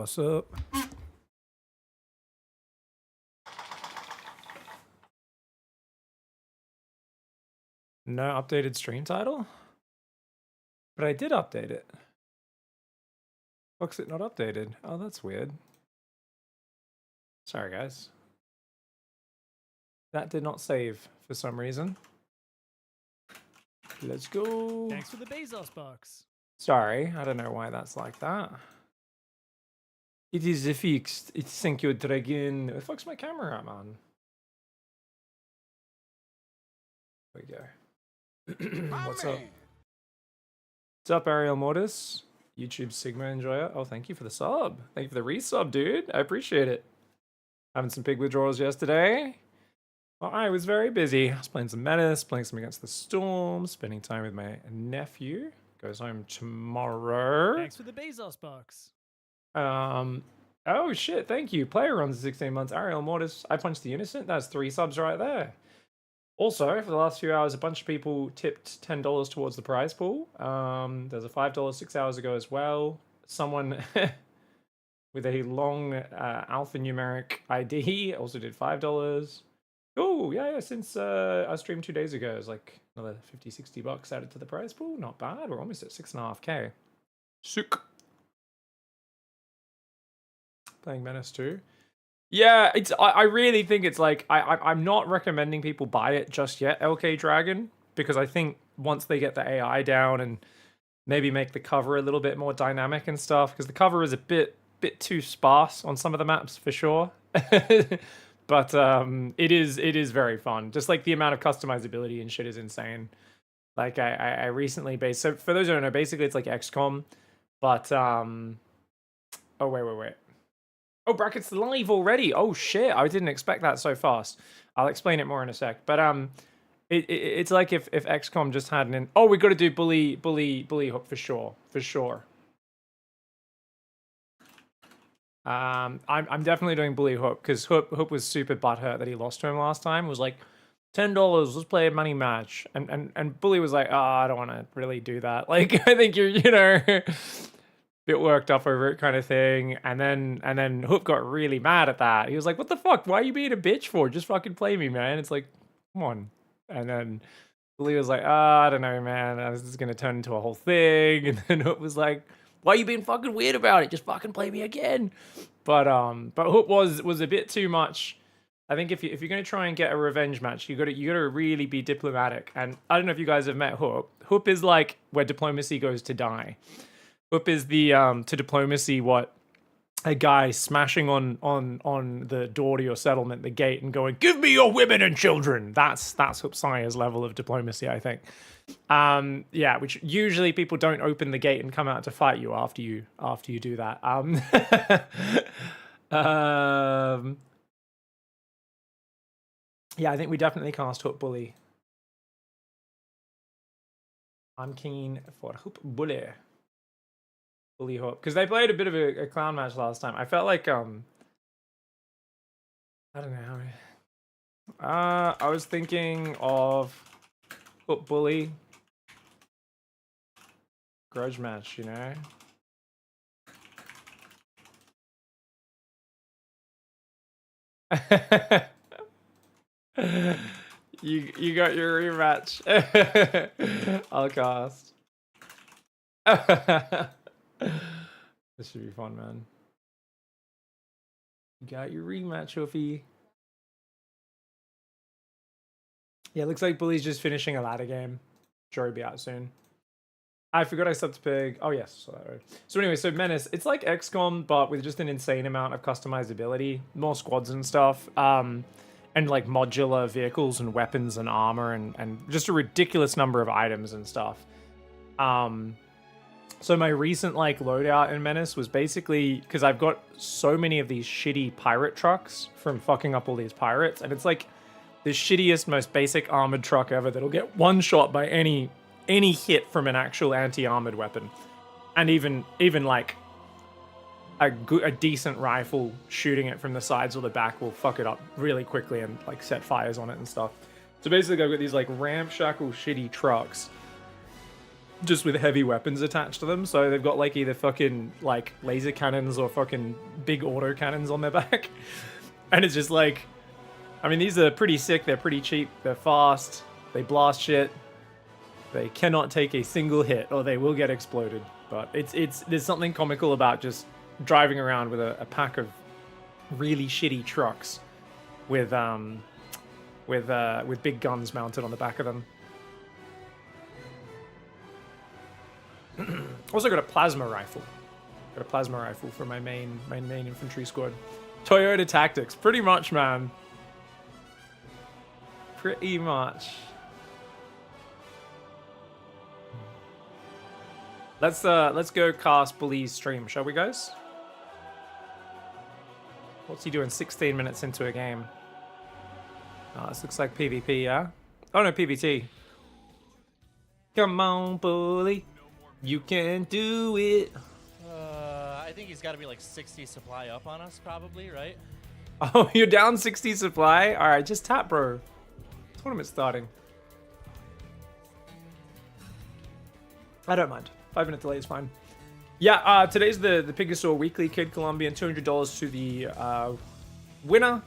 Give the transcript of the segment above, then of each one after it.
what's up? No updated stream title? But I did update it. Fuck's it not updated? Oh, that's weird. Sorry, guys. That did not save for some reason. Let's go. Thanks for the Bezos box. Sorry, I don't know why that's like that. It is fixed. It's thank you, Dragon. Where the fuck's my camera at, man? There we go. What's up? What's up, Ariel Mortis? YouTube Sigma Enjoyer. Oh, thank you for the sub. Thank you for the resub, dude. I appreciate it. Having some pig withdrawals yesterday. Well, I was very busy. I was playing some Menace, playing some Against the Storm, spending time with my nephew. Goes home tomorrow. Thanks for the Bezos box. Oh shit, thank you. Player runs 16 months. Ariel Mortis. I punched the innocent. That's 3 subs right there. Also, for the last few hours, a bunch of people tipped $10 towards the prize pool. There's a $5 6 hours ago as well. Someone with a long alphanumeric ID also did $5. Oh, yeah, since I streamed 2 days ago, it was like another 50, 60 bucks added to the prize pool. Not bad. We're almost at 6.5K. Sick. Playing Menace 2. Yeah, it's. I really think it's like I'm not recommending people buy it just yet, LK Dragon, because I think once they get the AI down and maybe make the cover a little bit more dynamic and stuff, because the cover is a bit too sparse on some of the maps for sure. But it is very fun. Just like the amount of customizability and shit is insane. Like I recently so for those who don't know, basically it's like XCOM, but oh wait. Oh, brackets live already. Oh shit, I didn't expect that so fast. I'll explain it more in a sec. But it's like if XCOM just had an oh, we got to do bully hook for sure. I'm definitely doing bully hook because Hook was super butthurt that he lost to him last time. It was like $10, let's play a money match, and Bully was like, oh, I don't want to really do that. Like I think you're bit worked up over it kind of thing, and then Hook got really mad at that. He was like, what the fuck, why are you being a bitch for? Just fucking play me, man. It's like, come on. And then Bully was like, I don't know, man, this is gonna turn into a whole thing. And then Hook was like, why are you being fucking weird about it? Just fucking play me again. But Hook was a bit too much. I think if you're gonna try and get a revenge match, you gotta really be diplomatic. And I don't know if you guys have met Hook. Hook is like where diplomacy goes to die. Hook is the to diplomacy what a guy smashing on the door to your settlement, the gate, and going, give me your women and children. That's Hook Sire's level of diplomacy, I think. Yeah, which usually people don't open the gate and come out to fight you after you do that. Yeah, I think we definitely cast Hook Bully. I'm keen for Hook Bully. Bully Hook, because they played a bit of a clown match last time. I felt like I don't know. I was thinking of Hook Bully grudge match, you know. You got your rematch. I'll cast. This should be fun, man. You got your rematch, Hoofy. Yeah, looks like Bully's just finishing a ladder game. Sure, he'll be out soon. I forgot I subbed to Pig. Oh, yes. So anyway, so Menace, it's like XCOM, but with just an insane amount of customizability. More squads and stuff. And like modular vehicles and weapons and armor and just a ridiculous number of items and stuff. So my recent like loadout in Menace was basically because I've got so many of these shitty pirate trucks from fucking up all these pirates, and it's like the shittiest, most basic armored truck ever that'll get one shot by any hit from an actual anti-armored weapon, and even like a decent rifle shooting it from the sides or the back will fuck it up really quickly and like set fires on it and stuff. So basically I've got these like ramshackle shitty trucks just with heavy weapons attached to them. So they've got like either fucking like laser cannons or fucking big auto cannons on their back. And it's just like, I mean, these are pretty sick. They're pretty cheap. They're fast. They blast shit. They cannot take a single hit or they will get exploded. But there's something comical about just driving around with a pack of really shitty trucks with big guns mounted on the back of them. Also got a plasma rifle. Got a plasma rifle for my main infantry squad. Toyota Tactics, pretty much, man. Pretty much. Let's go cast Bully's stream, shall we, guys? What's he doing 16 minutes into a game? Oh, this looks like PvP, yeah? Oh no, PvT. Come on, Bully. You can do it. I think he's got to be like 60 supply up on us, probably, right? Oh, you're down 60 supply? Alright, just tap, bro. Tournament's starting. I don't mind. 5-minute delay is fine. Yeah, today's the PiGosaur Weekly Kid Colombian. $200 to the winner.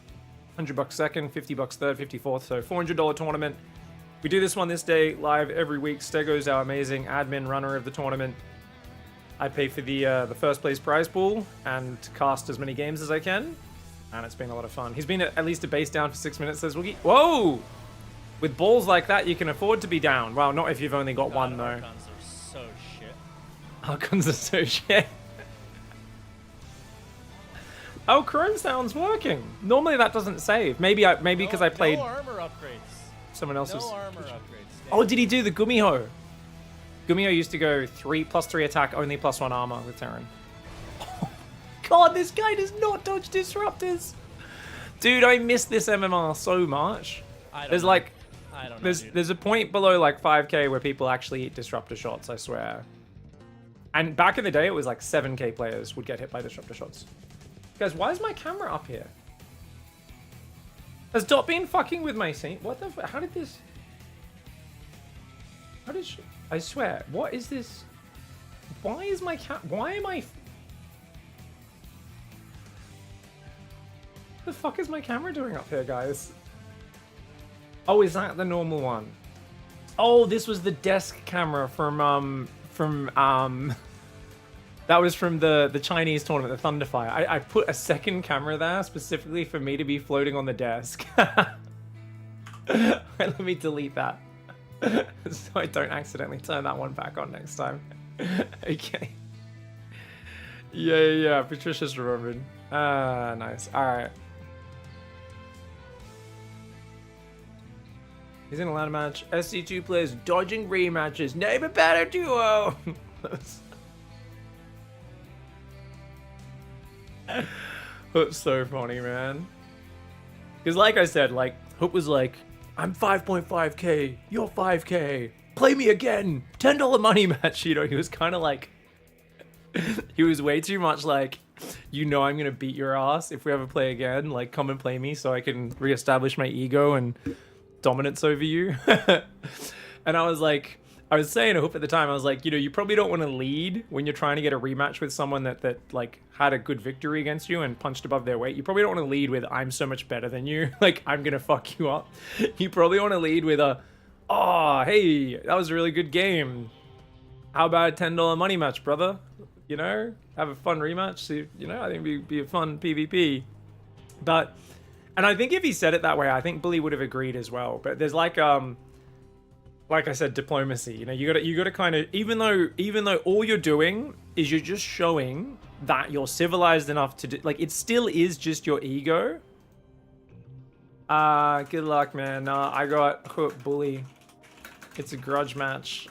$100 second, $50 third, 54th. So $400 tournament. We do this one this day, live every week. Stego's our amazing admin runner of the tournament. I pay for the first place prize pool and cast as many games as I can. And it's been a lot of fun. He's been at least a base down for 6 minutes, says Woogie. Whoa! With balls like that, you can afford to be down. Well, not if you've only got one, though. Archons are so shit. Archons are so shit. Oh, Chrome Sound's working. Normally that doesn't save. Maybe because I played No armor upgrades. someone else's. No armor upgrades. Oh, did he do the Gumiho? Gumiho used to go +3 attack, only +1 armor with Terran. Oh, God, this guy does not dodge disruptors. Dude, I miss this MMR so much. There's like, there's a point below like 5k where people actually eat disruptor shots, I swear. And back in the day, it was like 7k players would get hit by disruptor shots. Guys, why is my camera up here? Has Dot been fucking with my scene? What the how did this... How did she... I swear, what is this? Why is my why am I... What the fuck is my camera doing up here, guys? Oh, is that the normal one? Oh, this was the desk camera from that was from the Chinese tournament, the Thunderfire. I put a second camera there specifically for me to be floating on the desk. Wait, let me delete that. So I don't accidentally turn that one back on next time. Okay. Yeah. Patricia's remembered. Ah, nice. Alright. He's in a ladder match. SC2 players dodging rematches. Name a better duo! Hook's so funny, man. Because like I said, like, Hook was like, I'm 5.5k, you're 5k, play me again, $10 money match, you know, he was kind of like, he was way too much like, you know I'm gonna beat your ass if we ever play again, like, come and play me so I can reestablish my ego and dominance over you. And I was like, I was saying to Hoop at the time, I was like, you know, you probably don't want to lead when you're trying to get a rematch with someone that like had a good victory against you and punched above their weight. You probably don't want to lead with, I'm so much better than you. Like, I'm going to fuck you up. You probably want to lead with a, oh, hey, that was a really good game. How about a $10 money match, brother? You know, have a fun rematch. See, you know, I think it'd be a fun PvP. But, and I think if he said it that way, I think Bully would have agreed as well. But there's like I said, diplomacy. You know, you gotta kind of, even though all you're doing is you're just showing that you're civilized enough to do, like, it still is just your ego. Good luck, man. I got Hook Bully. It's a grudge match.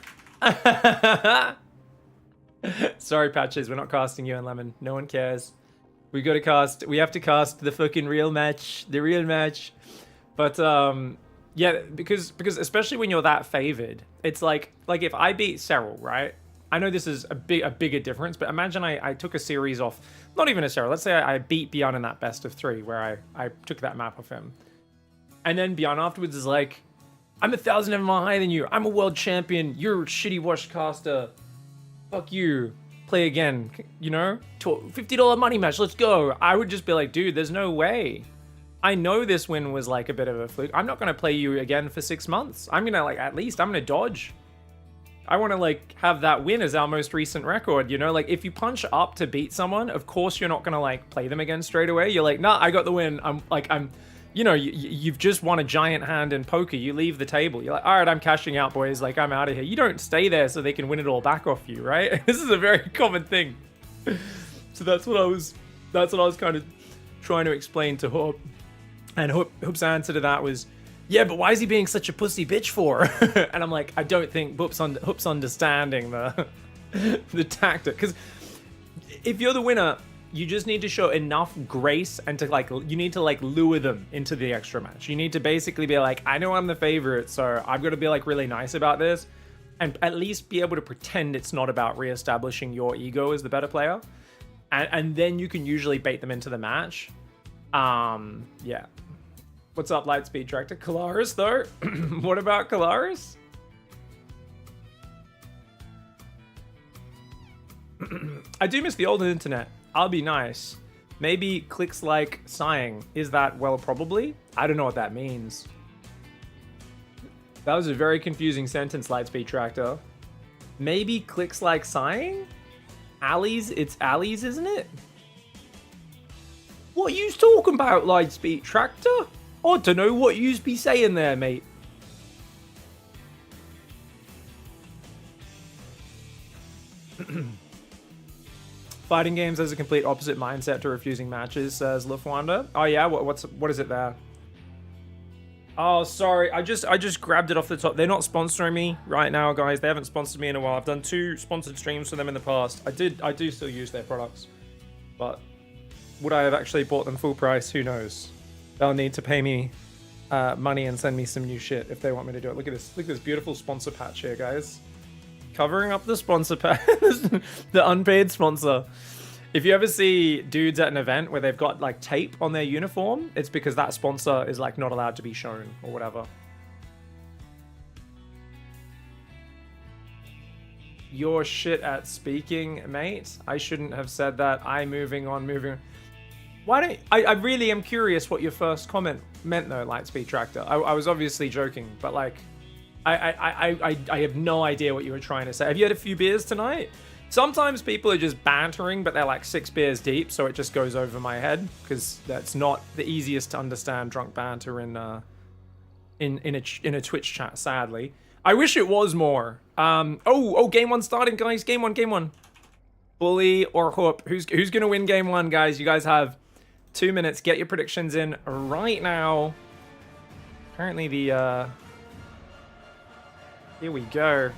Sorry, Patches, we're not casting you and Lemon. No one cares. We have to cast the fucking real match, the real match. But yeah, because especially when you're that favored, it's like if I beat Serral, right? I know this is a bigger difference, but imagine I took a series off, not even a Serral. Let's say I beat Bjorn in that best of 3 where I took that map off him. And then Bjorn afterwards is like, I'm 1,000 MMR higher than you. I'm a world champion. You're a shitty washcaster. Fuck you. Play again. You know? $50 money match. Let's go. I would just be like, dude, there's no way. I know this win was like a bit of a fluke. I'm not going to play you again for 6 months. I'm going to like, at least I'm going to dodge. I want to like have that win as our most recent record, you know? Like if you punch up to beat someone, of course you're not going to like play them again straight away. You're like, nah, I got the win. You know, you've just won a giant hand in poker. You leave the table. You're like, all right, I'm cashing out, boys. Like, I'm out of here. You don't stay there so they can win it all back off you, right? This is a very common thing. So that's what I was kind of trying to explain to Hoop. And Hoop's answer to that was, yeah, but why is he being such a pussy bitch for? And I'm like, I don't think Hoop's understanding the tactic. Because if you're the winner, you just need to show enough grace and to like, you need to like lure them into the extra match. You need to basically be like, I know I'm the favorite, so I've got to be like really nice about this and at least be able to pretend it's not about reestablishing your ego as the better player. And then you can usually bait them into the match. Yeah. What's up, Lightspeed Tractor? Kalaris, though? What about Kalaris? I do miss the old internet. I'll be nice. Maybe clicks like sighing. Is that, well, probably? I don't know what that means. That was a very confusing sentence, Lightspeed Tractor. Maybe clicks like sighing? Alleys? It's alleys, isn't it? What yous talking about, Lightspeed Tractor? I don't know what yous be saying there, mate. Fighting games has a complete opposite mindset to refusing matches, says Lufwanda. Oh yeah, what is it there? Oh, sorry, I just grabbed it off the top. They're not sponsoring me right now, guys. They haven't sponsored me in a while. I've done 2 sponsored streams for them in the past. I do still use their products, but would I have actually bought them full price? Who knows? They'll need to pay me money and send me some new shit if they want me to do it. Look at this. Look at this beautiful sponsor patch here, guys. Covering up the sponsor patch. The unpaid sponsor. If you ever see dudes at an event where they've got like tape on their uniform, it's because that sponsor is like not allowed to be shown or whatever. You're shit at speaking, mate. I shouldn't have said that. Moving on. Why don't I really am curious what your first comment meant though, Lightspeed Tractor. I was obviously joking, but like I have no idea what you were trying to say. Have you had a few beers tonight? Sometimes people are just bantering, but they're like 6 beers deep, so it just goes over my head because that's not the easiest to understand drunk banter in a Twitch chat. Sadly, I wish it was more. Oh, game 1 starting, guys. Game one. Bully or Hoop? Who's gonna win game 1, guys? You guys have 2 minutes. Get your predictions in right now. Apparently the here we go.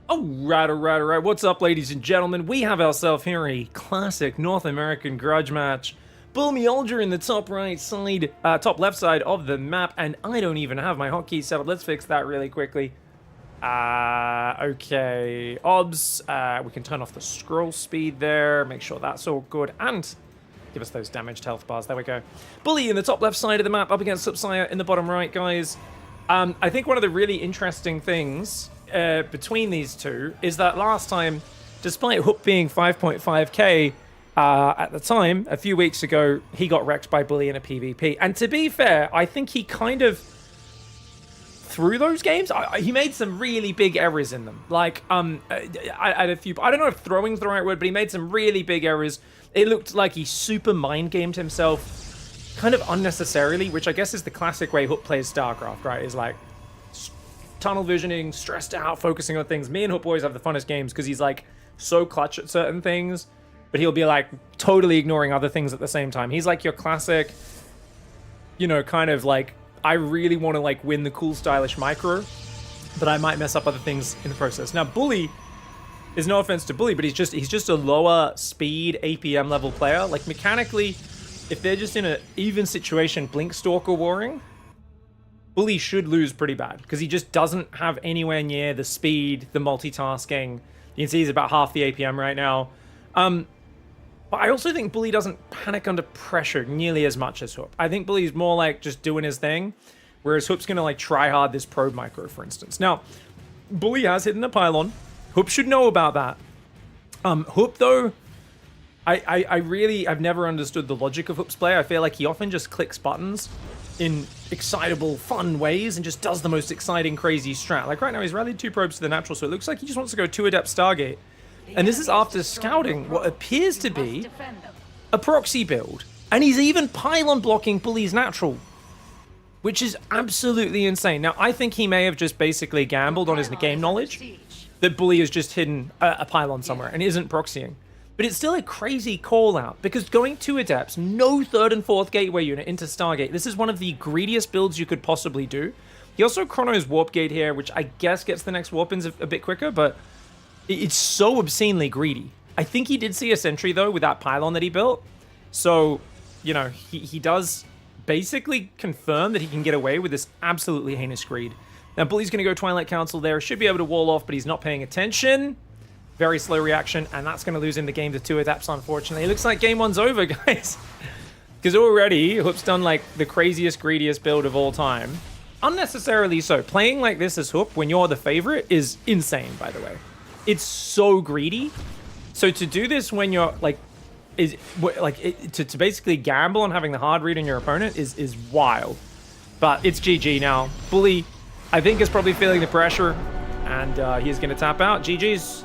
All right. What's up, ladies and gentlemen? We have ourselves here a classic North American grudge match. Bull Mjolnir in the top right side, top left side of the map, and I don't even have my hotkey set up. Let's fix that really quickly. Okay. OBS, we can turn off the scroll speed there, make sure that's all good, and give us those damaged health bars. There we go. Bully in the top left side of the map, up against Subsire in the bottom right, guys. I think one of the really interesting things between these two is that last time, despite Hook being 5.5k at the time, a few weeks ago, he got wrecked by Bully in a PvP. And to be fair, I think he kind of, through those games, he made some really big errors in them. Like, I had a few, I don't know if throwing's the right word, but he made some really big errors. It looked like he super mind-gamed himself kind of unnecessarily, which I guess is the classic way Hook plays StarCraft, right? Is like tunnel visioning, stressed out, focusing on things. Me and Hook always have the funnest games because he's like so clutch at certain things, but he'll be like totally ignoring other things at the same time. He's like your classic, you know, kind of like, I really want to like win the cool stylish micro, but I might mess up other things in the process. Now Bully is, no offense to Bully, but he's just a lower speed APM level player. Like mechanically, if they're just in an even situation, Blink Stalker warring, Bully should lose pretty bad because he just doesn't have anywhere near the speed, the multitasking. You can see he's about half the APM right now. But I also think Bully doesn't panic under pressure nearly as much as Hook. I think Bully's more like just doing his thing. Whereas Hoop's going to like try hard this probe micro, for instance. Now, Bully has hidden a pylon. Hoop should know about that. Hoop, though, I've never understood the logic of Hoop's play. I feel like he often just clicks buttons in excitable, fun ways and just does the most exciting, crazy strat. Like right now, he's rallied 2 probes to the natural, so it looks like he just wants to go 2 Adept Stargate. And this is after scouting what appears to be a proxy build. And he's even pylon blocking Bully's natural, which is absolutely insane. Now, I think he may have just basically gambled on his game knowledge that Bully has just hidden a pylon somewhere and isn't proxying. But it's still a crazy call out because going 2 Adepts, no 3rd and 4th gateway unit into Stargate. This is one of the greediest builds you could possibly do. He also chronos Warp Gate here, which I guess gets the next warp ins a bit quicker, but it's so obscenely greedy. I think he did see a sentry though with that pylon that he built. So, you know, he does basically confirm that he can get away with this absolutely heinous greed. Now, Bully's going to go Twilight Council there. Should be able to wall off, but he's not paying attention. Very slow reaction, and that's going to lose him the game to 2 Adepts, unfortunately. It looks like game 1's over, guys. Because already, Hoop's done, like, the craziest, greediest build of all time. Unnecessarily so. Playing like this as Hoop when you're the favorite is insane, by the way. It's so greedy. So to do this when you're, like, to basically gamble on having the hard read on your opponent is wild. But it's GG now. Bully, I think, is probably feeling the pressure, and he's going to tap out. GG's.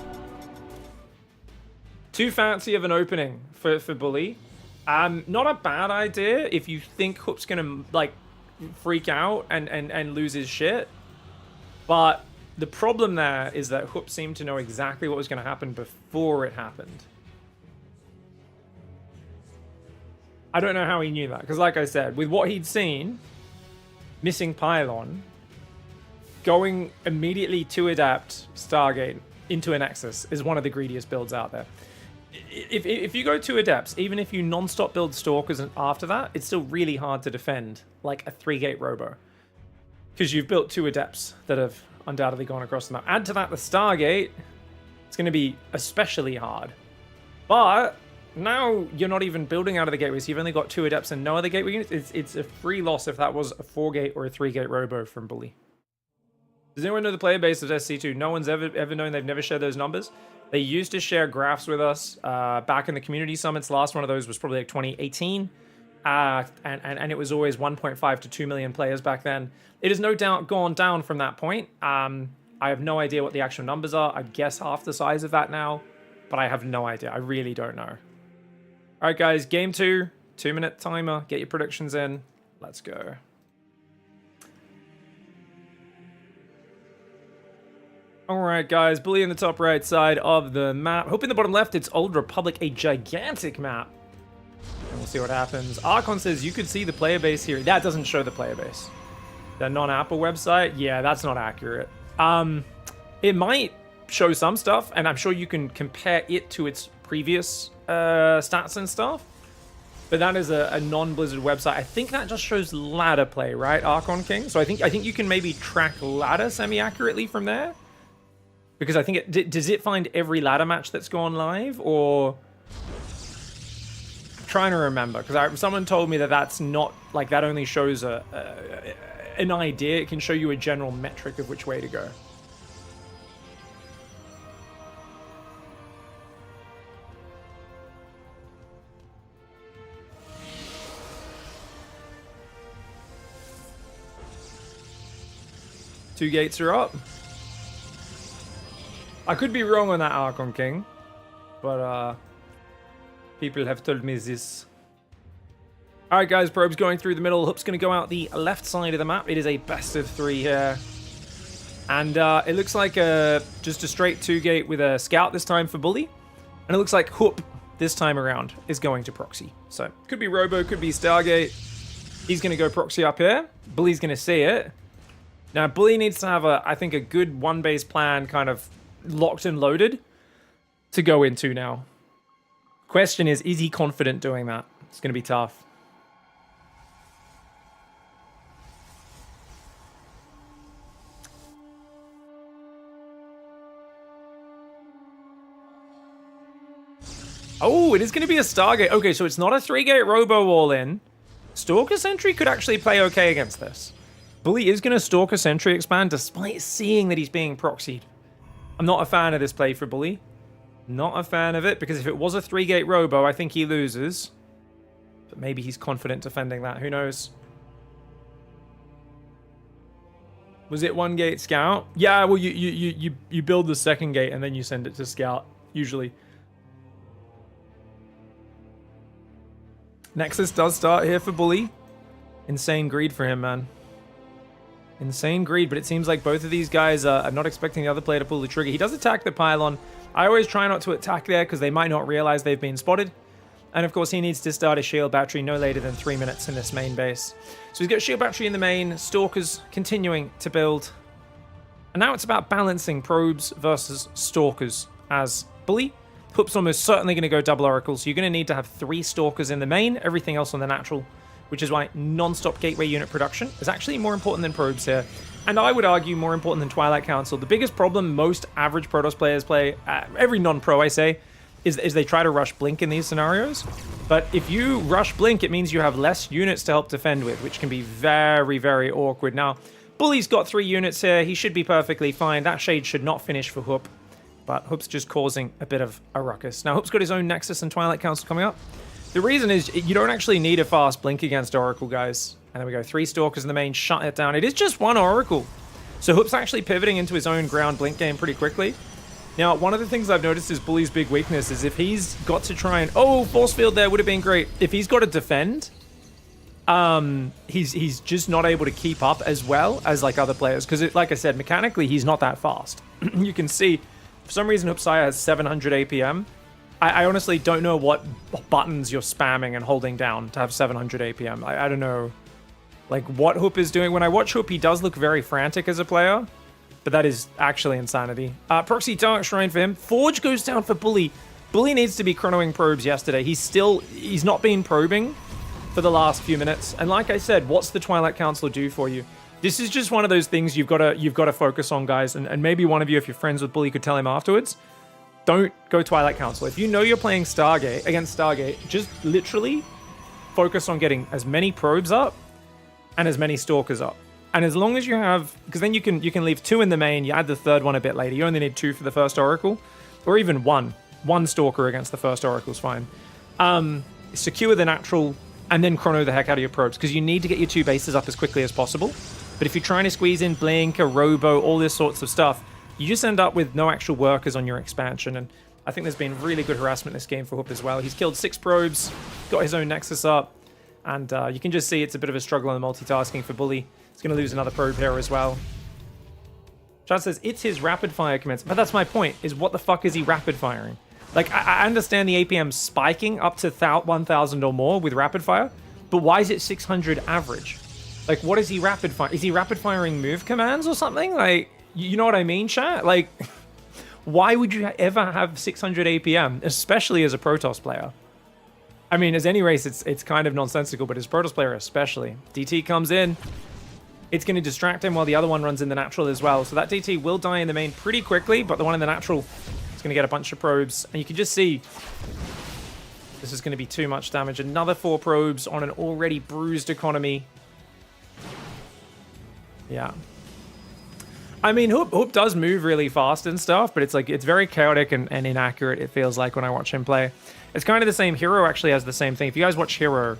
Too fancy of an opening for Bully. Not a bad idea if you think Hoop's going to, like, freak out and lose his shit. But the problem there is that Hoop seemed to know exactly what was going to happen before it happened. I don't know how he knew that, because like I said, with what he'd seen, missing pylon, going immediately to adapt Stargate into a Nexus is one of the greediest builds out there. If you go 2 Adepts, even if you non-stop build Stalkers after that, it's still really hard to defend like a 3-gate Robo. Because you've built 2 Adepts that have undoubtedly gone across the map. Add to that the Stargate, it's going to be especially hard. But now you're not even building out of the gateways. You've only got 2 Adepts and no other gateway units. It's a free loss if that was a 4-gate or a 3-gate Robo from Bully. Does anyone know the player base of SC2? No one's ever known. They've never shared those numbers. They used to share graphs with us back in the community summits. Last one of those was probably like 2018. And it was always 1.5 to 2 million players back then. It has no doubt gone down from that point. I have no idea what the actual numbers are. I guess half the size of that now, but I have no idea. I really don't know. All right, guys, game 2, 2-minute timer. Get your predictions in. Let's go. All right, guys, Bully in the top right side of the map. Hope in the bottom left, it's Old Republic, a gigantic map. And we'll see what happens. Archon says you could see the player base here. That doesn't show the player base. The non-Apple website, yeah, that's not accurate. It might show some stuff, and I'm sure you can compare it to its previous stats and stuff. But that is a non-Blizzard website. I think that just shows ladder play, right, Archon King? So I think you can maybe track ladder semi-accurately from there. Because I think does it find every ladder match that's gone live, or I'm trying to remember, because someone told me that that's not, like, that only shows an idea. It can show you a general metric of which way to go. Two gates are up. I could be wrong on that, Archon King, but people have told me this. All right, guys, probes going through the middle. Hoop's going to go out the left side of the map. It is a best of 3 here. And it looks like just a straight 2-gate with a scout this time for Bully. And it looks like Hoop this time around is going to proxy. So could be Robo, could be Stargate. He's going to go proxy up here. Bully's going to see it. Now, Bully needs to have, I think, a good one-base plan kind of locked and loaded to go into now. Question is he confident doing that? It's going to be tough. Oh, it is going to be a Stargate. Okay, so it's not a 3-gate Robo all-in. Stalker Sentry could actually play okay against this. Bully is going to stalk a sentry expand despite seeing that he's being proxied. I'm not a fan of this play for Bully. Not a fan of it, because if it was a 3-gate robo, I think he loses. But maybe he's confident defending that. Who knows? Was it 1-gate scout? Yeah, well, you build the 2nd gate and then you send it to scout, usually. Nexus does start here for Bully. Insane greed for him, man. Insane greed, but it seems like both of these guys are not expecting the other player to pull the trigger. He does attack the pylon. I always try not to attack there because they might not realize they've been spotted. And of course, he needs to start a shield battery no later than 3 minutes in this main base. So he's got shield battery in the main, stalkers continuing to build. And now it's about balancing probes versus stalkers as Bully. Hoop's almost certainly going to go double oracle, so you're going to need to have 3 stalkers in the main, everything else on the natural, which is why non-stop gateway unit production is actually more important than probes here. And I would argue more important than Twilight Council. The biggest problem most average Protoss players play, every non-pro I say, is they try to rush Blink in these scenarios. But if you rush Blink, it means you have less units to help defend with, which can be very, very awkward. Now, Bully's got 3 units here. He should be perfectly fine. That Shade should not finish for Hoop. But Hoop's just causing a bit of a ruckus. Now, Hoop's got his own Nexus and Twilight Council coming up. The reason is you don't actually need a fast Blink against Oracle, guys. And there we go. 3 Stalkers in the main, shut it down. It is just 1 Oracle. So Hoop's actually pivoting into his own ground Blink game pretty quickly. Now, one of the things I've noticed is Bully's big weakness is if he's got to try and... Oh, Force Field there would have been great. If he's got to defend, he's just not able to keep up as well as like other players. Because, like I said, mechanically, he's not that fast. You can see... For some reason, Hoopsire has 700 APM. I honestly don't know what buttons you're spamming and holding down to have 700 APM. I don't know, like, what Hoop is doing. When I watch Hoop, he does look very frantic as a player, but that is actually insanity. Proxy Dark Shrine for him. Forge goes down for Bully. Bully needs to be chronoing probes yesterday. He's not been probing for the last few minutes. And like I said, what's the Twilight Council do for you? This is just one of those things you've got to focus on, guys. And maybe one of you, if you're friends with Bully, could tell him afterwards. Don't go Twilight Council. If you know you're playing Stargate against Stargate, just literally focus on getting as many probes up and as many stalkers up. And as long as you have, because then you can leave 2 in the main. You add the 3rd one a bit later. You only need 2 for the first Oracle, or even 1. 1 stalker against the first Oracle is fine. Secure the natural and then chrono the heck out of your probes because you need to get your 2 bases up as quickly as possible. But if you're trying to squeeze in Blink, a Robo, all this sorts of stuff, you just end up with no actual workers on your expansion. And I think there's been really good harassment in this game for Hoop as well. He's killed 6 probes, got his own Nexus up, and you can just see it's a bit of a struggle on the multitasking for Bully. He's going to lose another probe here as well. Chad says, it's his rapid fire commence. But that's my point, is what the fuck is he rapid firing? Like, I understand the APM spiking up to 1,000 or more with rapid fire, but why is it 600 average? Like, what is he rapid firing? Is he rapid firing move commands or something? Like, you know what I mean, chat? Like, why would you ever have 600 APM, especially as a Protoss player? I mean, as any race, it's kind of nonsensical, but as a Protoss player especially. DT comes in. It's going to distract him while the other one runs in the natural as well. So that DT will die in the main pretty quickly, but the one in the natural is going to get a bunch of probes. And you can just see this is going to be too much damage. Another 4 probes on an already bruised economy. Yeah. I mean, Hoop does move really fast and stuff, but it's like, it's very chaotic and inaccurate, it feels like, when I watch him play. It's kind of the same. Hero actually has the same thing. If you guys watch Hero,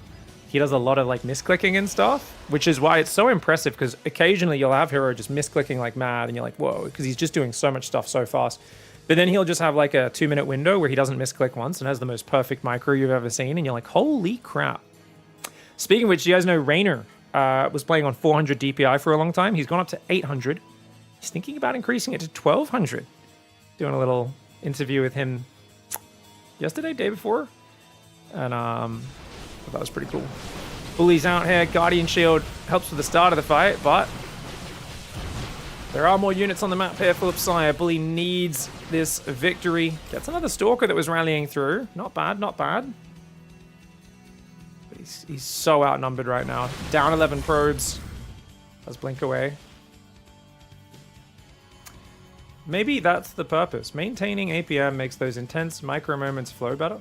he does a lot of, like, misclicking and stuff, which is why it's so impressive, because occasionally you'll have Hero just misclicking like mad, and you're like, whoa, because he's just doing so much stuff so fast. But then he'll just have, like, a 2-minute window where he doesn't misclick once and has the most perfect micro you've ever seen, and you're like, holy crap. Speaking of which, you guys know Raynor was playing on 400 DPI for a long time. He's gone up to 800. He's thinking about increasing it to 1200. Doing a little interview with him yesterday, day before. And that was pretty cool. Bully's out here. Guardian Shield helps with the start of the fight, but there are more units on the map here for Hoopsire. Bully needs this victory. Gets another Stalker that was rallying through. Not bad, not bad. But he's so outnumbered right now. Down 11 probes. Does blink away. Maybe that's the purpose. Maintaining APM makes those intense micro moments flow better.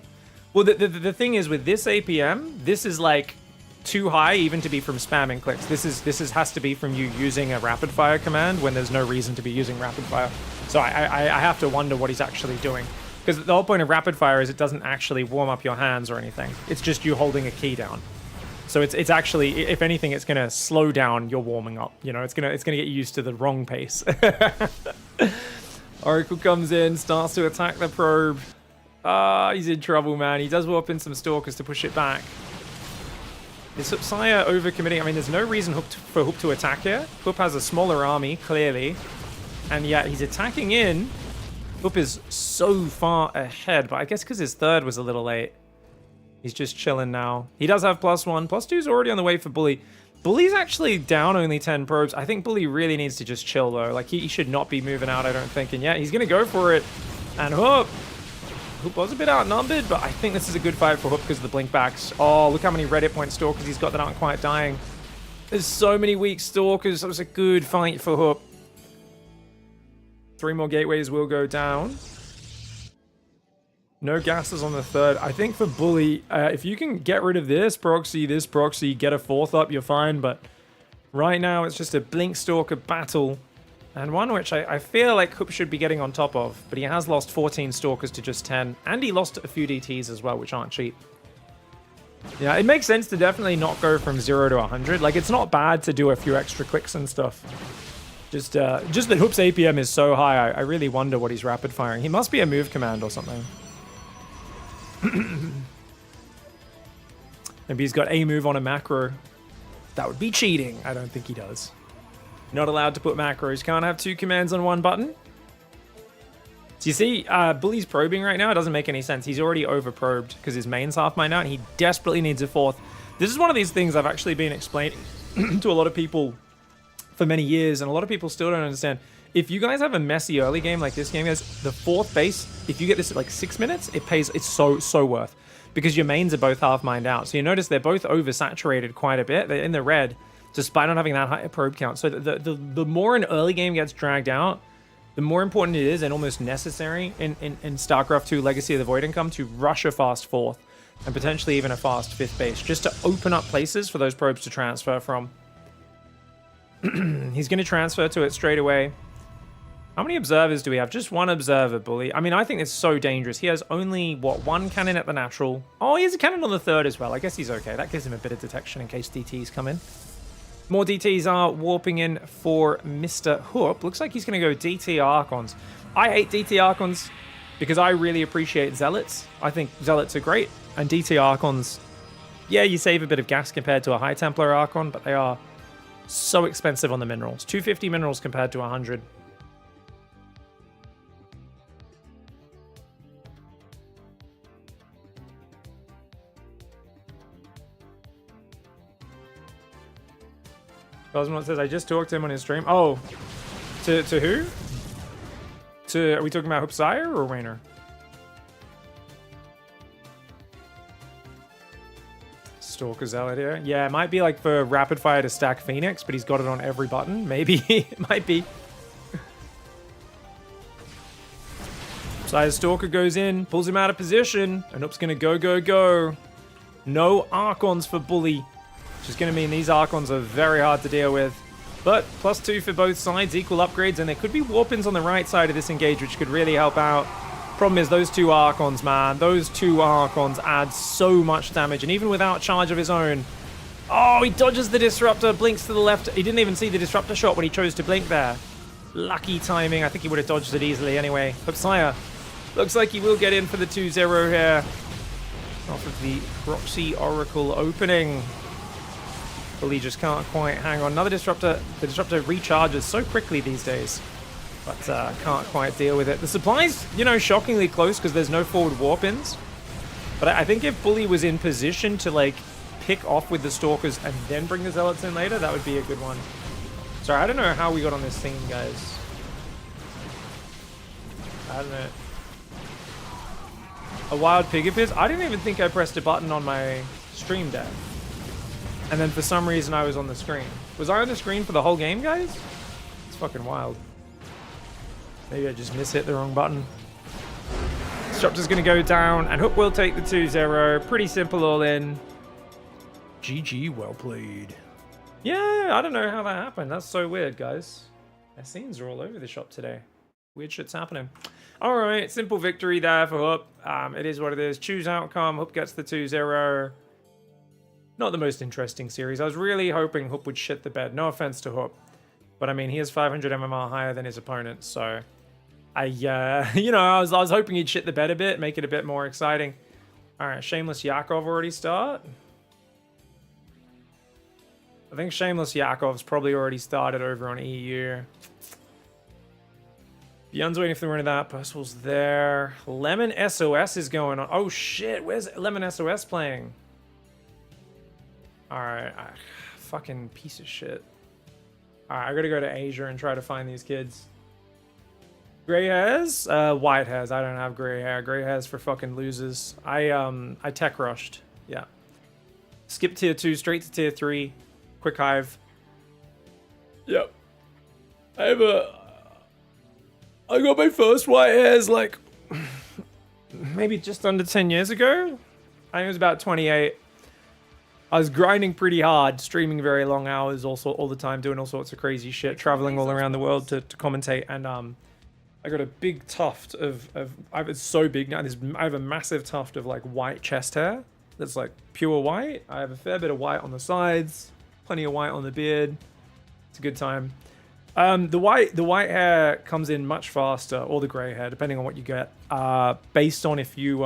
Well, the thing is with this APM, this is like too high even to be from spamming clicks. This has to be from you using a rapid fire command when there's no reason to be using rapid fire. So I have to wonder what he's actually doing. Because the whole point of rapid fire is it doesn't actually warm up your hands or anything. It's just you holding a key down. So it's actually, if anything, it's gonna slow down your warming up. You know, it's gonna get you used to the wrong pace. Oracle comes in, starts to attack the probe. He's in trouble, man. He does warp in some stalkers to push it back. Is Hupsaya overcommitting? I mean, there's no reason for Hup to attack here. Hup has a smaller army, clearly. And yet he's attacking in. Hup is so far ahead, but I guess because his third was a little late. He's just chilling now. He does have +1. +2 is already on the way for Bully. Bully's actually down only 10 probes. I think Bully really needs to just chill, though. Like, he should not be moving out, I don't think. And yeah, he's going to go for it. And Hup was a bit outnumbered, but I think this is a good fight for Hup because of the blink backs. Oh, look how many red hit point stalkers he's got that aren't quite dying. There's so many weak stalkers. That was a good fight for Hup. 3 more gateways will go down. No gases on the third. I think for Bully, if you can get rid of this proxy, get a 4th up, you're fine. But right now, it's just a blink stalker battle. And one which I feel like Hup should be getting on top of. But he has lost 14 stalkers to just 10. And he lost a few DTs as well, which aren't cheap. Yeah, it makes sense to definitely not go from 0 to 100. Like, it's not bad to do a few extra clicks and stuff. Just that Hup's APM is so high, I really wonder what he's rapid firing. He must be a move command or something. Maybe he's got a move on a macro. That would be cheating. I don't think he does. Not allowed to put macros. Can't have 2 commands on 1 button. So you see, Bully's probing right now. It doesn't make any sense. He's already over-probed because his main's half mined out, and he desperately needs a 4th. This is one of these things I've actually been explaining to a lot of people for many years, and a lot of people still don't understand. If you guys have a messy early game like this game is, the 4th base, if you get this at like 6 minutes, it pays. It's so worth. Because your mains are both half mined out. So you notice they're both oversaturated quite a bit. They're in the red, despite not having that high a probe count. So the more an early game gets dragged out, the more important it is and almost necessary in StarCraft 2 Legacy of the Void Income to rush a fast 4th and potentially even a fast 5th base, just to open up places for those probes to transfer from. He's going to transfer to it straight away. How many observers do we have? Just 1 observer, Bully. I mean, I think it's so dangerous. He has only, what, 1 cannon at the natural. Oh, he has a cannon on the third as well. I guess he's okay. That gives him a bit of detection in case DTs come in. More DTs are warping in for Mr. Hup. Looks like he's going to go DT Archons. I hate DT Archons because I really appreciate Zealots. I think Zealots are great. And DT Archons, yeah, you save a bit of gas compared to a High Templar Archon, but they are so expensive on the minerals. 250 minerals compared to 100. Cosmonaut says, I just talked to him on his stream. Oh, to who? Are we talking about Hupsire or Raynor? Stalker Zealot here. Yeah, it might be like for rapid fire to stack Phoenix, but he's got it on every button. Maybe. It might be. Hupsire Stalker goes in, pulls him out of position, and Hup's gonna go. No Archons for Bully. Which is going to mean these Archons are very hard to deal with. But +2 for both sides, equal upgrades, and there could be warp-ins on the right side of this engage, which could really help out. Problem is, those 2 Archons, man. Those 2 Archons add so much damage, and even without charge of his own. Oh, he dodges the Disruptor, blinks to the left. He didn't even see the Disruptor shot when he chose to blink there. Lucky timing. I think he would have dodged it easily anyway. Hupsire looks like he will get in for the 2-0 here. Off of the Proxy Oracle opening. Bully just can't quite hang on. Another Disruptor. The Disruptor recharges so quickly these days, but can't quite deal with it. The supply's, you know, shockingly close because there's no forward warp-ins. But I think if Bully was in position to, like, pick off with the Stalkers and then bring the Zealots in later, that would be a good one. Sorry, I don't know how we got on this scene, guys. I don't know. A wild pig appears? I didn't even think I pressed a button on my stream deck. And then for some reason I was on the screen. Was I on the screen for the whole game, guys? It's fucking wild. Maybe I just hit the wrong button. Disruptor's gonna go down, and Hup will take the 2-0. Pretty simple all in. GG, well played. Yeah, I don't know how that happened. That's so weird, guys. Their scenes are all over the shop today. Weird shit's happening. All right, simple victory there for Hoop. It is what it is. Choose outcome. Hoop gets the 2-0. Not the most interesting series. I was really hoping Hoop would shit the bed. No offense to Hoop. But I mean, he has 500 MMR higher than his opponent, so I was hoping he'd shit the bed a bit, make it a bit more exciting. All right, Shameless Yakov already start. I think Shameless Yakov's probably already started over on EU. Beyond's waiting for the run of that. Percival's there. Lemon SOS is going on. Oh shit, where's Lemon SOS playing? All right, fucking piece of shit. All right, I gotta go to Asia and try to find these kids. Gray hairs? White hairs. I don't have gray hair. Gray hairs for fucking losers. I tech rushed. Yeah. Skip tier 2, straight to tier 3. Quick hive. Yep. I got my first white hairs like maybe just under 10 years ago. I think it was about 28. I was grinding pretty hard, streaming very long hours also all the time, doing all sorts of crazy shit, traveling all around the world to commentate, and I got a big tuft of it's so big now. I have a massive tuft of like white chest hair that's like pure white. I have a fair bit of white on the sides, plenty of white on the beard. It's a good time. The white hair comes in much faster, or the gray hair, depending on what you get. Based on a few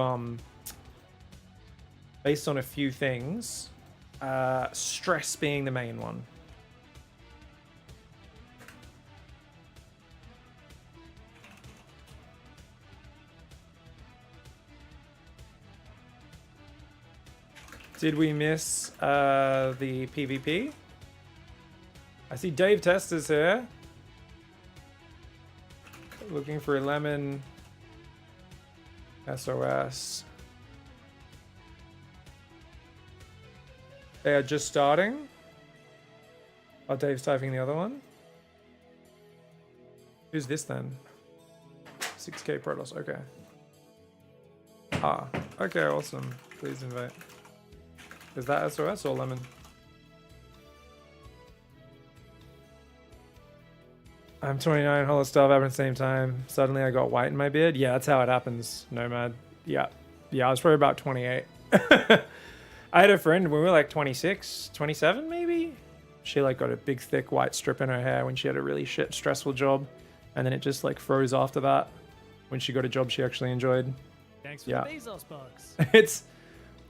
things. Stress being the main one. Did we miss the PvP? I see Dave Tester's here. Looking for a Lemon SOS. They are just starting. Oh, Dave's typing the other one. Who's this then? 6K Protoss, okay. Ah, okay, awesome. Please invite. Is that SOS or Lemon? I'm 29, Hollow Star happened at the same time. Suddenly I got white in my beard. Yeah, that's how it happens, Nomad. Yeah, I was probably about 28. I had a friend when we were like 26, 27 maybe. She like got a big thick white strip in her hair when she had a really shit stressful job. And then it just like froze after that when she got a job she actually enjoyed. Thanks for the Bezos box.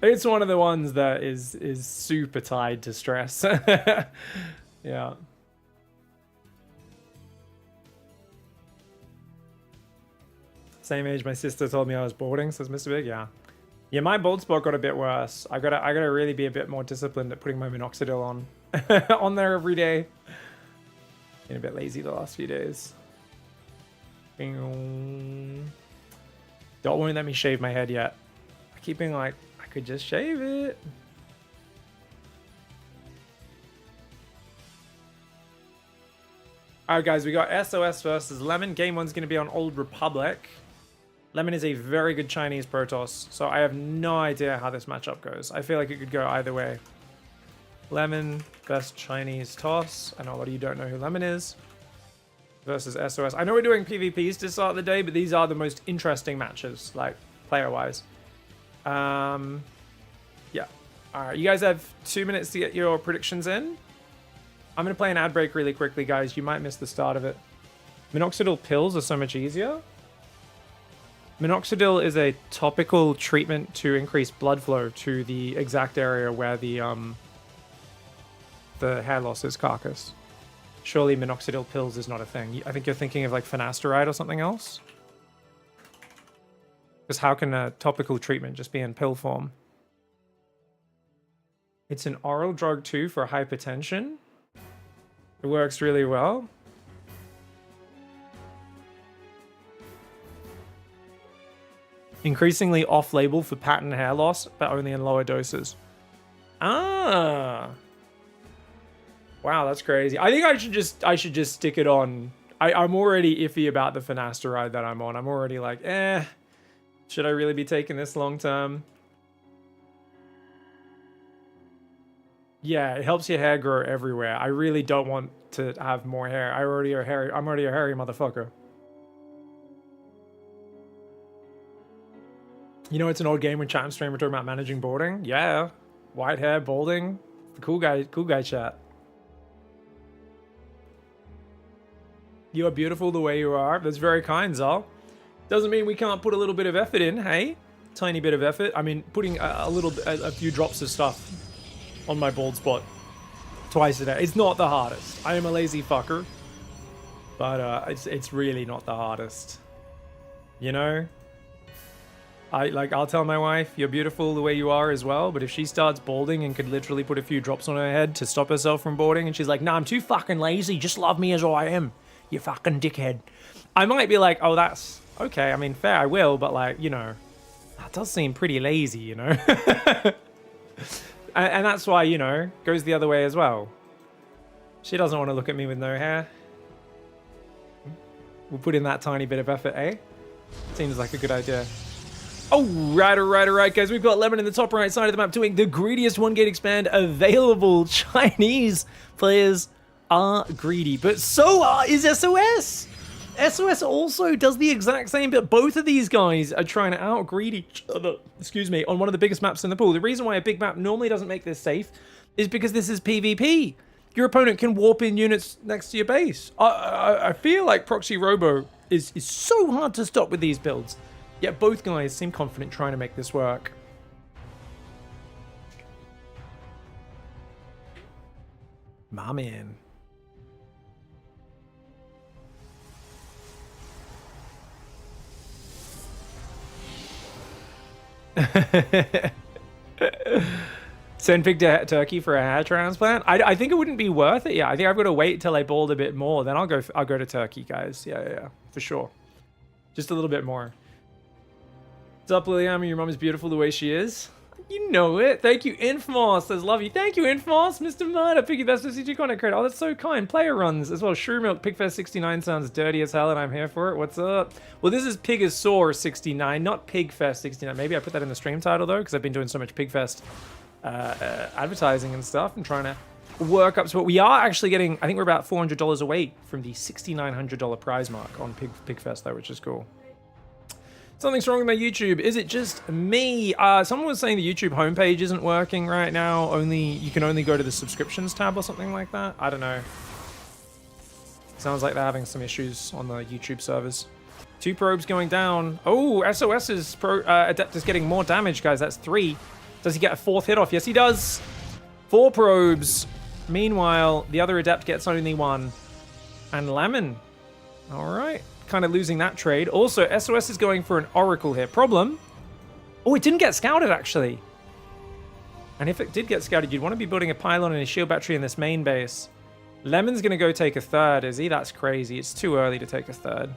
It's one of the ones that is super tied to stress. Yeah. Same age my sister told me I was balding, says Mr. Big. Yeah, my bald spot got a bit worse. I gotta really be a bit more disciplined at putting my minoxidil on there every day. Been a bit lazy the last few days. Don't won't let me shave my head yet. I keep being like, I could just shave it. Alright guys, we got SOS versus Lemon. Game 1's gonna be on Old Republic. Lemon is a very good Chinese Protoss, so I have no idea how this matchup goes. I feel like it could go either way. Lemon, best Chinese toss. I know a lot of you don't know who Lemon is. Versus SOS. I know we're doing PvPs to start the day, but these are the most interesting matches, like, player-wise. Yeah. Alright, you guys have 2 minutes to get your predictions in. I'm going to play an ad break really quickly, guys. You might miss the start of it. Minoxidil pills are so much easier. Minoxidil is a topical treatment to increase blood flow to the exact area where the hair loss is carcass. Surely minoxidil pills is not a thing. I think you're thinking of like finasteride or something else. Because how can a topical treatment just be in pill form? It's an oral drug too for hypertension. It works really well. Increasingly off-label for pattern hair loss, but only in lower doses. Ah. Wow, that's crazy. I think I should just stick it on. I'm already iffy about the finasteride that I'm on. I'm already like, should I really be taking this long term? Yeah, it helps your hair grow everywhere. I really don't want to have more hair. I'm already a hairy motherfucker. You know, it's an old game when chat and stream were talking about managing balding. Yeah, white hair, balding. The cool guy chat. You are beautiful the way you are. That's very kind, Zal. Doesn't mean we can't put a little bit of effort in, hey? Tiny bit of effort. I mean, putting a few drops of stuff on my bald spot twice a day. It's not the hardest. I am a lazy fucker, but it's really not the hardest. You know? I'll tell my wife, you're beautiful the way you are as well, but if she starts balding and could literally put a few drops on her head to stop herself from balding, and she's like, nah, I'm too fucking lazy, just love me as I am, you fucking dickhead. I might be like, oh, that's okay, I mean, fair, I will, but like, you know, that does seem pretty lazy, you know? and that's why, you know, goes the other way as well. She doesn't want to look at me with no hair. We'll put in that tiny bit of effort, eh? Seems like a good idea. All right, guys. We've got Lemon in the top right side of the map doing the greediest 1-gate expand available. Chinese players are greedy, but so is SOS. SOS also does the exact same, but both of these guys are trying to out-greed each other, excuse me, on one of the biggest maps in the pool. The reason why a big map normally doesn't make this safe is because this is PvP. Your opponent can warp in units next to your base. I feel like Proxy Robo is so hard to stop with these builds. Yet both guys seem confident trying to make this work. My man. Send pig to Turkey for a hair transplant. I think it wouldn't be worth it. Yeah, I think I've got to wait until I bald a bit more. Then I'll go to Turkey, guys. Yeah, for sure. Just a little bit more. What's up, Liliana? Your mom is beautiful the way she is. You know it. Thank you, Infamous. Says love you. Thank you, Infamous. Mr. Murder. Piggy, that's the CG content credit. Oh, that's so kind. Player runs as well. Shrew Milk. Pigfest69 sounds dirty as hell, and I'm here for it. What's up? Well, this is PiGosaur69, not Pigfest69. Maybe I put that in the stream title, though, because I've been doing so much Pigfest advertising and stuff and trying to work up to it. We are actually getting, I think we're about $400 away from the $6,900 prize mark on Pigfest, though, which is cool. Something's wrong with my YouTube. Is it just me? Someone was saying the YouTube homepage isn't working right now. You can only go to the subscriptions tab or something like that. I don't know. Sounds like they're having some issues on the YouTube servers. 2 probes going down. Oh, SOS's Adept is getting more damage, guys. That's 3. Does he get a 4th hit off? Yes, he does. 4 probes. Meanwhile, the other Adept gets only 1. And Lemon. All right. Kind of losing that trade. Also, SOS is going for an Oracle here. Problem. Oh, it didn't get scouted, actually. And if it did get scouted, you'd want to be building a pylon and a shield battery in this main base. Lemon's going to go take a 3rd, is he? That's crazy. It's too early to take a 3rd.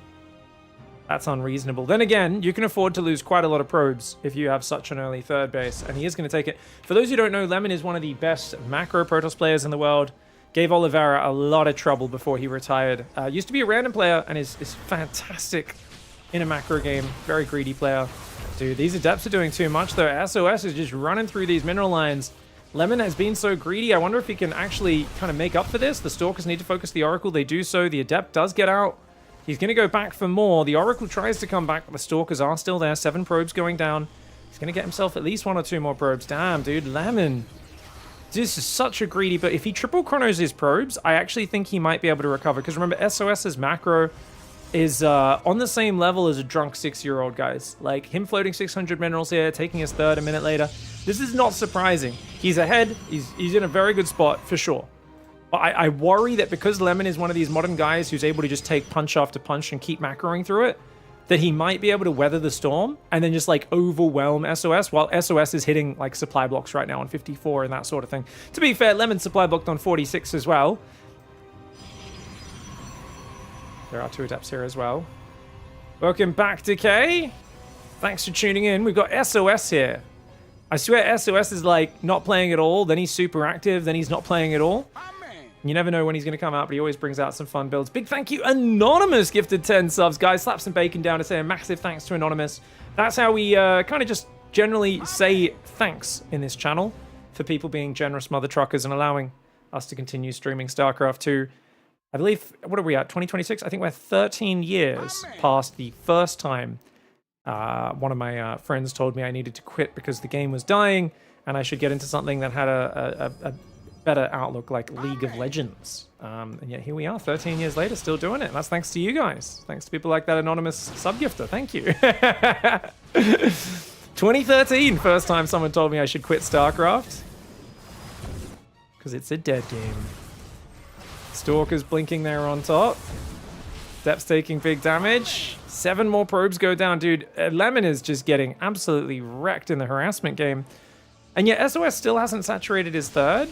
That's unreasonable. Then again, you can afford to lose quite a lot of probes if you have such an early 3rd base, and he is going to take it. For those who don't know, Lemon is one of the best macro Protoss players in the world. Gave Oliveira a lot of trouble before he retired. Used to be a random player and is fantastic in a macro game. Very greedy player. Dude, these Adepts are doing too much, though. SOS is just running through these mineral lines. Lemon has been so greedy. I wonder if he can actually kind of make up for this. The Stalkers need to focus the Oracle. They do so. The Adept does get out. He's going to go back for more. The Oracle tries to come back, but the Stalkers are still there. 7 probes going down. He's going to get himself at least 1 or 2 more probes. Damn, dude. Lemon. This is such a greedy, but if he triple chronos his probes, I actually think he might be able to recover. Because remember, SOS's macro is on the same level as a drunk 6-year-old, guys. Like, him floating 600 minerals here, taking his 3rd a minute later. This is not surprising. He's ahead. He's in a very good spot, for sure. But I worry that because Lemon is one of these modern guys who's able to just take punch after punch and keep macroing through it, that he might be able to weather the storm and then just like overwhelm SOS, while SOS is hitting like supply blocks right now on 54 and that sort of thing. To be fair, Lemon supply blocked on 46 as well. There are 2 Adepts here as well. Welcome back, Decay. Thanks for tuning in. We've got SOS here. I swear SOS is like not playing at all, then he's super active, then he's not playing at all. You never know when he's going to come out, but he always brings out some fun builds. Big thank you, Anonymous, gifted 10 subs. Guys, slap some bacon down to say a massive thanks to Anonymous. That's how we kind of just generally say thanks in this channel. for people being generous mother truckers and allowing us to continue streaming StarCraft 2. I believe, what are we at, 2026? I think we're 13 years past the first time one of my friends told me I needed to quit because the game was dying and I should get into something that had a better outlook like League of Legends. And yet here we are 13 years later still doing it. And that's thanks to you guys. Thanks to people like that anonymous sub-gifter. Thank you. 2013, first time someone told me I should quit StarCraft. Because it's a dead game. Stalker's blinking there on top. Depth's taking big damage. 7 more probes go down. Dude, Lemon is just getting absolutely wrecked in the harassment game. And yet SOS still hasn't saturated his third.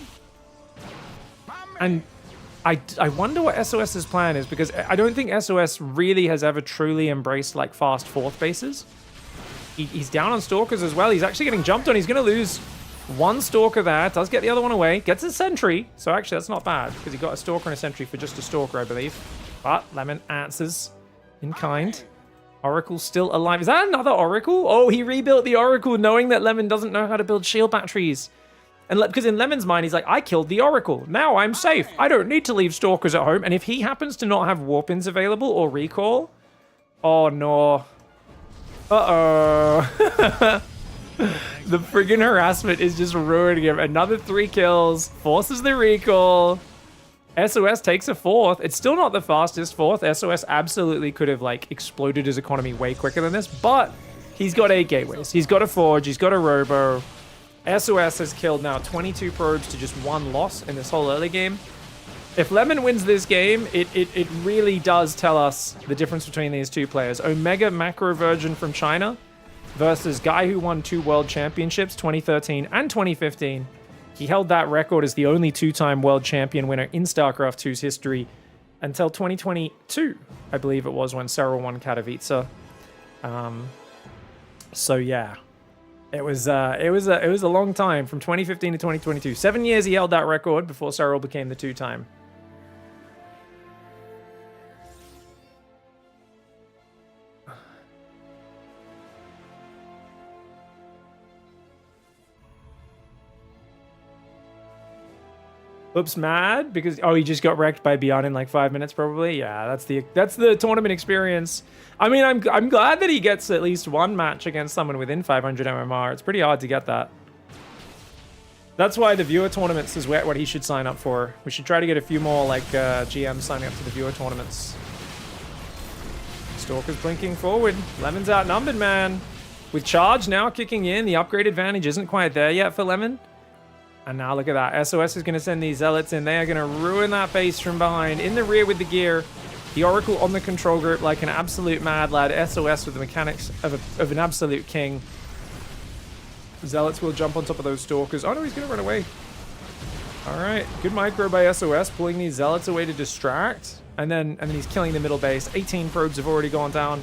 And I wonder what SOS's plan is, because I don't think SOS really has ever truly embraced like fast fourth bases. He's down on Stalkers as well. He's actually getting jumped on. He's going to lose one Stalker there. Does get the other one away. Gets a Sentry. So actually that's not bad, because he got a Stalker and a Sentry for just a Stalker, I believe. But Lemon answers in kind. Oracle's still alive. Is that another Oracle? Oh, he rebuilt the Oracle knowing that Lemon doesn't know how to build shield batteries. And because in Lemon's mind, he's like, I killed the Oracle. Now I'm safe. I don't need to leave Stalkers at home. And if he happens to not have Warpins available or recall, oh no. Uh-oh. The friggin' harassment is just ruining him. Another 3 kills. Forces the recall. SOS takes a fourth. It's still not the fastest fourth. SOS absolutely could have like exploded his economy way quicker than this, but he's got 8 gateways. He's got a Forge. He's got a Robo. SOS has killed now 22 probes to just 1 loss in this whole early game. If Lemon wins this game, it really does tell us the difference between these two players. Omega Macro Virgin from China versus guy who won 2 world championships, 2013 and 2015. He held that record as the only 2-time world champion winner in StarCraft 2's history until 2022, I believe it was, when Serral won Katowice. So yeah, it was a long time from 2015 to 2022. 7 years he held that record before Serral became the 2-time. Oops, mad because he just got wrecked by Beyond in like 5 minutes probably. Yeah, that's the tournament experience. I mean, I'm glad that he gets at least one match against someone within 500 MMR. It's pretty hard to get that. That's why the viewer tournaments is what he should sign up for. We should try to get a few more like GMs signing up to the viewer tournaments. Stalker's blinking forward. Lemon's outnumbered, man. With charge now kicking in, the upgrade advantage isn't quite there yet for Lemon. And now look at that. SOS is going to send these Zealots in. They are going to ruin that base from behind. In the rear with the gear. The Oracle on the control group like an absolute mad lad. SOS with the mechanics of an absolute king. Zealots will jump on top of those Stalkers. Oh no, he's going to run away. Alright, good micro by SOS. Pulling these Zealots away to distract. And then he's killing the middle base. 18 probes have already gone down.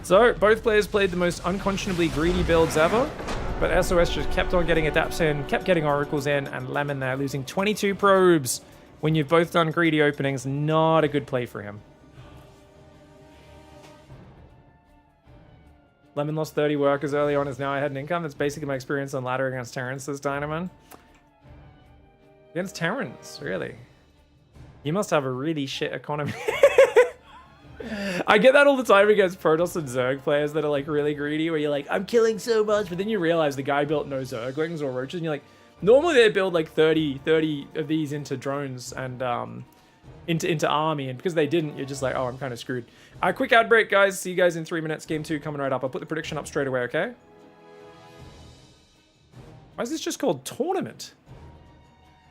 So, both players played the most unconscionably greedy builds ever. But SOS just kept on getting adapts in, kept getting Oracles in, and Lemon there losing 22 probes when you've both done greedy openings. Not a good play for him. Lemon lost 30 workers early on, as now I had an income. That's basically my experience on ladder against Terrence this Dynaman. Against Terrence, really? You must have a really shit economy. I get that all the time against Protoss and Zerg players that are like really greedy, where you're like, I'm killing so much, but then you realize the guy built no Zerglings or Roaches, and you're like, normally they build like 30 of these into drones and into army, and because they didn't, you're just like, oh, I'm kind of screwed. Quick ad break, guys. See you guys in 3 minutes. Game 2 coming right up. I'll put the prediction up straight away, okay? Why is this just called Tournament?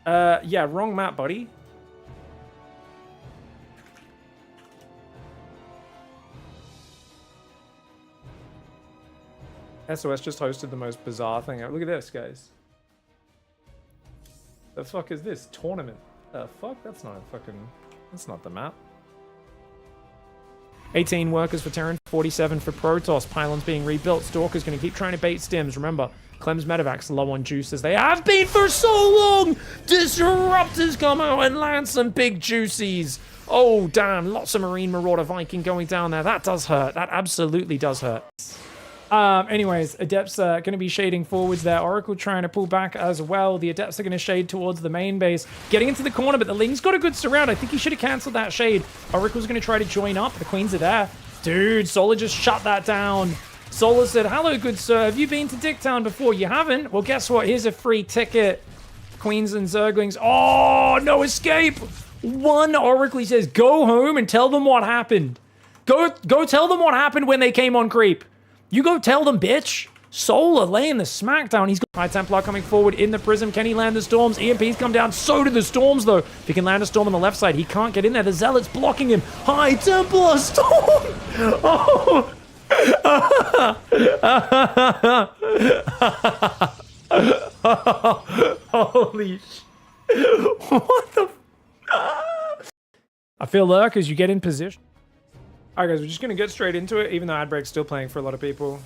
Yeah, wrong map, buddy. SOS just hosted the most bizarre thing. Look at this, guys. The fuck is this? Tournament. Fuck? That's not a fucking... That's not the map. 18 workers for Terran, 47 for Protoss. Pylons being rebuilt. Stalker's going to keep trying to bait stims. Remember, Clem's Medevac's low on juices. They have been for so long! Disruptors come out and land some big juicies. Oh, damn. Lots of Marine Marauder Viking going down there. That does hurt. That absolutely does hurt. Anyways, Adepts are going to be shading forwards there. Oracle trying to pull back as well. The Adepts are going to shade towards the main base. Getting into the corner, but the Ling's got a good surround. I think he should have cancelled that shade. Oracle's going to try to join up. The Queens are there. Dude, Solar just shut that down. Solar said, hello, good sir. Have you been to Dicktown before? You haven't? Well, guess what? Here's a free ticket. Queens and Zerglings. Oh, no escape. One Oracle, he says, go home and tell them what happened. Go tell them what happened when they came on creep. You go tell them, bitch. Solar laying the smackdown. He's got High Templar coming forward in the Prism. Can he land the Storms? EMP's come down. So do the Storms, though. If he can land a Storm on the left side, he can't get in there. The Zealot's blocking him. High Templar Storm. Oh. Holy sh... What the... I feel luck as you get in position. Alright guys, we're just going to get straight into it, even though Adbreak's still playing for a lot of people.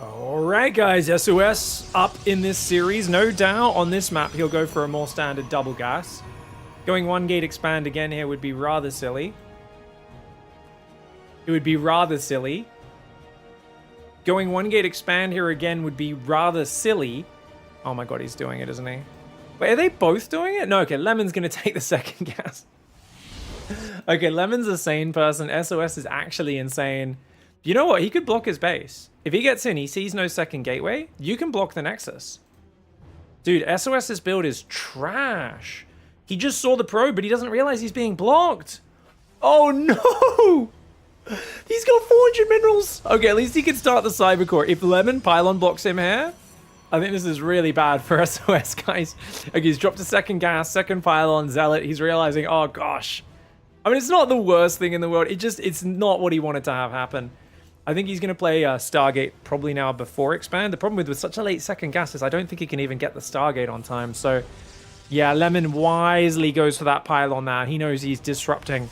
Alright guys, SOS up in this series. No doubt on this map he'll go for a more standard double gas. Going one gate expand again here would be rather silly. It would be rather silly. Going one gate expand here again would be rather silly. Oh my god, he's doing it, isn't he? Wait, are they both doing it? No, okay, Lemon's gonna take the second gas. Okay, Lemon's a sane person. SOS is actually insane. You know what? He could block his base. If he gets in, he sees no second gateway, you can block the Nexus. Dude, SOS's build is trash. He just saw the probe, but he doesn't realize he's being blocked. Oh no! He's got 400 minerals. Okay, at least he can start the Cybercore. If Lemon Pylon blocks him here, I think this is really bad for SOS, guys. Okay, he's dropped a second gas, second Pylon, Zealot. He's realizing, oh gosh. I mean, it's not the worst thing in the world. It's not what he wanted to have happen. I think he's going to play Stargate probably now before Expand. The problem with such a late second gas is I don't think he can even get the Stargate on time. So, yeah, Lemon wisely goes for that Pylon now. He knows he's disrupting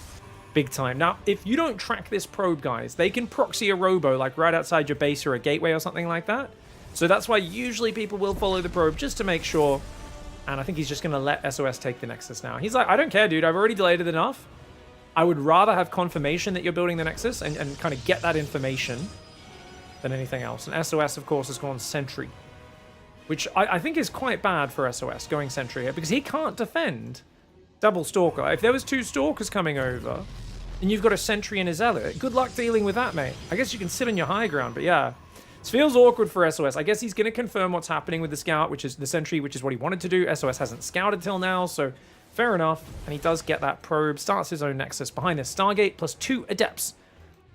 big time. Now, if you don't track this probe, guys, they can proxy a robo, like right outside your base or a gateway or something like that. So that's why usually people will follow the probe just to make sure. And I think he's just going to let SOS take the Nexus now. He's like, I don't care, dude. I've already delayed it enough. I would rather have confirmation that you're building the Nexus and kind of get that information than anything else. And SOS, of course, has gone Sentry, which I think is quite bad for SOS going Sentry here because he can't defend double Stalker. If there was two Stalkers coming over and you've got a Sentry and a Zealot, good luck dealing with that, mate. I guess you can sit on your high ground, but yeah. This feels awkward for SOS. I guess he's going to confirm what's happening with the Scout, which is the Sentry, which is what he wanted to do. SOS hasn't scouted till now, so fair enough. And he does get that probe, starts his own Nexus behind this Stargate, plus 2 Adepts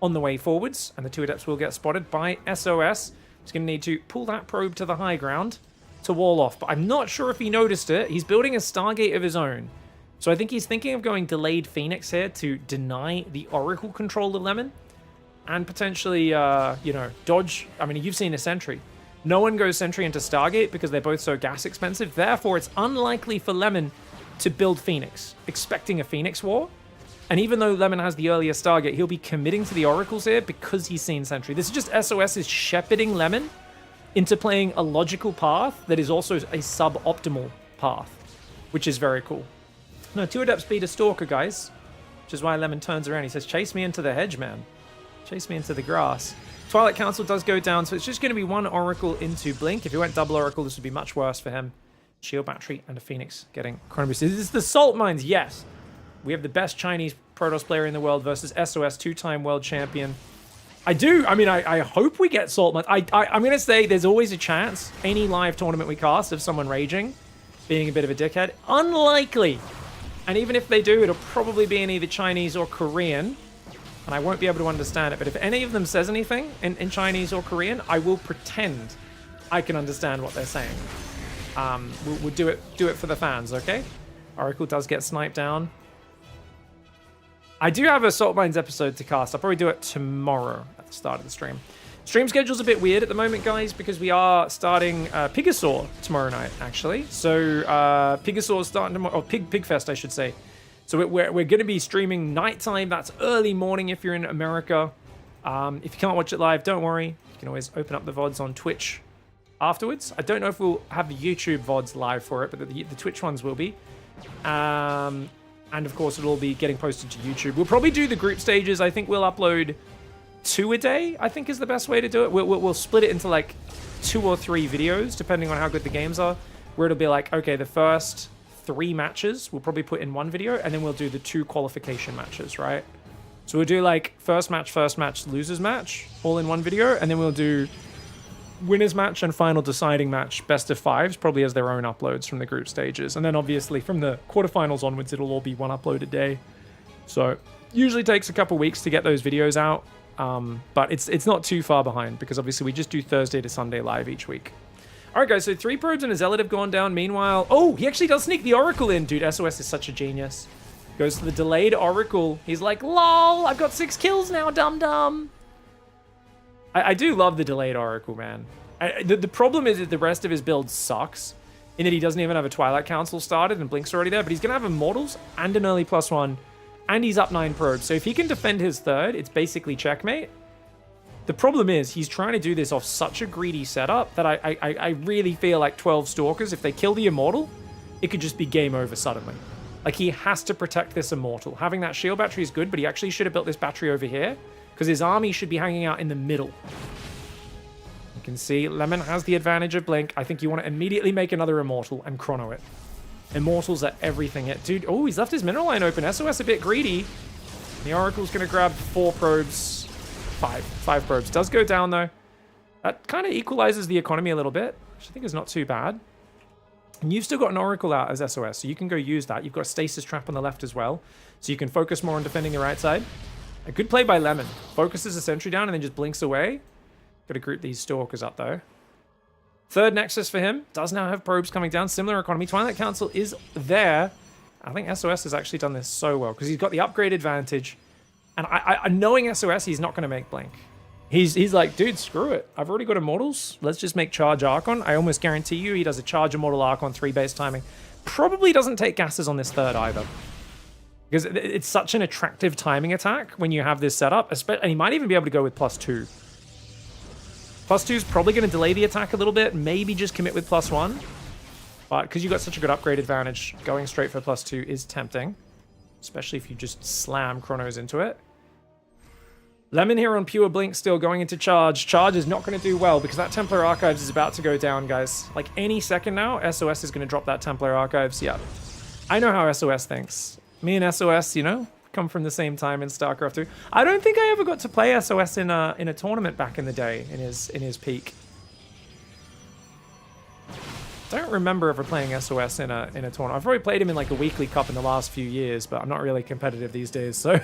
on the way forwards. And the 2 Adepts will get spotted by SOS. He's going to need to pull that probe to the high ground to wall off. But I'm not sure if he noticed it. He's building a Stargate of his own. So I think he's thinking of going delayed Phoenix here to deny the Oracle control of Lemon. And potentially, you know, dodge. I mean, you've seen a Sentry. No one goes Sentry into Stargate because they're both so gas expensive. Therefore, it's unlikely for Lemon to build Phoenix, expecting a Phoenix War. And even though Lemon has the earlier Stargate, he'll be committing to the Oracles here because he's seen Sentry. This is just SOS's shepherding Lemon into playing a logical path that is also a suboptimal path, which is very cool. No, 2 Adepts beat a Stalker, guys, which is why Lemon turns around. He says, chase me into the hedge, man. Chase me into the grass. Twilight Council does go down, so it's just going to be 1 Oracle into Blink. If he went double Oracle, this would be much worse for him. Shield Battery and a Phoenix getting Chrono Boost. This is the Salt Mines, yes. We have the best Chinese Protoss player in the world versus SOS, 2-time world champion. I hope we get Salt Mines. I'm going to say there's always a chance, any live tournament we cast, of someone raging, being a bit of a dickhead. Unlikely. And even if they do, it'll probably be in either Chinese or Korean. And I won't be able to understand it. But if any of them says anything in Chinese or Korean, I will pretend I can understand what they're saying. We'll do it for the fans, okay? Oracle does get sniped down. I do have a Salt Mines episode to cast. I'll probably do it tomorrow at the start of the stream. Stream schedule's a bit weird at the moment, guys, because we are starting PiGosaur tomorrow night, actually. So PiGosaur's starting tomorrow, or Pigfest, I should say. So we're going to be streaming nighttime. That's early morning if you're in America. If you can't watch it live, don't worry. You can always open up the VODs on Twitch afterwards. I don't know if we'll have the YouTube VODs live for it, but the Twitch ones will be. And of course, it'll be getting posted to YouTube. We'll probably do the group stages. I think we'll upload 2 a day, I think is the best way to do it. We'll split it into like 2 or 3 videos, depending on how good the games are, where it'll be like, okay, the first 3 matches we'll probably put in one video, and then we'll do the 2 qualification matches, right? So we'll do like first match, losers match, all in one video, and then we'll do winners match and final deciding match, best of 5s, probably as their own uploads from the group stages. And then obviously from the quarterfinals onwards, it'll all be 1 upload a day. So usually takes a couple weeks to get those videos out, but it's not too far behind because obviously we just do Thursday to Sunday live each week. All right, guys, so 3 probes and a zealot have gone down. Meanwhile, oh, he actually does sneak the oracle in. Dude, SOS is such a genius. Goes to the delayed oracle. He's like, lol, I've got 6 kills now, dum-dum. I do love the delayed oracle, man. The problem is that the rest of his build sucks in that he doesn't even have a Twilight Council started and Blink's already there, but he's going to have Immortals and an early +1, and he's up 9 probes. So if he can defend his 3rd, it's basically checkmate. The problem is he's trying to do this off such a greedy setup that I really feel like 12 Stalkers, if they kill the Immortal, it could just be game over suddenly. Like, he has to protect this Immortal. Having that shield battery is good, but he actually should have built this battery over here because his army should be hanging out in the middle. You can see Lemon has the advantage of Blink. I think you want to immediately make another Immortal and chrono it. Immortals are everything. Dude, oh, he's left his mineral line open. SOS a bit greedy. The Oracle's going to grab 4 probes. 5 probes. Does go down, though. That kind of equalizes the economy a little bit, which I think is not too bad. And you've still got an Oracle out as SOS, so you can go use that. You've got a Stasis Trap on the left as well, so you can focus more on defending the right side. A good play by Lemon. Focuses a sentry down and then just blinks away. Got to group these Stalkers up, though. 3rd Nexus for him. Does now have probes coming down. Similar economy. Twilight Council is there. I think SOS has actually done this so well, because he's got the upgrade advantage. And I knowing SOS, he's not going to make Blink. He's like, dude, screw it. I've already got Immortals. Let's just make Charge Archon. I almost guarantee you he does a Charge Immortal Archon 3 base timing. Probably doesn't take gases on this 3rd either. Because it's such an attractive timing attack when you have this setup. And he might even be able to go with +2. +2 is probably going to delay the attack a little bit. Maybe just commit with +1. But because you've got such a good upgrade advantage, going straight for +2 is tempting. Especially if you just slam Chronos into it. Lemon here on pure Blink still going into charge. Charge is not going to do well because that Templar Archives is about to go down, guys. Like any second now, SOS is going to drop that Templar Archives. Yeah. I know how SOS thinks. Me and SOS, you know, come from the same time in StarCraft 2. I don't think I ever got to play SOS in a tournament back in the day, in his peak. Don't remember ever playing SOS in a tournament. I've probably played him in like a weekly cup in the last few years, but I'm not really competitive these days, so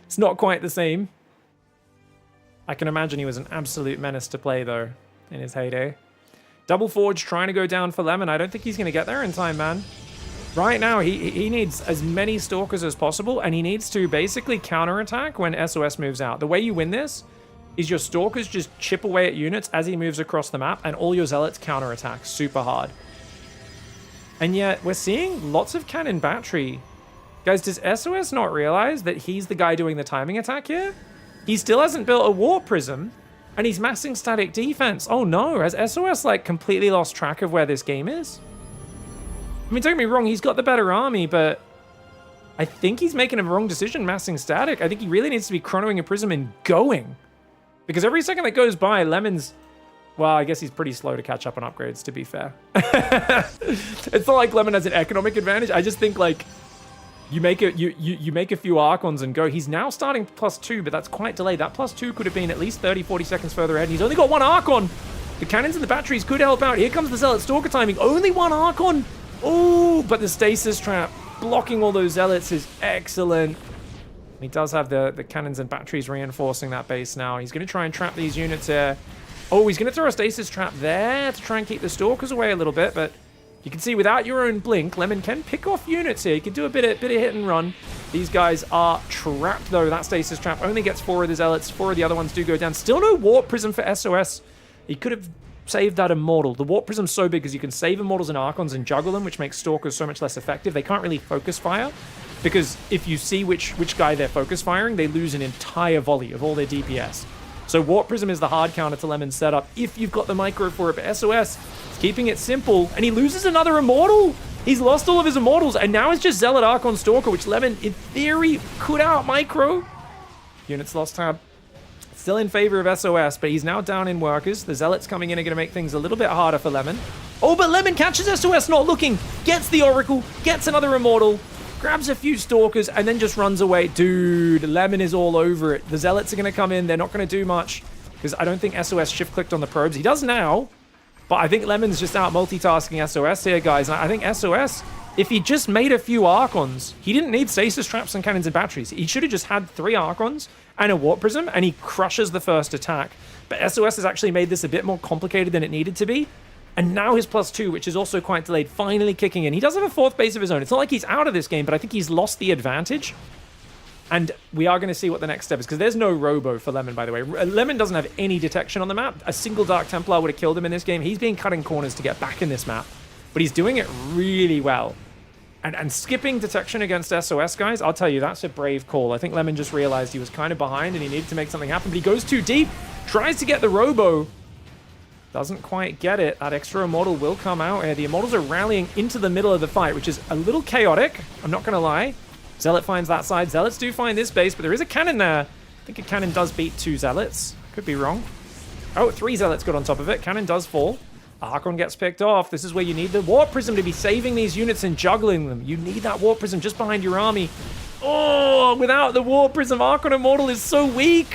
it's not quite the same. I can imagine he was an absolute menace to play, though, in his heyday. Double Forge trying to go down for Lemon. I don't think he's going to get there in time, man. Right now, he needs as many Stalkers as possible, and he needs to basically counterattack when SOS moves out. The way you win this is your Stalkers just chip away at units as he moves across the map, and all your Zealots counterattack super hard. And yet, we're seeing lots of cannon battery. Guys, does SOS not realize that he's the guy doing the timing attack here? He still hasn't built a Warp Prism, and he's massing static defense. Oh no, has SOS like completely lost track of where this game is? I mean, don't get me wrong, he's got the better army, but I think he's making a wrong decision massing static. I think he really needs to be chronoing a Prism and going. Because every second that goes by, Lemon's... Well, I guess he's pretty slow to catch up on upgrades, to be fair. It's not like Lemon has an economic advantage. I just think, like, you make a few Archons and go. He's now starting +2, but that's quite delayed. That +2 could have been at least 30, 40 seconds further ahead. He's only got 1 Archon. The cannons and the batteries could help out. Here comes the Zealot Stalker timing. Only 1 Archon. Oh, but the Stasis Trap blocking all those Zealots is excellent. He does have the cannons and batteries reinforcing that base now. He's going to try and trap these units here. Oh, he's going to throw a Stasis Trap there to try and keep the Stalkers away a little bit, but you can see without your own Blink, Lemon can pick off units here. He can do a bit of hit and run. These guys are trapped, though. That Stasis Trap only gets 4 of the Zealots. 4 of the other ones do go down. Still no Warp Prism for SOS. He could have saved that Immortal. The Warp Prism's so big because you can save Immortals and Archons and juggle them, which makes Stalkers so much less effective. They can't really focus fire because if you see which guy they're focus firing, they lose an entire volley of all their DPS. So Warp Prism is the hard counter to Lemon's setup if you've got the micro for it. But SOS is keeping it simple, and he loses another Immortal. He's lost all of his immortals, and now it's just Zealot, Archon, Stalker, which Lemon, in theory, could out micro. Units lost tab. Still in favor of SOS, but he's now down in workers. The Zealots coming in are going to make things a little bit harder for Lemon. Oh, but Lemon catches SOS not looking. Gets the Oracle, gets another immortal, grabs a few Stalkers, and then just runs away. Dude, Lemon is all over it. The Zealots are going to come in. They're not going to do much because I don't think SOS shift-clicked on the probes. He does now, but I think Lemon's just out multitasking SOS here, guys. And I think SOS, if he just made a few Archons, he didn't need stasis traps and cannons and batteries. He should have just had 3 Archons and a Warp Prism, and he crushes the first attack. But SOS has actually made this a bit more complicated than it needed to be. And now his +2, which is also quite delayed, finally kicking in. He does have a 4th base of his own. It's not like he's out of this game, but I think he's lost the advantage. And we are going to see what the next step is, because there's no Robo for Lemon, by the way. Lemon doesn't have any detection on the map. A single Dark Templar would have killed him in this game. He's being cutting corners to get back in this map, but he's doing it really well. And skipping detection against SOS, guys, I'll tell you, that's a brave call. I think Lemon just realized he was kind of behind and he needed to make something happen, but he goes too deep, tries to get the Robo, doesn't quite get it. That extra Immortal will come out here. The Immortals are rallying into the middle of the fight, which is a little chaotic, I'm not going to lie. Zealot finds that side. Zealots do find this base, but there is a cannon there. I think a cannon does beat 2 Zealots. Could be wrong. Oh, 3 Zealots got on top of it. Cannon does fall. Archon gets picked off. This is where you need the Warp Prism to be saving these units and juggling them. You need that Warp Prism just behind your army. Oh, without the Warp Prism, Archon Immortal is so weak.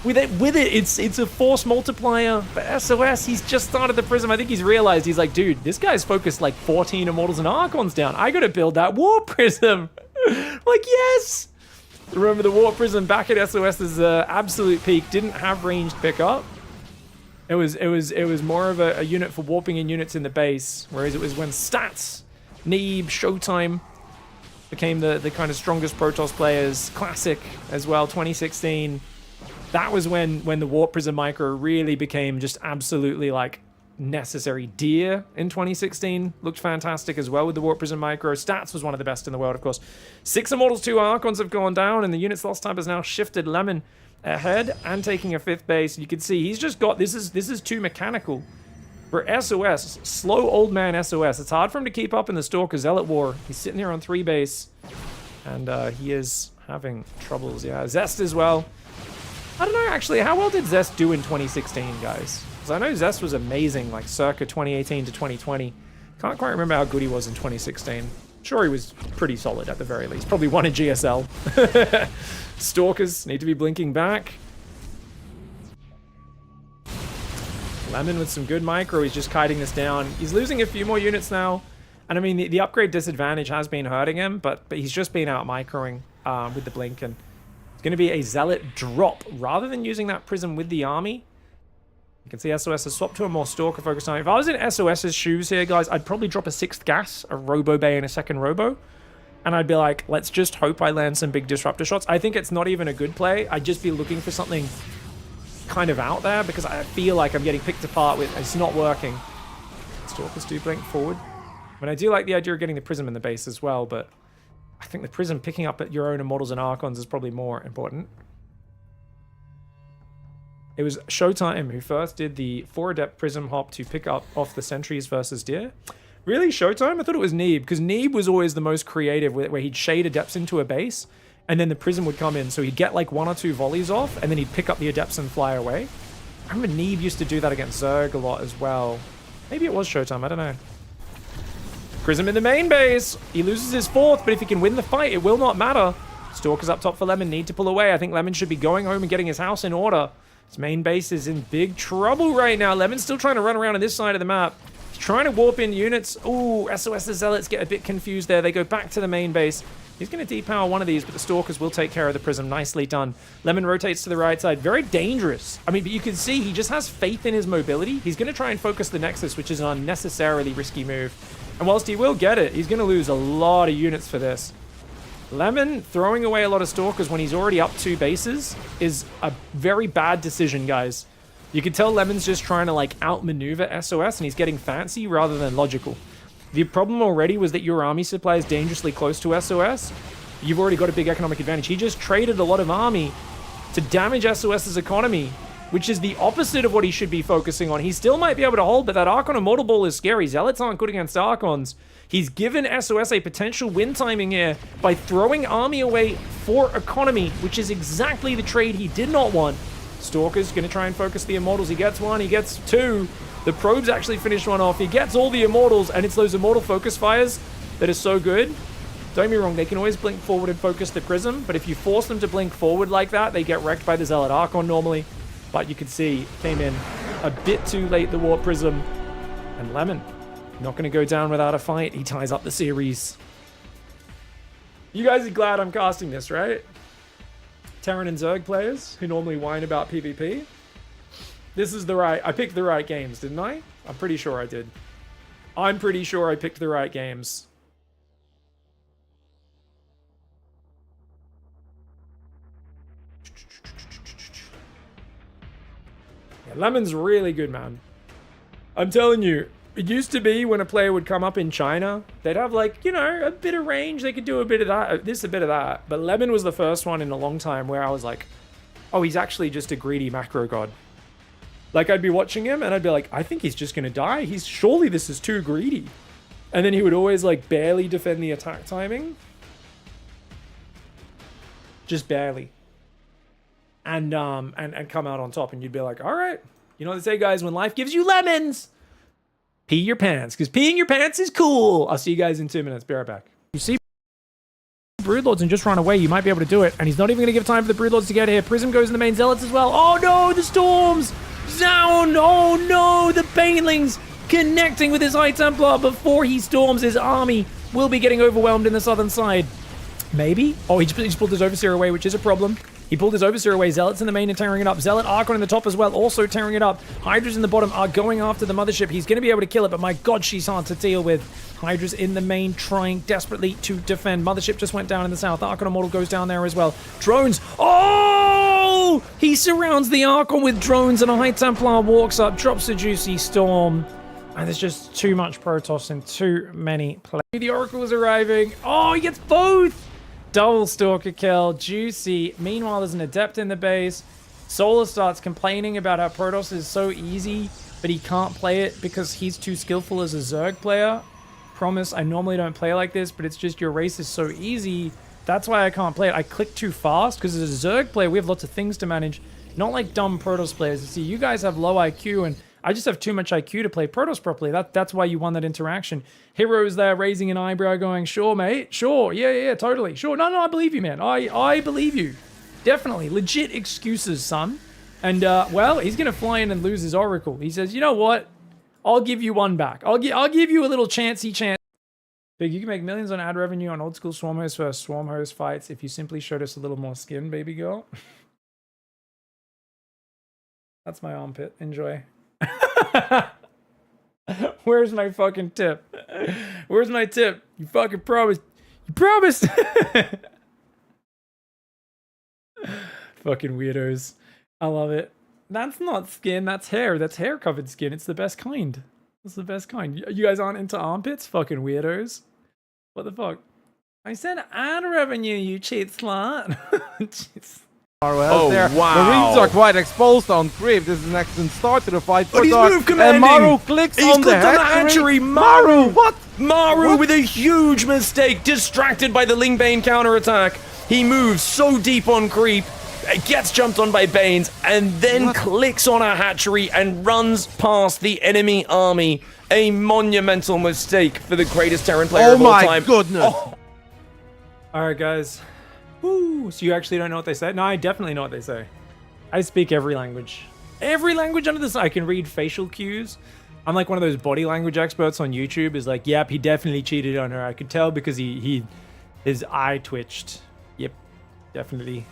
With it, it's a force multiplier. But SOS, he's just started the Prism. I think he's realized, he's like, dude, this guy's focused like 14 Immortals and Archons down. I gotta build that Warp Prism. Like, yes. Remember, the Warp Prism back at SOS's absolute peak didn't have ranged pickup. It was more of a unit for warping in units in the base, whereas it was when Stats, Neeb, Showtime became the kind of strongest Protoss players. Classic as well, 2016. That was when the Warp Prism Micro really became just absolutely like necessary. Deer in 2016 looked fantastic as well with the Warp Prism Micro. Stats was one of the best in the world, of course. 6 Immortals, 2 Archons have gone down, and the unit's lost time has now shifted Lemon ahead and taking a 5th base. You can see he's just got, this is too mechanical for SOS. Slow old man SOS. It's hard for him to keep up in the Stalker Zealot war. He's sitting here on 3 base, and he is having troubles. Yeah, Zest as well. I don't know, actually, how well did Zest do in 2016, guys? Because I know Zest was amazing, like circa 2018 to 2020. Can't quite remember how good he was in 2016. Sure, he was pretty solid at the very least. Probably won a GSL. Stalkers need to be blinking back. Lemon with some good micro. He's just kiting this down. He's losing a few more units now. And I mean, the upgrade disadvantage has been hurting him, but he's just been out microing with the blink. And it's going to be a Zealot drop rather than using that Prism with the army. You can see SOS has swapped to a more Stalker-focused army. If I was in SOS's shoes here, guys, I'd probably drop a 6th gas, a Robo Bay, and a 2nd Robo. And I'd be like, let's just hope I land some big disruptor shots. I think it's not even a good play. I'd just be looking for something kind of out there because I feel like I'm getting picked apart with it's not working. Stalkers do blink forward. I mean, I do like the idea of getting the Prism in the base as well, but I think the Prism picking up at your own Immortals and Archons is probably more important. It was Showtime who first did the 4 Adept Prism hop to pick up off the sentries versus Deer. Really? Showtime? I thought it was Neeb, because Neeb was always the most creative, where he'd shade Adepts into a base, and then the Prism would come in, so he'd get like 1 or 2 volleys off, and then he'd pick up the Adepts and fly away. I remember Neeb used to do that against Zerg a lot as well. Maybe it was Showtime, I don't know. Prism in the main base! He loses his 4th, but if he can win the fight, it will not matter. Stalkers up top for Lemon, need to pull away. I think Lemon should be going home and getting his house in order. His main base is in big trouble right now. Lemon's still trying to run around on this side of the map. He's trying to warp in units. Ooh, SOS the Zealots get a bit confused there. They go back to the main base. He's going to depower one of these, but the Stalkers will take care of the Prism. Nicely done. Lemon rotates to the right side. Very dangerous. I mean, but you can see he just has faith in his mobility. He's going to try and focus the Nexus, which is an unnecessarily risky move. And whilst he will get it, he's going to lose a lot of units for this. Lemon throwing away a lot of Stalkers when he's already up 2 bases is a very bad decision, guys. You can tell Lemon's just trying to like outmaneuver SOS and he's getting fancy rather than logical. The problem already was that your army supply is dangerously close to SOS. You've already got a big economic advantage. He just traded a lot of army to damage SOS's economy which is the opposite of what he should be focusing on. He still might be able to hold, but that Archon Immortal Ball is scary. Zealots aren't good against Archons. He's given SOS a potential win timing here by throwing army away for economy, which is exactly the trade he did not want. Stalker's going to try and focus the Immortals. He gets one, he gets two. The Probes actually finished one off. He gets all the Immortals, and it's those Immortal Focus Fires that are so good. Don't get me wrong, they can always blink forward and focus the Prism, but if you force them to blink forward like that, they get wrecked by the Zealot Archon normally. But you can see, came in a bit too late, the Warp Prism. And Lemon, not going to go down without a fight. He ties up the series. You guys are glad I'm casting this, right? Terran and Zerg players who normally whine about PvP. This is the right... I picked the right games, didn't I? I'm pretty sure I did. I'm pretty sure I picked the right games. Yeah, Lemon's really good, man. I'm telling you, it used to be when a player would come up in China, they'd have like, you know, a bit of range. They could do a bit of that, this, a bit of that. But Lemon was the first one in a long time where I was like, oh, he's actually just a greedy macro god. Like, I'd be watching him and I'd be like, I think he's just going to die. Surely this is too greedy. And then he would always like barely defend the attack timing. Just barely. And come out on top. And you'd be like, all right. You know what they say, guys? When life gives you lemons, pee your pants. Because peeing your pants is cool. I'll see you guys in 2 minutes. Be right back. You see Broodlords and just run away. You might be able to do it. And he's not even going to give time for the Broodlords to get here. Prism goes in the main Zealots as well. Oh no, the Storms! Down! Oh no, the Banelings connecting with his High Templar before he storms. His army will be getting overwhelmed in the southern side. Maybe? Oh, he just pulled his Overseer away, which is a problem. He pulled his Overseer away. Zealots in the main and tearing it up. Zealot Archon in the top as well, also tearing it up. Hydras in the bottom are going after the Mothership. He's going to be able to kill it, but my god, she's hard to deal with. Hydras in the main trying desperately to defend. Mothership just went down in the south. Archon Immortal goes down there as well. Drones. Oh! He surrounds the Archon with drones, and a High Templar walks up, drops a juicy storm. And there's just too much Protoss in too many plays. The Oracle is arriving. Oh, he gets both! Double Stalker kill. Juicy. Meanwhile, there's an Adept in the base. Solar starts complaining about how Protoss is so easy, but he can't play it because he's too skillful as a Zerg player. Promise, I normally don't play like this, but it's just your race is so easy. That's why I can't play it. I click too fast because as a Zerg player, we have lots of things to manage. Not like dumb Protoss players. You see, you guys have low IQ, and I just have too much IQ to play Protoss properly. That's why you won that interaction. Hero's there raising an eyebrow going, sure, mate. Sure. Yeah, totally. Sure. No, I believe you, man. I believe you. Definitely. Legit excuses, son. And, well, he's going to fly in and lose his Oracle. He says, you know what? I'll give you one back. I'll give you a little chancey chance. Big, you can make millions on ad revenue on old school Swarm host versus Swarm host fights if you simply showed us a little more skin, baby girl. That's my armpit. Enjoy. Where's my fucking tip? Where's my tip? You fucking promised. You promised. Fucking weirdos. I love it. That's not skin. That's hair. That's hair covered skin. It's the best kind. It's the best kind. You guys aren't into armpits? Fucking weirdos. What the fuck? I said ad revenue, you cheap slut. Jeez. Oh, there. wow. The rings are quite exposed on Griff. This is an excellent start to the fight for But he's Dark. move commanding. And Maru clicks He's on clicked the on the hatchery. hatchery. Maru! What? Maru with a huge mistake, distracted by the Lingbane counterattack. He moves so deep on creep, gets jumped on by Banes, and then clicks on a hatchery and runs past the enemy army. A monumental mistake for the greatest Terran player of all time. Oh my goodness. Oh. Alright, guys. Woo. So you actually don't know what they say? No, I definitely know what they say. I speak every language. Every language under the sun. I can read facial cues. I'm like one of those body language experts on YouTube. Is like, yep, he definitely cheated on her. I could tell because his eye twitched. Yep, definitely.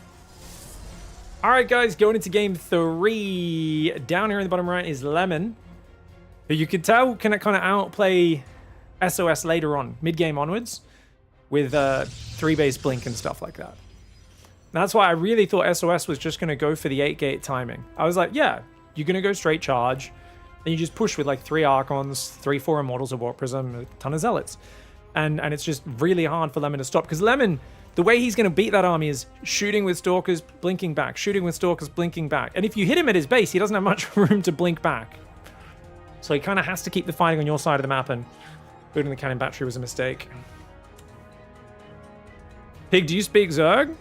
All right, guys, going into game 3. Down here in the bottom right is Lemon, who you can tell can kind of outplay SOS later on, mid-game onwards, with 3-base blink and stuff like that. That's why I really thought SOS was just going to go for the 8-gate timing. I was like, yeah, you're going to go straight charge, and you just push with like 3 Archons, 3-4 Immortals of Warp Prism, a ton of Zealots. And it's just really hard for Lemon to stop, because Lemon, the way he's going to beat that army is shooting with Stalkers, blinking back, shooting with Stalkers, blinking back. And if you hit him at his base, he doesn't have much room to blink back. So he kind of has to keep the fighting on your side of the map, and building the cannon battery was a mistake. Pig, do you speak Zerg?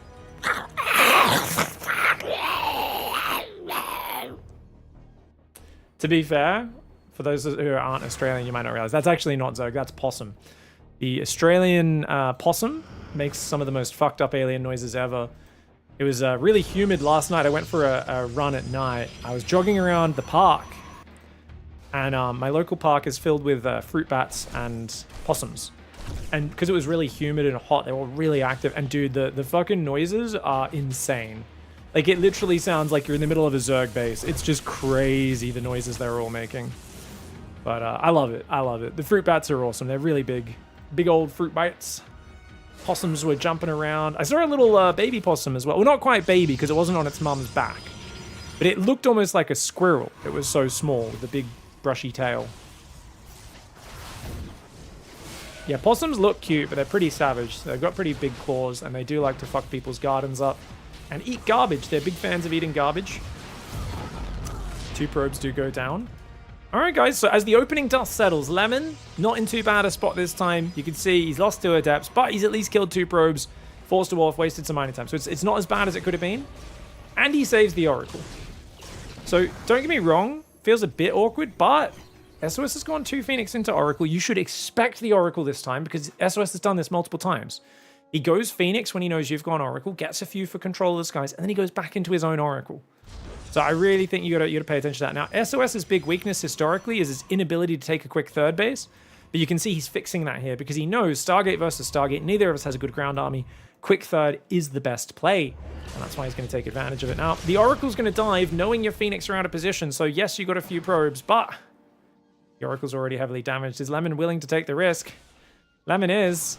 To be fair, for those who aren't Australian, you might not realize that's actually not Zerg, that's possum. The Australian possum makes some of the most fucked up alien noises ever. It was really humid last night. I went for a run at night. I was jogging around the park, and my local park is filled with fruit bats and possums. And because it was really humid and hot, they were really active. And dude, the fucking noises are insane. Like, it literally sounds like you're in the middle of a Zerg base. It's just crazy, the noises they're all making. But I love it. I love it. The fruit bats are awesome. They're really big. Big old fruit bites. Possums were jumping around. I saw a little baby possum as well. Well, not quite baby, because it wasn't on its mum's back. But it looked almost like a squirrel. It was so small, with the big brushy tail. Yeah, possums look cute, but they're pretty savage. They've got pretty big claws, and they do like to fuck people's gardens up. And eat garbage. They're big fans of eating garbage. 2 probes do go down. Alright guys, so as the opening dust settles, Lemon, not in too bad a spot this time. You can see he's lost 2 adepts, but he's at least killed 2 probes, forced a wolf, wasted some mining time. So it's not as bad as it could have been. And he saves the Oracle. So don't get me wrong, feels a bit awkward, but SOS has gone 2 Phoenix into Oracle. You should expect the Oracle this time, because SOS has done this multiple times. He goes Phoenix when he knows you've gone Oracle, gets a few for control of the skies, and then he goes back into his own Oracle. So I really think you gotta pay attention to that. Now, SOS's big weakness historically is his inability to take a quick third base, but you can see he's fixing that here because he knows Stargate versus Stargate, neither of us has a good ground army. Quick third is the best play, and that's why he's going to take advantage of it. Now, the Oracle's going to dive, knowing your Phoenix are out of position, so yes, you got a few probes, but the Oracle's already heavily damaged. Is Lemon willing to take the risk? Lemon is.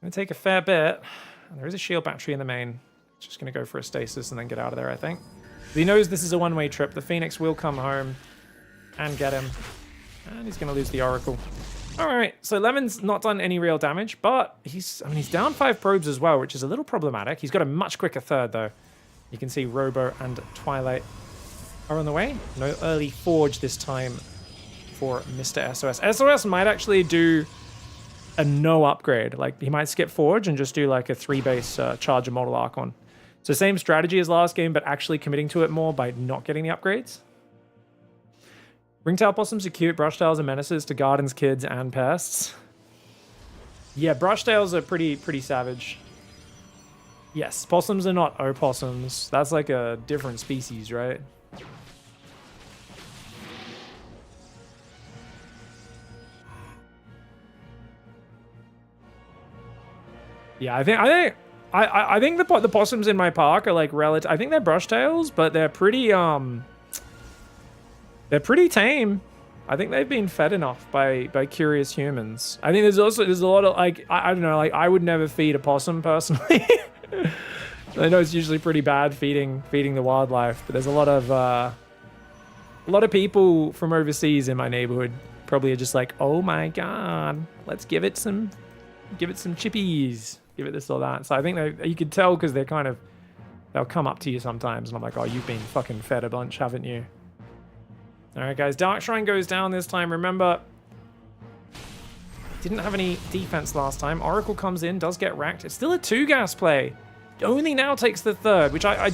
Going to take a fair bit. And there is a shield battery in the main. Just going to go for a stasis and then get out of there, I think. He knows this is a one-way trip. The Phoenix will come home and get him. And he's going to lose the Oracle. All right, so Lemon's not done any real damage, but he's down 5 probes as well, which is a little problematic. He's got a much quicker third, though. You can see Robo and Twilight are on the way. No early Forge this time for Mr. SOS. SOS might actually do a no upgrade. Like, he might skip Forge and just do like a 3-base Charger Model Archon. So same strategy as last game, but actually committing to it more by not getting the upgrades. Ringtail possums are cute. Brushtails are menaces to gardens, kids, and pests. Yeah, brushtails are pretty savage. Yes, possums are not opossums. That's like a different species, right? Yeah, I think the possums in my park are like relative. I think they're brushtails, but they're pretty tame. I think they've been fed enough by curious humans. I think there's a lot of like I don't know, like I would never feed a possum personally. I know it's usually pretty bad feeding the wildlife, but there's a lot of people from overseas in my neighborhood probably are just like, oh my god, let's give it some chippies. Give it this or that. So I think you could tell because they'll come up to you sometimes and I'm like, oh, you've been fucking fed a bunch, haven't you? All right, guys, Dark Shrine goes down this time. Remember, didn't have any defense last time. Oracle comes in, does get racked. It's still a 2-gas play. Only now takes the 3rd, which I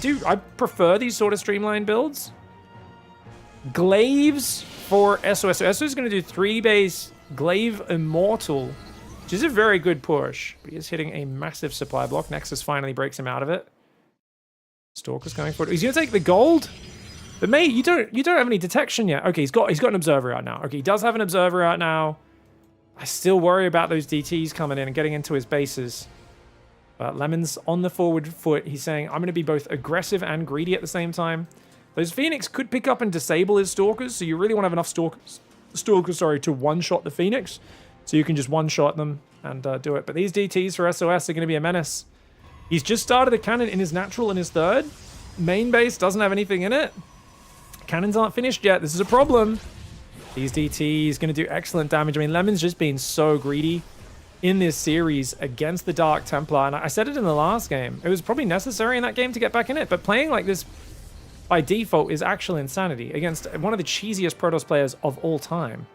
prefer these sort of streamlined builds. Glaives for SOS. So SOS is going to do 3-base Glaive Immortal, which is a very good push, but he is hitting a massive supply block. Nexus finally breaks him out of it. Stalker's going for it. He's going to take the gold. But mate, you don't have any detection yet. Okay, he's got an observer out now. Okay, he does have an observer out now. I still worry about those DTs coming in and getting into his bases. But Lemon's on the forward foot. He's saying, I'm going to be both aggressive and greedy at the same time. Those Phoenix could pick up and disable his Stalkers, so you really want to have enough Stalkers, to one-shot the Phoenix. So you can just one-shot them and do it. But these DTs for SOS are going to be a menace. He's just started a cannon in his natural and his 3rd. Main base doesn't have anything in it. Cannons aren't finished yet. This is a problem. These DTs going to do excellent damage. I mean, Lemon's just been so greedy. in this series against the Dark Templar. And I said it in the last game. It was probably necessary in that game to get back in it. But playing like this by default is actual insanity against one of the cheesiest Protoss players of all time.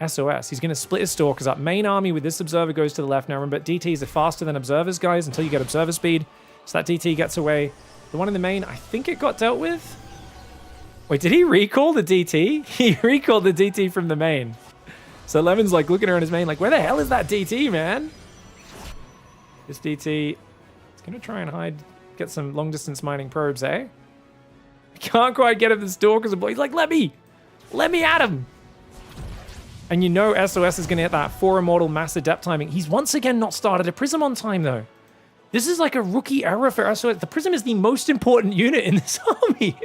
SOS. He's going to split his Stalkers up. Main army with this Observer goes to the left. Now remember, DTs are faster than Observers, guys, until you get Observer speed. So that DT gets away. The one in the main, I think it got dealt with. Wait, did he recall the DT? He recalled the DT from the main. So Lemon's like looking around his main like, where the hell is that DT, man? This DT is going to try and hide, get some long distance mining probes, eh? Can't quite get him the Stalkers. He's like, let me at him. And you know SOS is going to hit that 4 Immortal Mass Adept timing. He's once again not started a Prism on time, though. This is like a rookie error for SOS. The Prism is the most important unit in this army.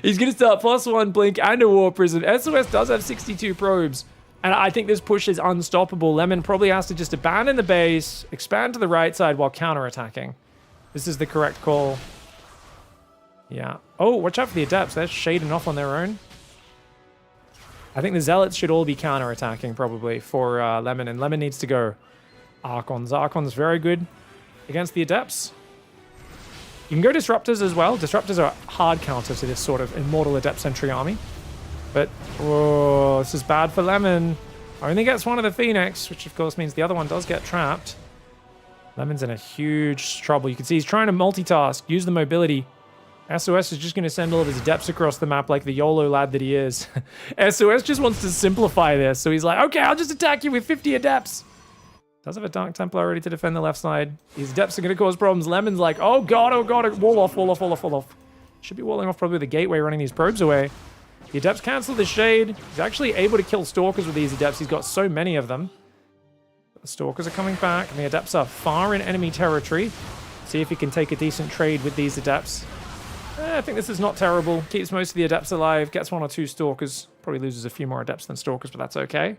He's going to start +1 Blink and a War Prism. SOS does have 62 probes. And I think this push is unstoppable. Lemon probably has to just abandon the base, expand to the right side while counterattacking. This is the correct call. Yeah. Oh, watch out for the Adepts. They're shading off on their own. I think the Zealots should all be counterattacking probably for Lemon, and Lemon needs to go Archons. Archons very good against the Adepts. You can go Disruptors as well. Disruptors are hard counter to this sort of Immortal Adept Sentry army. But, oh, this is bad for Lemon. Only gets one of the Phoenix, which of course means the other one does get trapped. Lemon's in a huge trouble. You can see he's trying to multitask, use the mobility. SOS is just going to send all of his Adepts across the map like the YOLO lad that he is. SOS just wants to simplify this, so he's like, okay, I'll just attack you with 50 Adepts. Does have a Dark Templar ready to defend the left side. His Adepts are going to cause problems. Lemon's like, oh god, wall off, wall off, wall off, wall off. Should be walling off probably the gateway, running these probes away. The Adepts cancel the Shade. He's actually able to kill Stalkers with these Adepts. He's got so many of them. The Stalkers are coming back, and the Adepts are far in enemy territory. See if he can take a decent trade with these Adepts. I think this is not terrible. Keeps most of the Adepts alive. Gets 1 or 2 Stalkers. Probably loses a few more Adepts than Stalkers, but that's okay.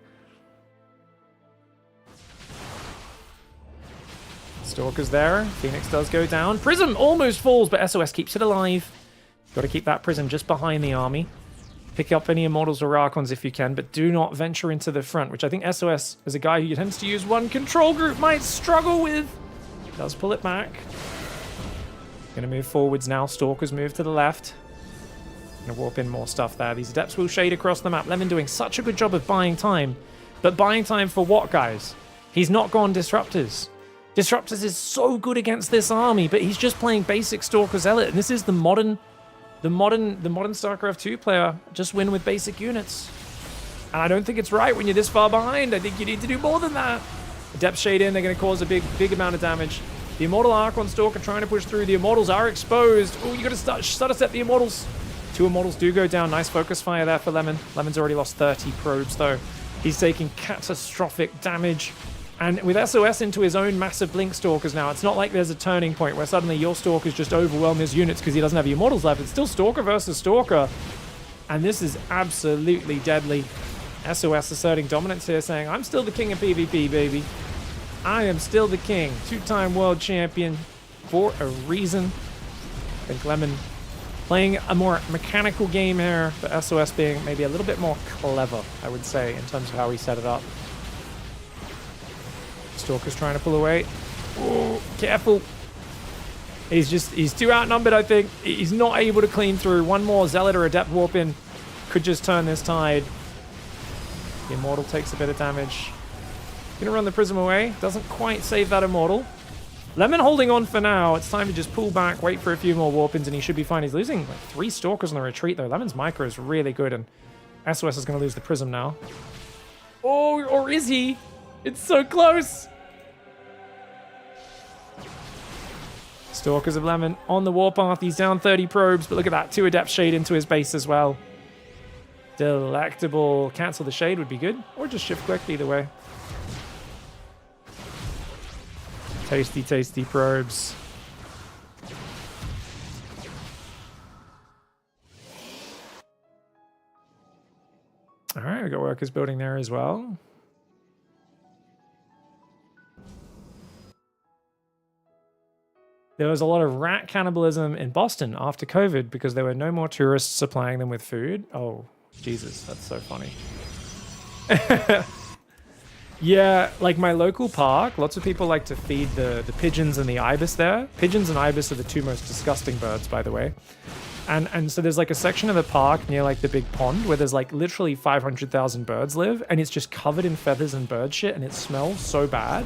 Stalkers there. Phoenix does go down. Prism almost falls, but SOS keeps it alive. Got to keep that Prism just behind the army. Pick up any Immortals or Archons if you can, but do not venture into the front, which I think SOS, as a guy who tends to use one control group, might struggle with. Does pull it back. Gonna move forwards now. Stalkers move to the left. Gonna warp in more stuff there. These Adepts will shade across the map. Lemon doing such a good job of buying time. But buying time for what, guys? He's not gone Disruptors. Disruptors is so good against this army, but he's just playing basic Stalker Zealot, and this is the modern StarCraft 2 player. Just win with basic units. And I don't think it's right when you're this far behind. I think you need to do more than that. Adept shade in, they're going to cause a big amount of damage. The Immortal Archon Stalker trying to push through. The Immortals are exposed. Oh, you got to start to set the Immortals. 2 Immortals do go down. Nice focus fire there for Lemon. Lemon's already lost 30 probes, though. He's taking catastrophic damage. And with SOS into his own massive Blink Stalkers now, it's not like there's a turning point where suddenly your Stalkers just overwhelm his units because he doesn't have the Immortals left. It's still Stalker versus Stalker. And this is absolutely deadly. SOS asserting dominance here, saying, I'm still the king of PvP, baby. I am still the king. 2-time world champion for a reason. I think Lemon playing a more mechanical game here, but SOS being maybe a little bit more clever, I would say, in terms of how he set it up. Stalker's trying to pull away. Oh, careful. He's too outnumbered, I think. He's not able to clean through. One more Zealot or Adept warp in could just turn this tide. The Immortal takes a bit of damage. Gonna run the Prism away. Doesn't quite save that Immortal. Lemon holding on for now. It's time to just pull back, wait for a few more warp-ins, and he should be fine. He's losing like 3 Stalkers on the retreat, though. Lemon's micro is really good, and SOS is going to lose the Prism now. Oh, or is he? It's so close. Stalkers of Lemon on the warpath. He's down 30 probes, but look at that. 2 Adept Shade into his base as well. Delectable. Cancel the Shade would be good, or just shift click, either way. Tasty, tasty probes. All right, we got workers building there as well. There was a lot of rat cannibalism in Boston after COVID because there were no more tourists supplying them with food. Oh, Jesus, that's so funny. Yeah, like my local park, lots of people like to feed the pigeons and the ibis there. Pigeons and ibis are the two most disgusting birds, by the way. And so there's like a section of the park near like the big pond where there's like literally 500,000 birds live, and it's just covered in feathers and bird shit, and it smells so bad.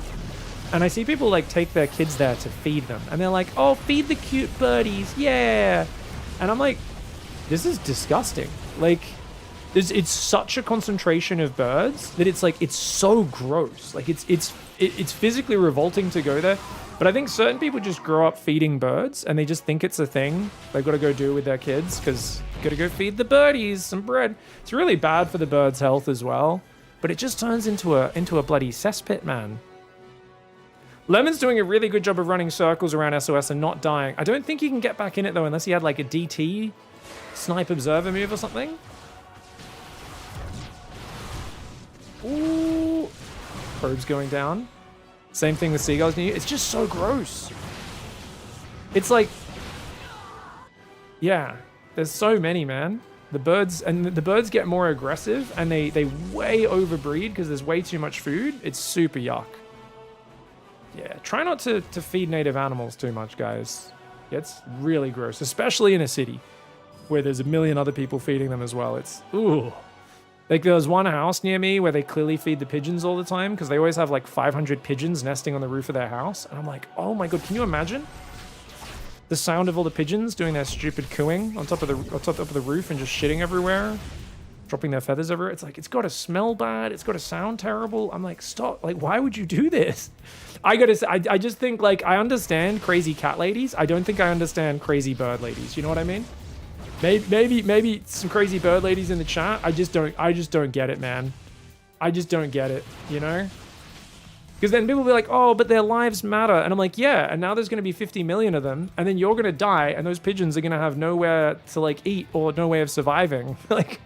And I see people like take their kids there to feed them, and they're like, oh, feed the cute birdies, yeah. And I'm like, this is disgusting. Like, it's such a concentration of birds that it's like, it's so gross. Like it's physically revolting to go there. But I think certain people just grow up feeding birds and they just think it's a thing they've got to go do with their kids because you got to go feed the birdies some bread. It's really bad for the birds' health as well. But it just turns into a bloody cesspit, man. Lemon's doing a really good job of running circles around SOS and not dying. I don't think he can get back in it though unless he had like a DT snipe observer move or something. Ooh. Probes going down. Same thing with seagulls. It's just so gross. It's like, yeah, there's so many, man. The birds get more aggressive and they way overbreed because there's way too much food. It's super yuck. Yeah, try not to feed native animals too much, guys. It's really gross, especially in a city where there's a million other people feeding them as well. It's, ooh. Like, there was one house near me where they clearly feed the pigeons all the time because they always have like 500 pigeons nesting on the roof of their house. And I'm like, oh my god, can you imagine the sound of all the pigeons doing their stupid cooing on top of the roof and just shitting everywhere, dropping their feathers everywhere? It's like, it's got to smell bad. It's got to sound terrible. I'm like, stop. Like, why would you do this? I gotta say, I just think, like, I understand crazy cat ladies. I don't think I understand crazy bird ladies. You know what I mean? Maybe some crazy bird ladies in the chat. I just don't get it, man. I just don't get it, you know? Because then people will be like, oh, but their lives matter. And I'm like, yeah, and now there's going to be 50 million of them, and then you're going to die, and those pigeons are going to have nowhere to, like, eat or no way of surviving. Like,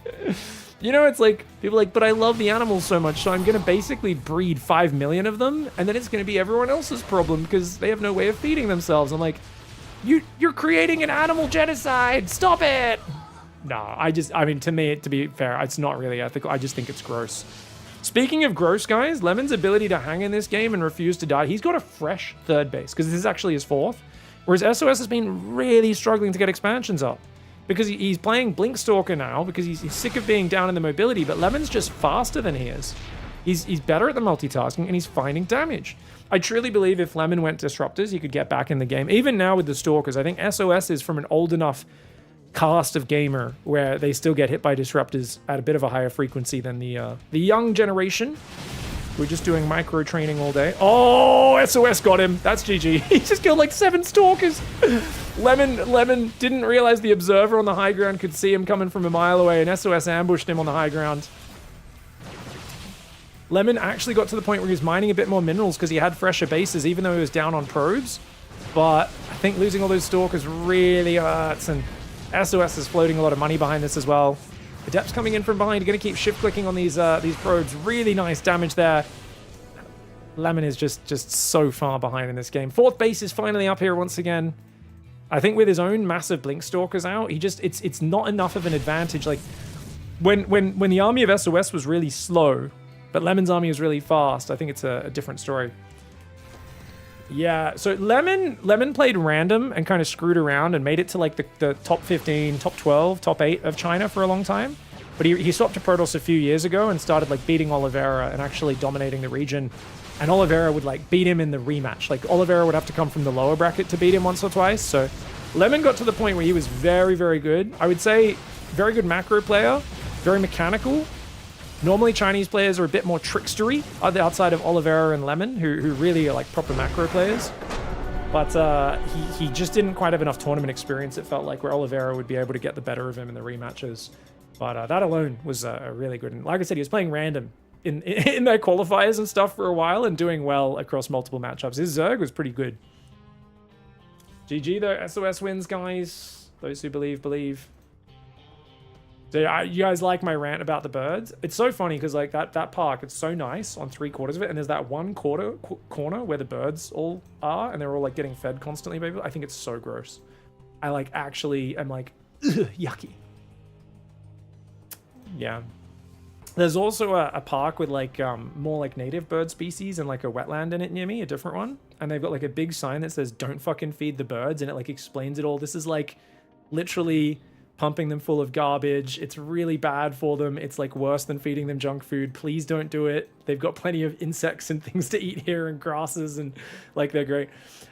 you know, it's like, people are like, but I love the animals so much, so I'm going to basically breed 5 million of them, and then it's going to be everyone else's problem because they have no way of feeding themselves. I'm like, You're creating an animal genocide. Stop it. No, I mean, to me, to be fair, it's not really ethical. I just think it's gross. Speaking of gross, guys, Lemon's ability to hang in this game and refuse to die, he's got a fresh third base because this is actually his fourth. Whereas SOS has been really struggling to get expansions up because he's playing Blinkstalker now because he's sick of being down in the mobility, but Lemon's just faster than he is. He's better at the multitasking and he's finding damage. I truly believe if Lemon went Disruptors, he could get back in the game. Even now with the Stalkers, I think SOS is from an old enough cast of gamer where they still get hit by Disruptors at a bit of a higher frequency than the young generation. We're just doing micro training all day. Oh, SOS got him. That's GG. He just killed like 7 Stalkers. Lemon didn't realize the observer on the high ground could see him coming from a mile away, and SOS ambushed him on the high ground. Lemon actually got to the point where he was mining a bit more minerals because he had fresher bases, even though he was down on probes. But I think losing all those Stalkers really hurts, and SOS is floating a lot of money behind this as well. Adept's coming in from behind. You're going to keep shift clicking on these probes. Really nice damage there. Lemon is just so far behind in this game. 4th base is finally up here once again. I think with his own massive Blink Stalkers out, it's not enough of an advantage. Like when the army of SOS was really slow, but Lemon's army is really fast, I think it's a different story. Yeah, so Lemon played random and kind of screwed around and made it to like the top 15, top 12, top 8 of China for a long time. But he swapped to Protoss a few years ago and started like beating Oliveira and actually dominating the region. And Oliveira would like beat him in the rematch. Like Oliveira would have to come from the lower bracket to beat him once or twice. So Lemon got to the point where he was very, very good. I would say very good macro player, very mechanical. Normally, Chinese players are a bit more trickstery outside of Oliveira and Lemon, who really are like proper macro players. But he just didn't quite have enough tournament experience, it felt like, where Oliveira would be able to get the better of him in the rematches. But that alone was really good. And like I said, he was playing random in their qualifiers and stuff for a while and doing well across multiple matchups. His Zerg was pretty good. GG though, SOS wins, guys. Those who believe, believe. So you guys like my rant about the birds? It's so funny because like that park, it's so nice on 3/4 of it, and there's that one corner where the birds all are, and they're all like getting fed constantly by people. I think it's so gross. I like actually am like, ugh, yucky. Yeah. There's also a park with like more like native bird species and like a wetland in it near me, a different one. And they've got like a big sign that says "Don't fucking feed the birds," and it like explains it all. This is like literally pumping them full of garbage. It's really bad for them. It's like worse than feeding them junk food. Please don't do it. They've got plenty of insects and things to eat here and grasses, and like they're great.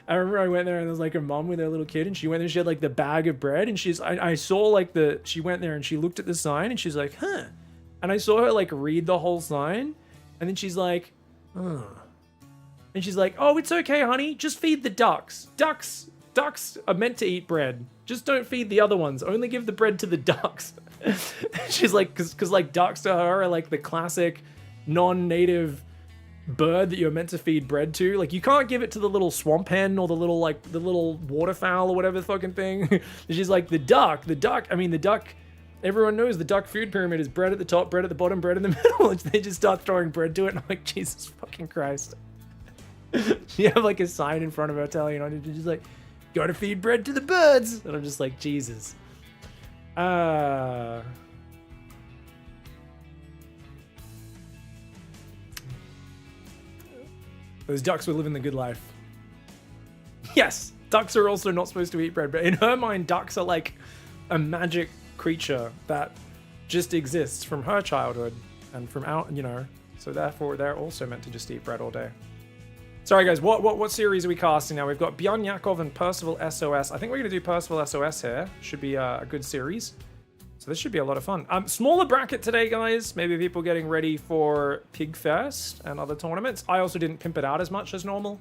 I remember I went there and there was like a mom with her little kid, and she went there and she had like the bag of bread, and I saw like she went there and she looked at the sign and she's like, huh. And I saw her like read the whole sign, and then she's like, oh. And she's like, oh, it's okay, honey. Just feed the ducks. Ducks are meant to eat bread. Just don't feed the other ones. Only give the bread to the ducks. She's like, because like ducks to her are like the classic non-native bird that you're meant to feed bread to. Like you can't give it to the little swamp hen or the little waterfowl or whatever the fucking thing. She's like, the duck. I mean, the duck. Everyone knows the duck food pyramid is bread at the top, bread at the bottom, bread in the middle. And they just start throwing bread to it, and I'm like, Jesus fucking Christ. She have like a sign in front of her telling you, just like, gotta feed bread to the birds. And I'm just like, Jesus. Those ducks were living the good life. Yes, ducks are also not supposed to eat bread, but in her mind, ducks are like a magic creature that just exists from her childhood and from out, so therefore they're also meant to just eat bread all day. Sorry guys, what series are we casting now? We've got Beyond Yakov and Percival SOS. I think we're going to do Percival SOS here. Should be a good series. So this should be a lot of fun. Smaller bracket today, guys. Maybe people getting ready for PigFest and other tournaments. I also didn't pimp it out as much as normal.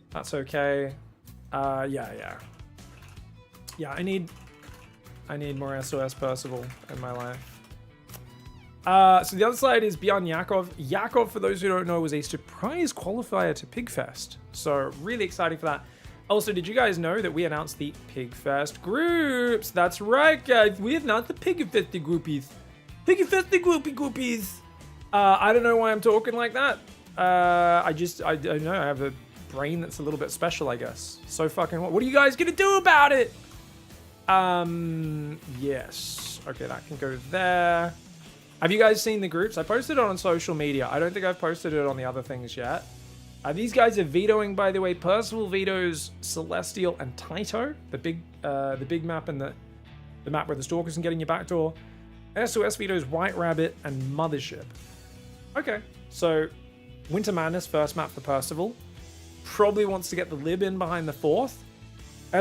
That's okay. Yeah, I need more SOS Percival in my life. So the other side is Beyond Yakov. Yakov, for those who don't know, was a surprise qualifier to PigFest. So really exciting for that. Also, did you guys know that we announced the PigFest groups? That's right, guys. We announced the PigFest groupies. PigFest groupies. I don't know why I'm talking like that. I don't know. I have a brain that's a little bit special, I guess. So fucking what are you guys gonna do about it? Yes. Okay, that can go there. Have you guys seen the groups? I posted it on social media. I don't think I've posted it on the other things yet. These guys are vetoing, by the way. Percival vetoes Celestial and Taito, the big map and the map where the stalkers can get in your back door. SOS vetoes White Rabbit and Mothership. Okay, so Winter Madness, first map for Percival. Probably wants to get the lib in behind the fourth.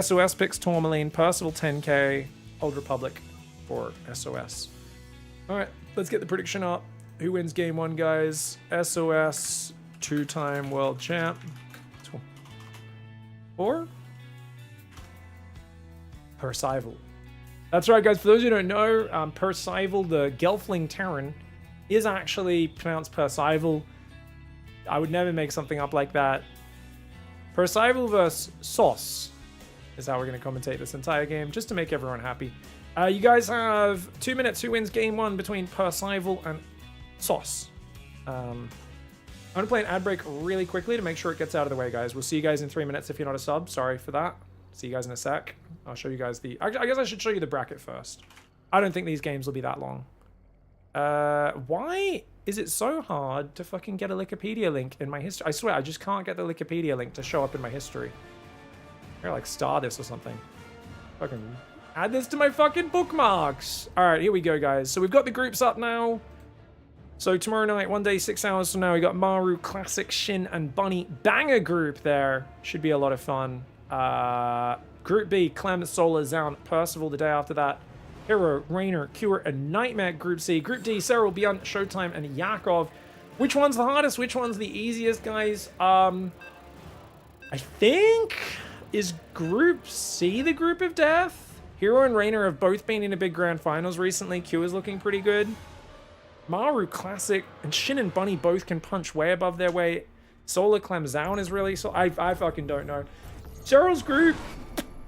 SOS picks Tourmaline, Percival 10k, Old Republic for SOS. Alright, let's get the prediction up. Who wins game one, guys? SOS, two-time world champ. Or Percival. That's right, guys. For those who don't know, Percival, the Gelfling Terran, is actually pronounced Percival. I would never make something up like that. Percival versus Sauce is how we're going to commentate this entire game, just to make everyone happy. You guys have 2 minutes. Who wins game one between Percival and Sauce? I'm going to play an ad break really quickly to make sure it gets out of the way, guys. We'll see you guys in 3 minutes if you're not a sub. Sorry for that. See you guys in a sec. I'll show you guys I guess I should show you the bracket first. I don't think these games will be that long. Why is it so hard to fucking get a Wikipedia link in my history? I swear, I just can't get the Wikipedia link to show up in my history. I gotta like star this or something. Fucking add this to my fucking bookmarks. All right, here we go, guys. So we've got the groups up now. So tomorrow night, 1 day, 6 hours from now, we got Maru, Classic, Shin, and Bunny. Banger group there. Should be a lot of fun. Group B, Clem, Solar, Zaun, Percival the day after that. Hero, Rainer, Cure, and Nightmare. Group C. Group D, Cyril, Beyond, Showtime, and Yakov. Which one's the hardest? Which one's the easiest, guys? I think... Is Group C the group of death? Hero and Rainer have both been in a big grand finals recently. Q is looking pretty good. Maru, Classic, and Shin and Bunny both can punch way above their weight. Solar, Clem, Zaun is really... I fucking don't know. Cheryl's group...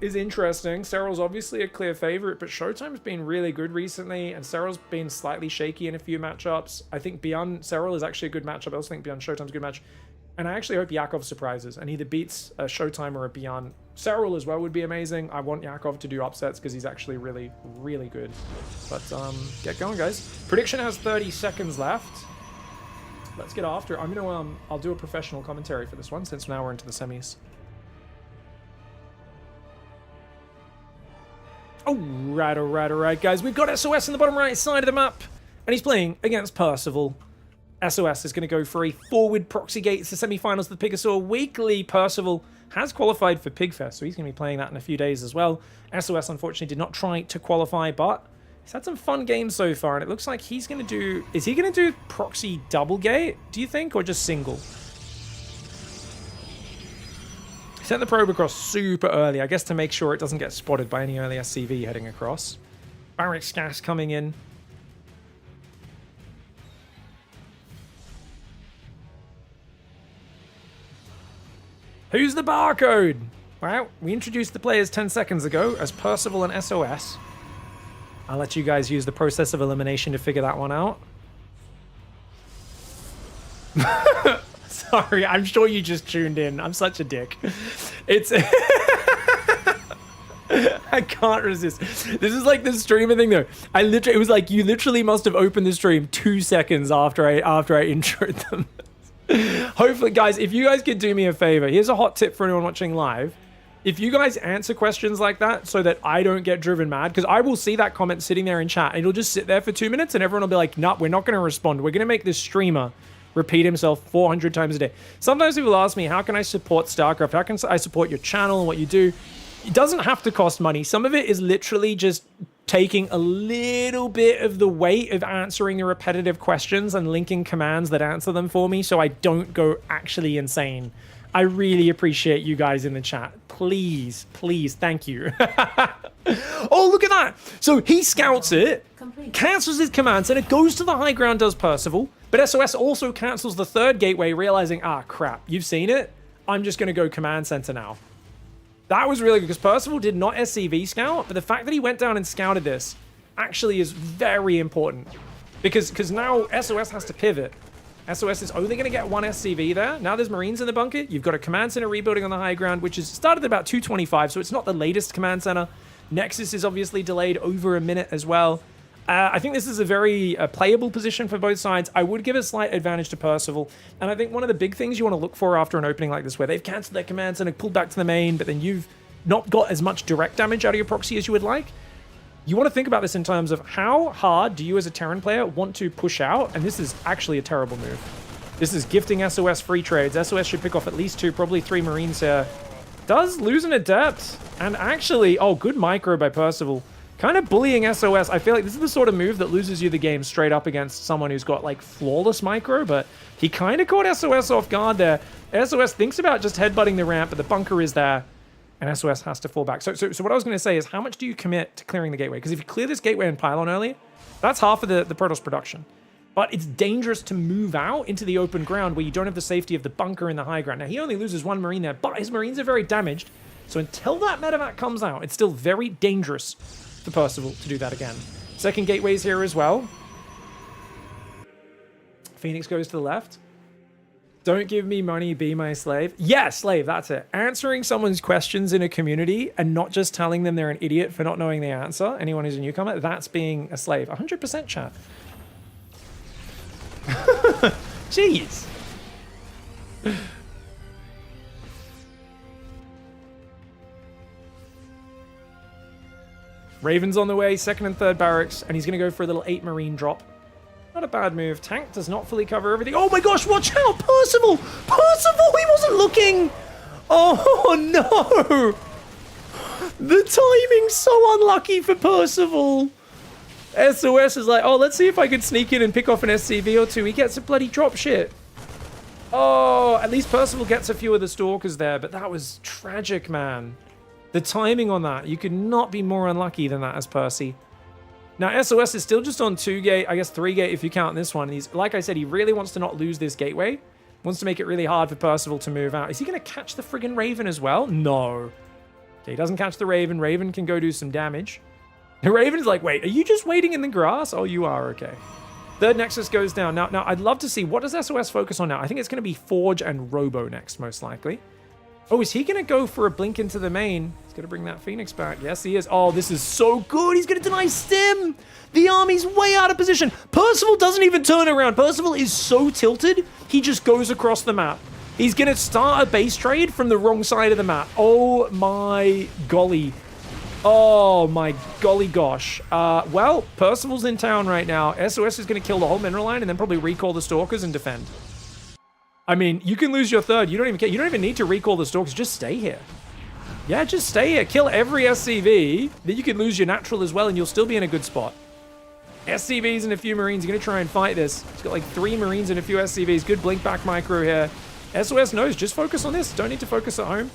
is interesting. Cyril's obviously a clear favorite, but Showtime's been really good recently, and Cyril's been slightly shaky in a few matchups. I think Beyond Cyril is actually a good matchup. I also think Beyond Showtime's a good match. And I actually hope Yakov surprises and either beats a Showtime or a Beyond. Cyril as well would be amazing. I want Yakov to do upsets because he's actually really, really good. But get going, guys. Prediction has 30 seconds left. Let's get after it. I'm gonna I'll do a professional commentary for this one since now we're into the semis. All right, guys. We've got SOS in the bottom right side of the map, and he's playing against Percival. SOS is going to go for a forward proxy gate. It's the semi-finals of the PiGosaur Weekly. Percival has qualified for PigFest, so he's going to be playing that in a few days as well. SOS, unfortunately, did not try to qualify, but he's had some fun games so far, and it looks like he's going to do... Is he going to do proxy double gate, do you think, or just single? Sent the probe across super early, I guess to make sure it doesn't get spotted by any early SCV heading across. Barracks gas coming in. Who's the barcode? Well, we introduced the players 10 seconds ago as Percival and SOS. I'll let you guys use the process of elimination to figure that one out. Sorry, I'm sure you just tuned in. I'm such a dick. It's... I can't resist. This is like the streamer thing though. It was like you literally must have opened the stream 2 seconds after I introed them. Hopefully, guys, if you guys could do me a favor, here's a hot tip for anyone watching live. If you guys answer questions like that so that I don't get driven mad, because I will see that comment sitting there in chat and it'll just sit there for 2 minutes and everyone will be like, nah, we're not going to respond. We're going to make this streamer repeat himself 400 times a day. Sometimes people ask me, how can I support StarCraft? How can I support your channel and what you do? It doesn't have to cost money. Some of it is literally just taking a little bit of the weight of answering the repetitive questions and linking commands that answer them for me so I don't go actually insane. I really appreciate you guys in the chat. Please, please, thank you. Oh, look at that. So he scouts it, cancels his commands, and it goes to the high ground, does Percival. But SOS also cancels the third gateway, realizing, ah, crap, you've seen it. I'm just going to go command center now. That was really good because Percival did not SCV scout, but the fact that he went down and scouted this actually is very important because now SOS has to pivot. SOS is only going to get one SCV there. Now there's Marines in the bunker. You've got a command center rebuilding on the high ground, which is started at about 225, so it's not the latest command center. Nexus is obviously delayed over a minute as well. I think this is a very playable position for both sides. I would give a slight advantage to Percival. And I think one of the big things you want to look for after an opening like this, where they've cancelled their commands and pulled back to the main, but then you've not got as much direct damage out of your proxy as you would like, you want to think about this in terms of how hard do you as a Terran player want to push out? And this is actually a terrible move. This is gifting SOS free trades. SOS should pick off at least 2, probably 3 Marines here. Does lose an Adept. And actually, oh, good micro by Percival. Kind of bullying SOS. I feel like this is the sort of move that loses you the game straight up against someone who's got like flawless micro, but he kind of caught SOS off guard there. SOS thinks about just headbutting the ramp, but the bunker is there, and SOS has to fall back. So what I was going to say is, how much do you commit to clearing the gateway? Because if you clear this gateway and pylon early, that's half of the Protoss production. But it's dangerous to move out into the open ground where you don't have the safety of the bunker in the high ground. Now, he only loses 1 Marine there, but his Marines are very damaged. So until that medevac comes out, it's still very dangerous for Percival to do that again. Second gateway's here as well. Phoenix goes to the left. Don't give me money, be my slave. Yeah, slave, that's it. Answering someone's questions in a community and not just telling them they're an idiot for not knowing the answer, anyone who's a newcomer, that's being a slave. 100% chat. Jeez. Raven's on the way, 2nd and 3rd barracks, and he's going to go for a little 8 Marine drop. Not a bad move. Tank does not fully cover everything. Oh my gosh, watch out! Percival! Percival! He wasn't looking! Oh no! The timing's so unlucky for Percival. SOS is like, oh, let's see if I can sneak in and pick off an SCV or 2. He gets a bloody drop shit. Oh, at least Percival gets a few of the Stalkers there, but that was tragic, man. The timing on that, you could not be more unlucky than that as Percy. Now, SOS is still just on 2 gate, I guess 3 gate if you count this one. He's, like I said, he really wants to not lose this gateway. Wants to make it really hard for Percival to move out. Is he going to catch the friggin' Raven as well? No. Okay, he doesn't catch the Raven. Raven can go do some damage. The Raven is like, wait, are you just waiting in the grass? Oh, you are, okay. Third Nexus goes down. Now, I'd love to see, what does SOS focus on now? I think it's going to be Forge and Robo next, most likely. Oh, is he going to go for a blink into the main? He's going to bring that Phoenix back. Yes, he is. Oh, this is so good. He's going to deny Stim. The army's way out of position. Percival doesn't even turn around. Percival is so tilted, he just goes across the map. He's going to start a base trade from the wrong side of the map. Oh, my golly. Oh, my golly gosh. Well, Percival's in town right now. SOS is going to kill the whole mineral line and then probably recall the Stalkers and defend. I mean, you can lose your third. You don't even care. You don't even need to recall the Stalkers. Just stay here. Yeah, just stay here. Kill every SCV. Then you can lose your natural as well, and you'll still be in a good spot. SCVs and a few Marines are going to try and fight this. He's got like 3 Marines and a few SCVs. Good blink back micro here. SOS knows, just focus on this. Don't need to focus at home.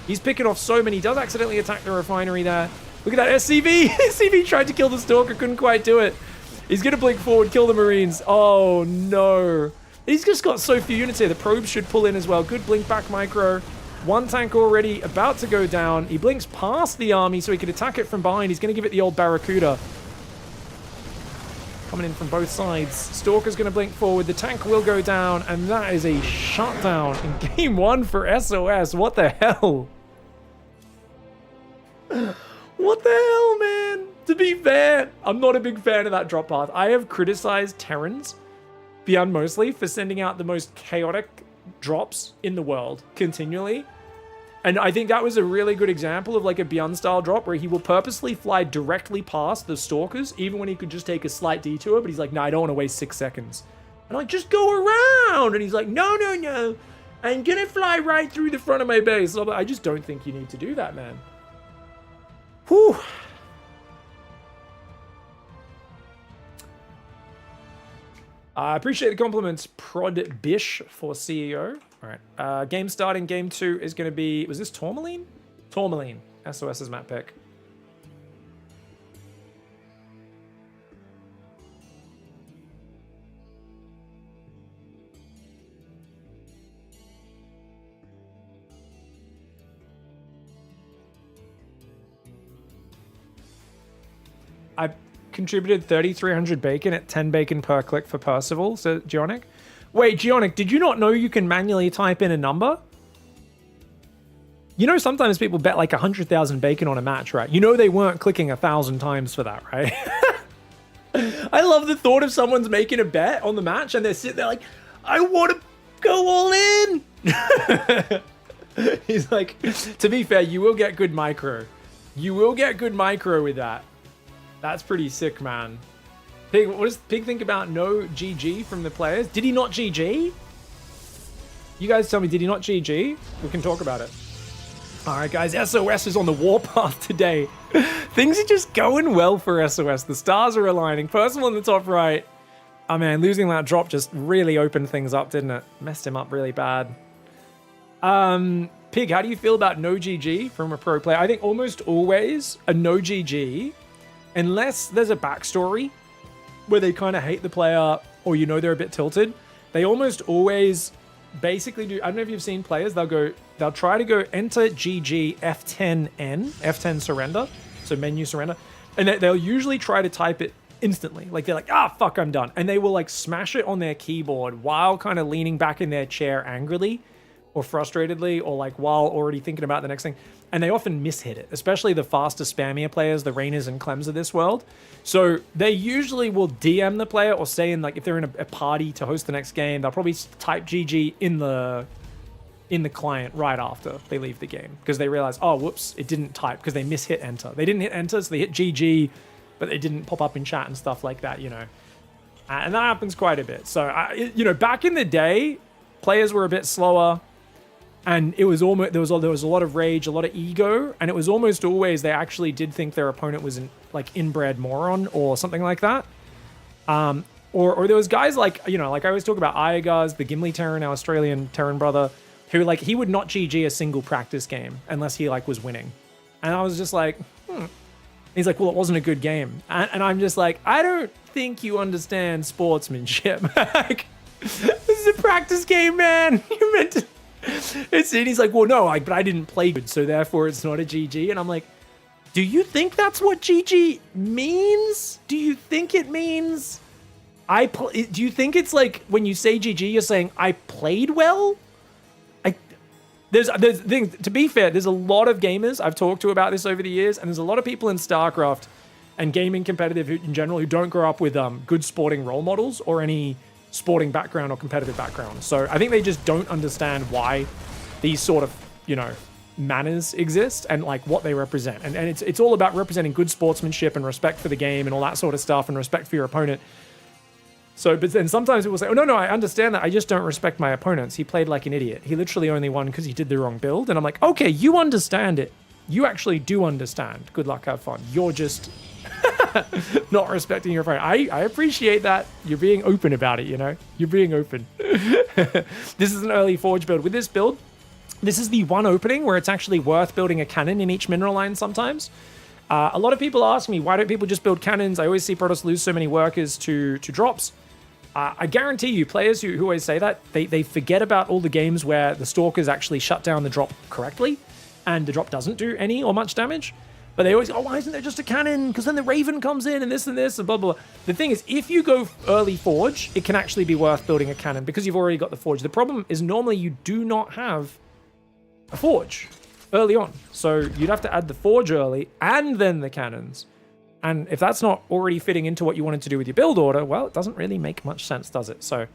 He's picking off so many. He does accidentally attack the refinery there. Look at that SCV. SCV tried to kill the Stalker, couldn't quite do it. He's going to blink forward, kill the Marines. Oh, no. He's just got so few units here. The probes should pull in as well. Good blink back micro. 1 tank already about to go down. He blinks past the army so he can attack it from behind. He's going to give it the old Barracuda. Coming in from both sides. Stalker's going to blink forward. The tank will go down, and that is a shutdown in game 1 for SOS. What the hell? What the hell, man? To be fair, I'm not a big fan of that drop path. I have criticized Terrans, beyond mostly, for sending out the most chaotic drops in the world continually. And I think that was a really good example of like a Beyond style drop where he will purposely fly directly past the Stalkers, even when he could just take a slight detour, but he's like, no, I don't want to waste 6 seconds. And I'm like, just go around. And he's like, no, no, no. I'm going to fly right through the front of my base. So I just don't think you need to do that, man. Whew. I appreciate the compliments, Prod Bish for CEO. All right. Game starting, game 2 is going to be... Was this Tourmaline? Tourmaline. SOS's map pick. I contributed 3,300 bacon at 10 bacon per click for Percival, so Geonic. Wait, Geonic, did you not know you can manually type in a number? You know sometimes people bet like 100,000 bacon on a match, right? You know they weren't clicking 1,000 times for that, right? I love the thought of someone's making a bet on the match and they're sitting there like, I want to go all in! He's like, to be fair, you will get good micro. You will get good micro with that. That's pretty sick, man. Pig, what does Pig think about no GG from the players? Did he not GG? You guys tell me, did he not GG? We can talk about it. All right, guys, SOS is on the warpath today. Things are just going well for SOS. The stars are aligning. Percival in the top right. Oh, man, losing that drop just really opened things up, didn't it? Messed him up really bad. Pig, how do you feel about no GG from a pro player? I think almost always a no GG, unless there's a backstory where they kind of hate the player or you know they're a bit tilted, they almost always basically do. I don't know if you've seen players, they'll try to go enter GG F10N, F10 surrender, so menu surrender, and they'll usually try to type it instantly. Like they're like, ah, fuck, I'm done. And they will like smash it on their keyboard while kind of leaning back in their chair angrily or frustratedly, or like while already thinking about the next thing. And they often mishit it, especially the faster, spammier players, the Rainers and Clems of this world. So they usually will DM the player or say in like, if they're in a party to host the next game, they'll probably type GG in the client right after they leave the game, because they realize, oh, whoops, it didn't type because they mishit enter. They didn't hit enter, so they hit GG, but they didn't pop up in chat and stuff like that, you know. And that happens quite a bit. So, you know, back in the day, players were a bit slower. And it was almost there was a lot of rage, a lot of ego, and it was almost always they actually did think their opponent was like inbred moron or something like that. Or there was guys like, you know, like I always talk about Iagars, the Gimli Terran, our Australian Terran brother, who like he would not GG a single practice game unless he like was winning. And I was just like, He's like, well, it wasn't a good game. And I'm just like, I don't think you understand sportsmanship. Like, this is a practice game, man. You're meant to... he's like, well, no, but I didn't play good, so therefore it's not a GG. And I'm like, do you think that's what GG means? Do you think it means do you think it's like when you say GG, you're saying I played well? There's things, to be fair, there's a lot of gamers I've talked to about this over the years, and there's a lot of people in StarCraft and gaming competitive in general who don't grow up with good sporting role models or any sporting background or competitive background. So I think they just don't understand why these sort of, manners exist and like what they represent. And it's all about representing good sportsmanship and respect for the game and all that sort of stuff and respect for your opponent. So, but then sometimes people say, oh, no, I understand that. I just don't respect my opponents. He played like an idiot. He literally only won because he did the wrong build. And I'm like, okay, you understand it. You actually do understand. Good luck, have fun. You're just not respecting your opponent. I appreciate that. You're being open about it, You're being open. This is an early Forge build. With this build, this is the one opening where it's actually worth building a cannon in each mineral line sometimes. A lot of people ask me, why don't people just build cannons? I always see Protoss lose so many workers to drops. I guarantee you, players who always say that, they forget about all the games where the Stalkers actually shut down the drop correctly, and the drop doesn't do any or much damage. But they always go, oh, why isn't there just a cannon? Because then the Raven comes in and this and blah, blah, blah. The thing is, if you go early Forge, it can actually be worth building a cannon because you've already got the Forge. The problem is normally you do not have a Forge early on. So you'd have to add the Forge early and then the cannons. And if that's not already fitting into what you wanted to do with your build order, well, it doesn't really make much sense, does it? So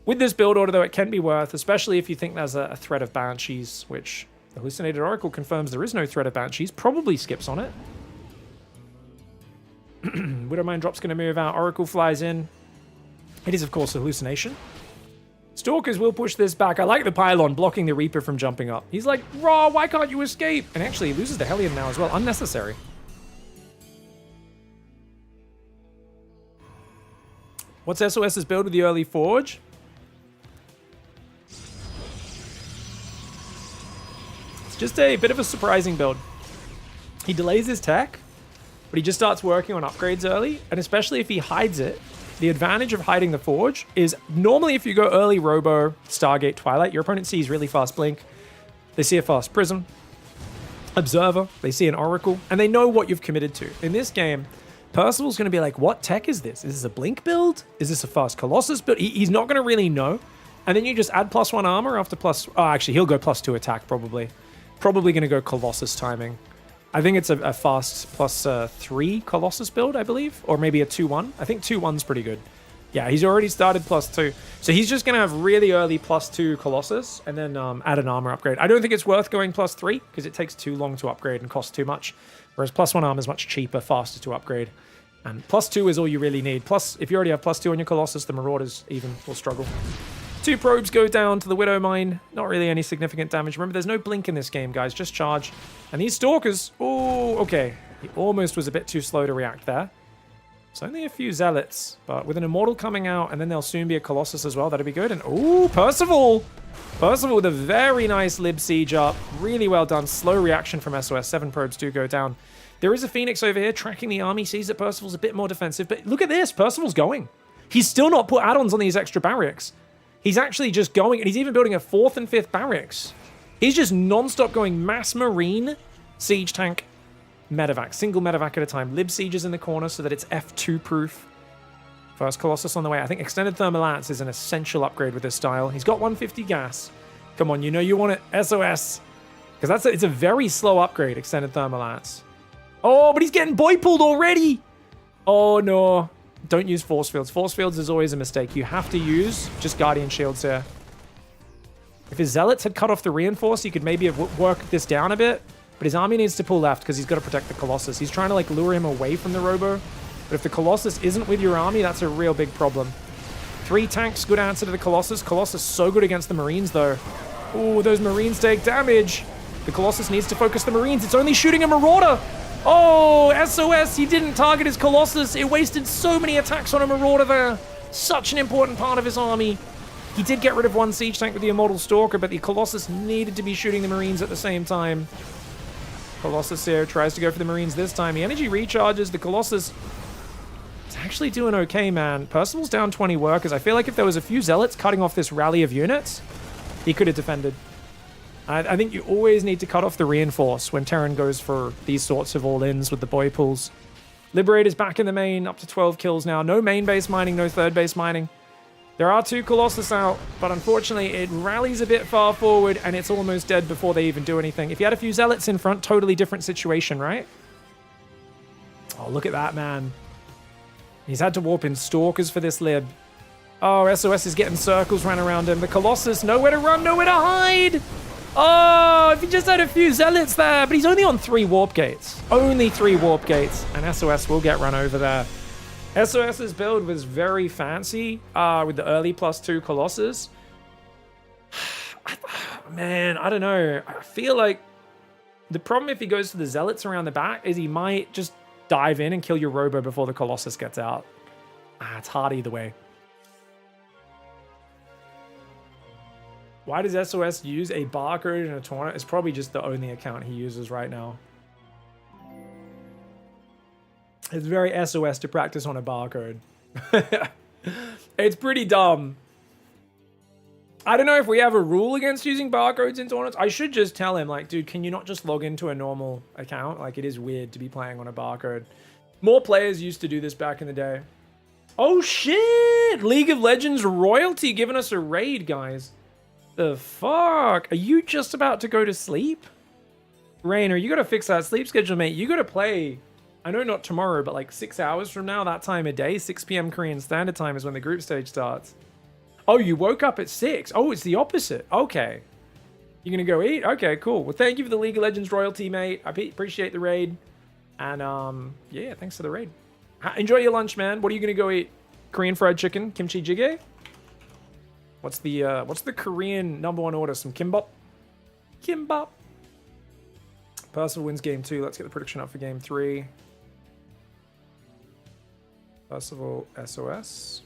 with this build order, though, it can be worth, especially if you think there's a threat of Banshees, which the Hallucinated Oracle confirms there is no threat of Banshees, probably skips on it. Widowmine drop's going to move out. Oracle flies in. It is, of course, a hallucination. Stalkers will push this back. I like the pylon blocking the Reaper from jumping up. He's like, raw, why can't you escape? And actually, he loses the Hellion now as well. Unnecessary. What's SOS's build with the early Forge? It's just a bit of a surprising build. He delays his tech, but he just starts working on upgrades early, and especially if he hides it. The advantage of hiding the Forge is normally if you go early Robo, Stargate, Twilight, your opponent sees really fast Blink. They see a fast Prism, Observer, they see an Oracle, and they know what you've committed to. In this game, Percival's going to be like, what tech is this? Is this a Blink build? Is this a fast Colossus build? He's not going to really know. And then you just add +1 armor after actually, he'll go +2 attack probably. Probably going to go Colossus timing. I think it's a fast +3 Colossus build, I believe. Or maybe a 2-1. I think 2-1's pretty good. Yeah, he's already started +2. So he's just going to have really early +2 Colossus and then add an armor upgrade. I don't think it's worth going +3 because it takes too long to upgrade and costs too much. Whereas +1 armor is much cheaper, faster to upgrade. And +2 is all you really need. Plus, if you already have +2 on your Colossus, the Marauders even will struggle. 2 probes go down to the Widow Mine. Not really any significant damage. Remember, there's no blink in this game, guys. Just charge. And these Stalkers... Oh, okay. He almost was a bit too slow to react there. It's only a few Zealots. But with an Immortal coming out, and then there'll soon be a Colossus as well. That'd be good. And, oh, Percival! Percival with a very nice Lib Siege up. Really well done. Slow reaction from SOS. 7 probes do go down. There is a Phoenix over here tracking the army. Sees that Percival's a bit more defensive. But look at this. Percival's going. He's still not put add-ons on these extra barracks. He's actually just going, and he's even building a 4th and 5th barracks. He's just non-stop going mass marine, siege tank, medevac. Single medevac at a time. Lib Sieges in the corner so that it's F2 proof. First Colossus on the way. I think Extended Thermal Lance is an essential upgrade with this style. He's got 150 gas. Come on, you know you want it. SOS. Because it's a very slow upgrade, Extended Thermal Lance. Oh, but he's getting boy pulled already. Oh, no. Don't use Force Fields. Force Fields is always a mistake. You have to use just Guardian Shields here. If his Zealots had cut off the Reinforce, he could maybe have worked this down a bit. But his army needs to pull left because he's got to protect the Colossus. He's trying to like lure him away from the Robo. But if the Colossus isn't with your army, that's a real big problem. 3 tanks, good answer to the Colossus. Colossus so good against the Marines, though. Ooh, those Marines take damage. The Colossus needs to focus the Marines. It's only shooting a Marauder. Oh, SOS, he didn't target his Colossus. It wasted so many attacks on a Marauder there. Such an important part of his army. He did get rid of 1 siege tank with the Immortal Stalker, but the Colossus needed to be shooting the Marines at the same time. Colossus here tries to go for the Marines this time. The energy recharges. The Colossus is actually doing okay, man. Percival's down 20 workers. I feel like if there was a few Zealots cutting off this rally of units, he could have defended. I think you always need to cut off the reinforce when Terran goes for these sorts of all-ins with the boy pools. Liberator's back in the main, up to 12 kills now. No main base mining, no third base mining. There are 2 Colossus out, but unfortunately it rallies a bit far forward and it's almost dead before they even do anything. If you had a few Zealots in front, totally different situation, right? Oh, look at that, man. He's had to warp in Stalkers for this Lib. Oh, SOS is getting circles ran around him. The Colossus, nowhere to run, nowhere to hide. Oh, if he just had a few Zealots there, but he's only on 3 warp gates. Only 3 warp gates, and SOS will get run over there. SOS's build was very fancy with the early +2 Colossus. Man, I don't know. I feel like the problem if he goes to the Zealots around the back is he might just dive in and kill your Robo before the Colossus gets out. It's hard either way. Why does SOS use a barcode in a tournament? It's probably just the only account he uses right now. It's very SOS to practice on a barcode. It's pretty dumb. I don't know if we have a rule against using barcodes in tournaments. I should just tell him, like, dude, can you not just log into a normal account? Like, it is weird to be playing on a barcode. More players used to do this back in the day. Oh, shit! League of Legends royalty giving us a raid, guys. The fuck? Are you just about to go to sleep? Rainer, you gotta fix that sleep schedule, mate. You gotta play... I know not tomorrow, but like 6 hours from now, that time of day, 6 p.m. Korean Standard Time is when the group stage starts. Oh, you woke up at 6. Oh, it's the opposite. Okay. You're going to go eat? Okay, cool. Well, thank you for the League of Legends royalty, mate. I appreciate the raid. And, yeah, thanks for the raid. Enjoy your lunch, man. What are you going to go eat? Korean fried chicken? Kimchi jjigae? What's the Korean #1 order? Some kimbap? Kimbap. Percival wins game 2. Let's get the prediction up for game 3. Percival, SOS.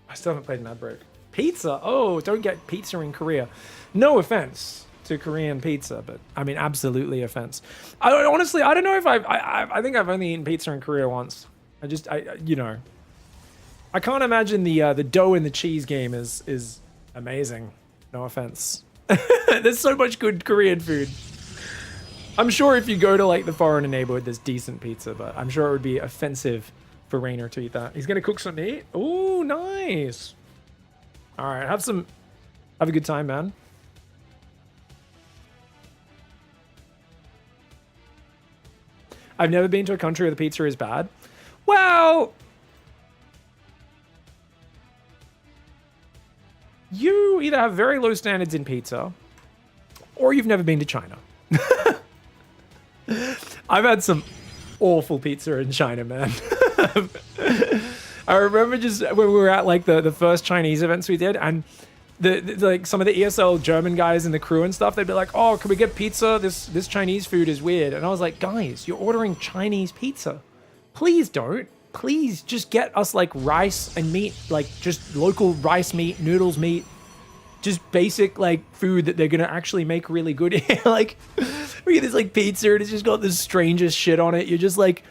I still haven't played an ad break. Pizza? Oh, don't get pizza in Korea. No offense to Korean pizza, but I mean, absolutely offense. Honestly, I don't know if I think I've only eaten pizza in Korea once. You know, I can't imagine the dough and the cheese game is amazing. No offense. There's so much good Korean food. I'm sure if you go to like the foreigner neighborhood, there's decent pizza, but I'm sure it would be offensive for Rainer to eat that. He's gonna cook some meat. Oh, nice. All right, have a good time, man. I've never been to a country where the pizza is bad. Well, you either have very low standards in pizza, or you've never been to China. I've had some awful pizza in China, man. I remember just when we were at like the first Chinese events we did, and the like some of the ESL German guys in the crew and stuff, they'd be like, "Oh, can we get pizza? This Chinese food is weird." And I was like, "Guys, you're ordering Chinese pizza. Please don't. Please just get us like rice and meat, like just local rice meat, noodles meat, just basic like food that they're gonna actually make really good." Like, we get this like pizza and it's just got this strangest shit on it. You're just like,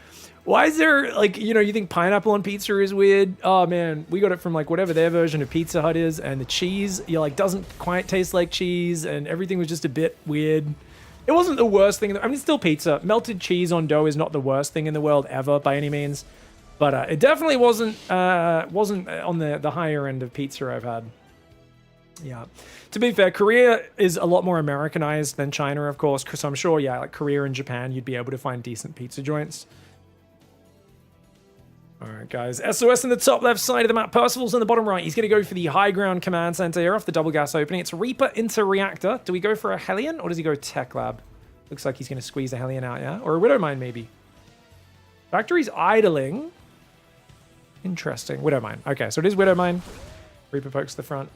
why is there like, you know, you think pineapple on pizza is weird? Oh man, we got it from like whatever their version of Pizza Hut is, and the cheese, you know, like doesn't quite taste like cheese, and everything was just a bit weird. It wasn't the worst thing. I mean, it's still pizza. Melted cheese on dough is not the worst thing in the world ever by any means, but it definitely wasn't on the higher end of pizza I've had. Yeah. To be fair, Korea is a lot more Americanized than China, of course, because I'm sure, yeah, like Korea and Japan, you'd be able to find decent pizza joints. All right, guys. SOS in the top left side of the map. Percival's in the bottom right. He's going to go for the high ground command center here off the double gas opening. It's Reaper into Reactor. Do we go for a Hellion, or does he go Tech Lab? Looks like he's going to squeeze a Hellion out, yeah? Or a Widowmine, maybe. Factory's idling. Interesting. Widowmine. Okay, so it is Widowmine. Reaper pokes the front.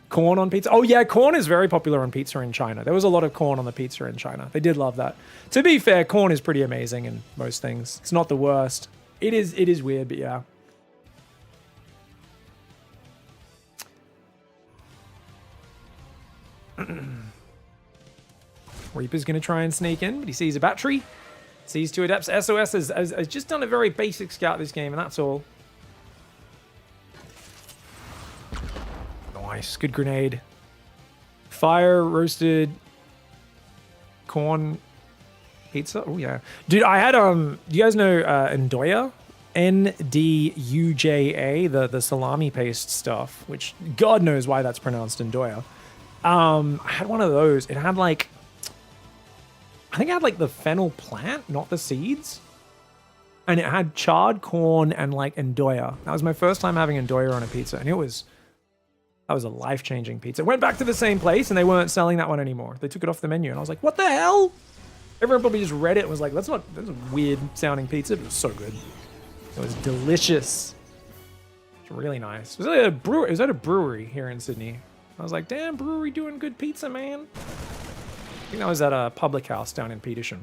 Corn on pizza. Oh yeah, corn is very popular on pizza in China. There was a lot of corn on the pizza in China. They did love that. To be fair, corn is pretty amazing in most things. It's not the worst. It is weird, but yeah. Reaper's going to try and sneak in, but he sees a battery. Sees 2 adepts. SOS has just done a very basic scout this game, and that's all. Nice. Good grenade. Fire roasted corn pizza. Oh yeah, dude. I had do you guys know Nduja? Nduja, the salami paste stuff, which God knows why that's pronounced Nduja. I had one of those. It had like, I think it had like the fennel plant, not the seeds. And it had charred corn and like Nduja. That was my first time having Nduja on a pizza, and that was a life-changing pizza. Went back to the same place, and they weren't selling that one anymore. They took it off the menu, and I was like, what the hell? Everyone probably just read it and was like, that's a weird-sounding pizza, but it was so good. It was delicious. It's really nice. It was at a brewery here in Sydney. I was like, damn, brewery doing good pizza, man. I think that was at a public house down in Petersham.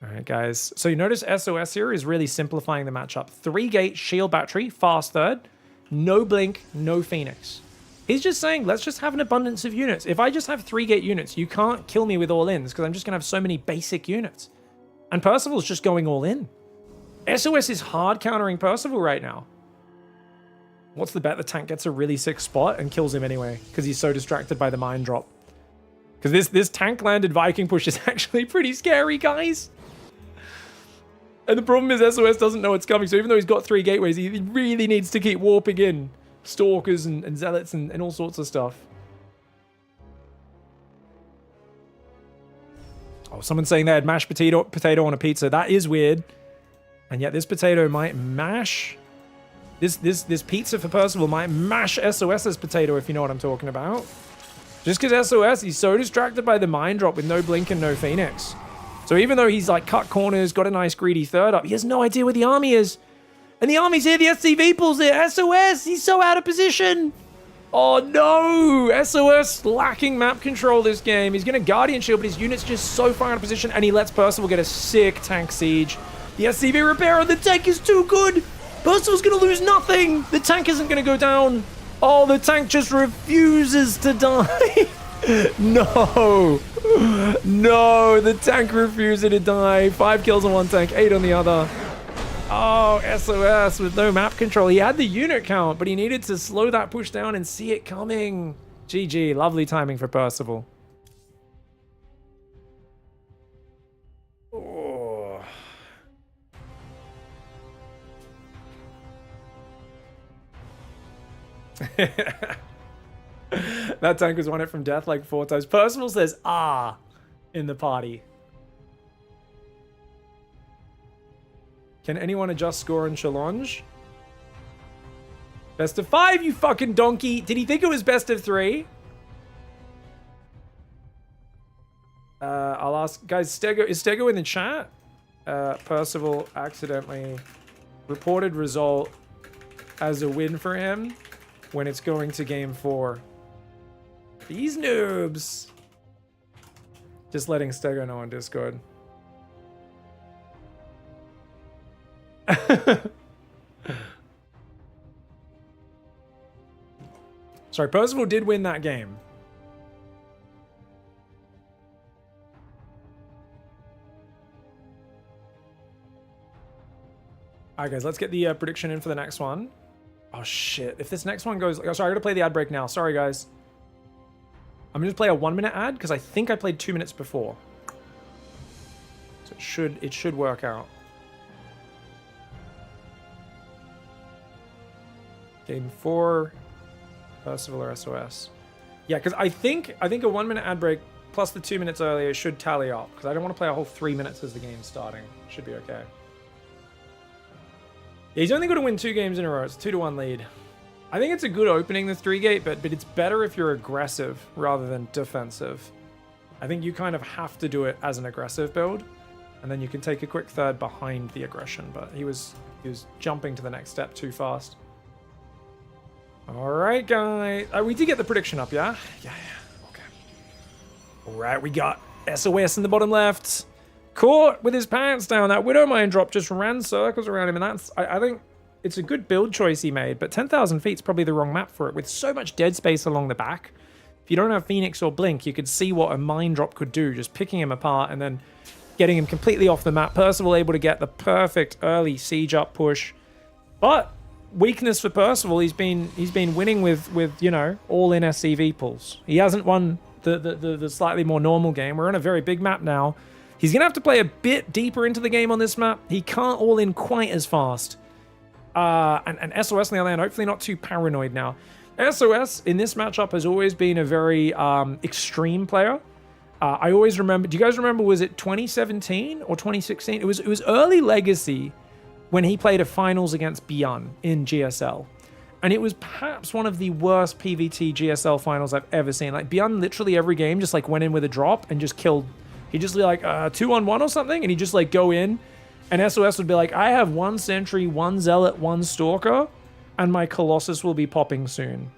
All right, guys. So you notice SOS here is really simplifying the matchup. 3-gate shield battery, fast third. No blink, no Phoenix. He's just saying, let's just have an abundance of units. If I just have 3-gate units, you can't kill me with all-ins because I'm just going to have so many basic units. And Percival's just going all in. SOS is hard countering Percival right now. What's the bet? The tank gets a really sick spot and kills him anyway because he's so distracted by the mine drop. Because this tank-landed Viking push is actually pretty scary, guys. And the problem is SOS doesn't know it's coming, so even though he's got 3 gateways, he really needs to keep warping in Stalkers and Zealots and all sorts of stuff. Oh, someone's saying they had mashed potato on a pizza. That is weird. And yet this potato might mash... This pizza for Percival might mash SOS's potato, if you know what I'm talking about. Just because SOS, he's so distracted by the mine drop with no blink and no Phoenix. So even though he's like cut corners, got a nice greedy third up, he has no idea where the army is. And the army's here, the SCV pulls it. SOS, he's so out of position. Oh no, SOS lacking map control this game. He's going to Guardian Shield, but his unit's just so far out of position, and he lets Percival get a sick tank siege. The SCV repair on the tank is too good. Percival's going to lose nothing. The tank isn't going to go down. Oh, the tank just refuses to die. No. No, the tank refusing to die. 5 kills on one tank, 8 on the other. Oh, SOS with no map control. He had the unit count, but he needed to slow that push down and see it coming. GG, lovely timing for Percival. Oh. That tank has won it from death like 4 times. Percival says, ah, in the party. Can anyone adjust score in challenge? Best of 5, you fucking donkey. Did he think it was best of 3? I'll ask, guys, is Stego in the chat? Percival accidentally reported result as a win for him when it's going to game 4. These noobs. Just letting Stego know on Discord. Sorry, Percival did win that game. Alright guys, let's get the prediction in for the next one. Oh shit, if this next one goes... Oh, sorry, I gotta play the ad break now. Sorry guys. I'm gonna just play a 1-minute ad because I think I played 2 minutes before. So it should work out. Game 4, Percival or SOS. Yeah, because I think a 1-minute ad break plus the 2 minutes earlier should tally up because I don't want to play a whole 3 minutes as the game's starting. Should be okay. Yeah, he's only got to win 2 games in a row. It's a 2-1 lead. I think it's a good opening, the 3-gate, but it's better if you're aggressive rather than defensive. I think you kind of have to do it as an aggressive build, and then you can take a quick third behind the aggression, but he was jumping to the next step too fast. All right, guys. We did get the prediction up, yeah? Yeah, okay. All right, we got SOS in the bottom left. Caught with his pants down. That Widow Mine drop just ran circles around him, and that's... I think it's a good build choice he made, but 10,000 feet's probably the wrong map for it. With so much dead space along the back, if you don't have Phoenix or Blink, you could see what a mine drop could do, just picking him apart and then getting him completely off the map. Percival able to get the perfect early siege up push, but weakness for Percival. He's been winning with you know, all in SCV pulls. He hasn't won the slightly more normal game. We're on a very big map now. He's gonna have to play a bit deeper into the game on this map. He can't all in quite as fast. And SOS on the other hand, hopefully not too paranoid now. SOS in this matchup has always been a very extreme player. I always remember, do you guys remember, was it 2017 or 2016? It was early Legacy when he played a finals against Beyond in GSL. And it was perhaps one of the worst PVT GSL finals I've ever seen. Like, Beyond literally every game just like went in with a drop and just killed. He'd just be like 2-on-1 or something, and he'd just like go in, and SOS would be like, I have 1 Sentry, 1 Zealot, 1 Stalker, and my Colossus will be popping soon.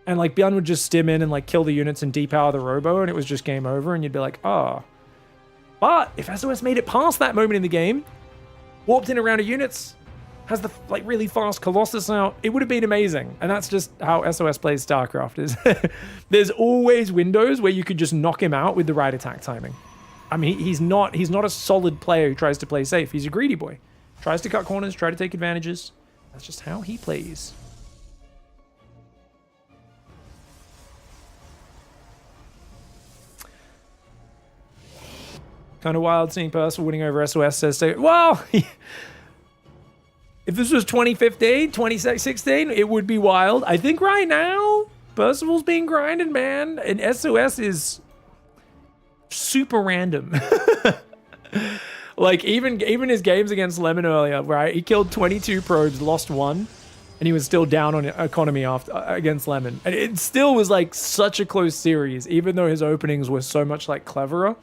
And like Beyond would just stim in and like kill the units and depower the Robo, and it was just game over, and you'd be like, ah. But if SOS made it past that moment in the game, warped in around of units, has the like really fast Colossus out, it would have been amazing. And that's just how SOS plays StarCraft is. There's always windows where you could just knock him out with the right attack timing. I mean, he's not a solid player who tries to play safe. He's a greedy boy. Tries to cut corners, try to take advantages. That's just how he plays. Kind of wild seeing Percival winning over SOS, says so. Well, if this was 2015, 2016, it would be wild. I think right now, Percival's being grinded, man. And SOS is super random. Like, even his games against Lemon earlier, right? He killed 22 probes, lost 1, and he was still down on economy against Lemon. And it still was, like, such a close series, even though his openings were so much, like, cleverer.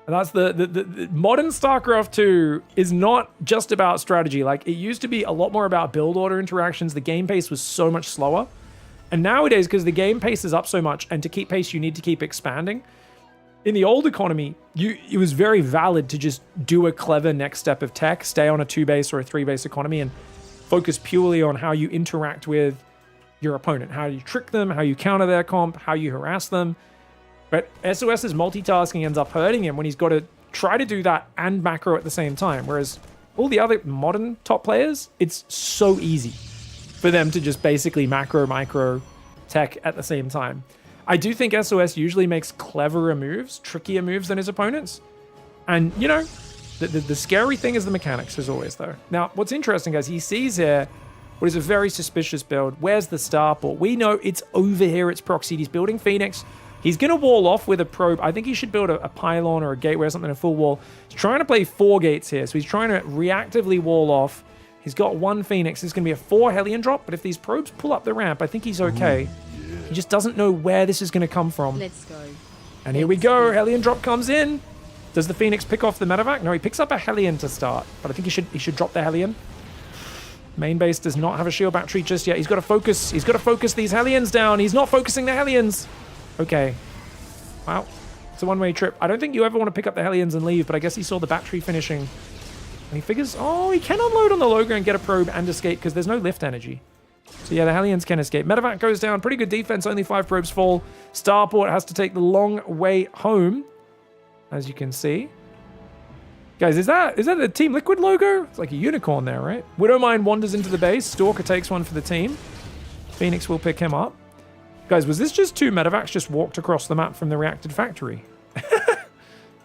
And that's the modern StarCraft 2 is not just about strategy. Like, it used to be a lot more about build order interactions. The game pace was so much slower. And nowadays, because the game pace is up so much, and to keep pace, you need to keep expanding. In the old economy, it was very valid to just do a clever next step of tech, stay on a 2-base or a 3-base economy, and focus purely on how you interact with your opponent, how you trick them, how you counter their comp, how you harass them. But SOS's multitasking ends up hurting him when he's got to try to do that and macro at the same time. Whereas all the other modern top players, it's so easy for them to just basically macro, micro, tech at the same time. I do think SOS usually makes cleverer moves, trickier moves than his opponents. And, you know, the scary thing is the mechanics, as always, though. Now, what's interesting, guys, he sees here what is a very suspicious build. Where's the starport? We know it's over here. It's proxied. He's building Phoenix. He's going to wall off with a probe. I think he should build a pylon or a gateway or something, a full wall. He's trying to play 4 gates here, so he's trying to reactively wall off. He's got 1 Phoenix. This is going to be a 4 Hellion drop, but if these probes pull up the ramp, I think he's okay. He just doesn't know where this is going to come from. Let's go. And here we go. Hellion drop comes in. Does the Phoenix pick off the medevac? No, he picks up a Hellion to start, but I think he should drop the Hellion. Main base does not have a shield battery just yet. He's got to focus. He's got to focus these Hellions down. He's not focusing the Hellions. Okay. Wow. It's a one-way trip. I don't think you ever want to pick up the Hellions and leave, but I guess he saw the battery finishing. And he figures, oh, he can unload on the Logo and get a probe and escape because there's no lift energy. So yeah, the Hellions can escape. Medevac goes down. Pretty good defense. Only 5 probes fall. Starport has to take the long way home, as you can see. Guys, is that the Team Liquid logo? It's like a unicorn there, right? Widowmine wanders into the base. Stalker takes one for the team. Phoenix will pick him up. Guys, was this just 2 medevacs just walked across the map from the reacted factory?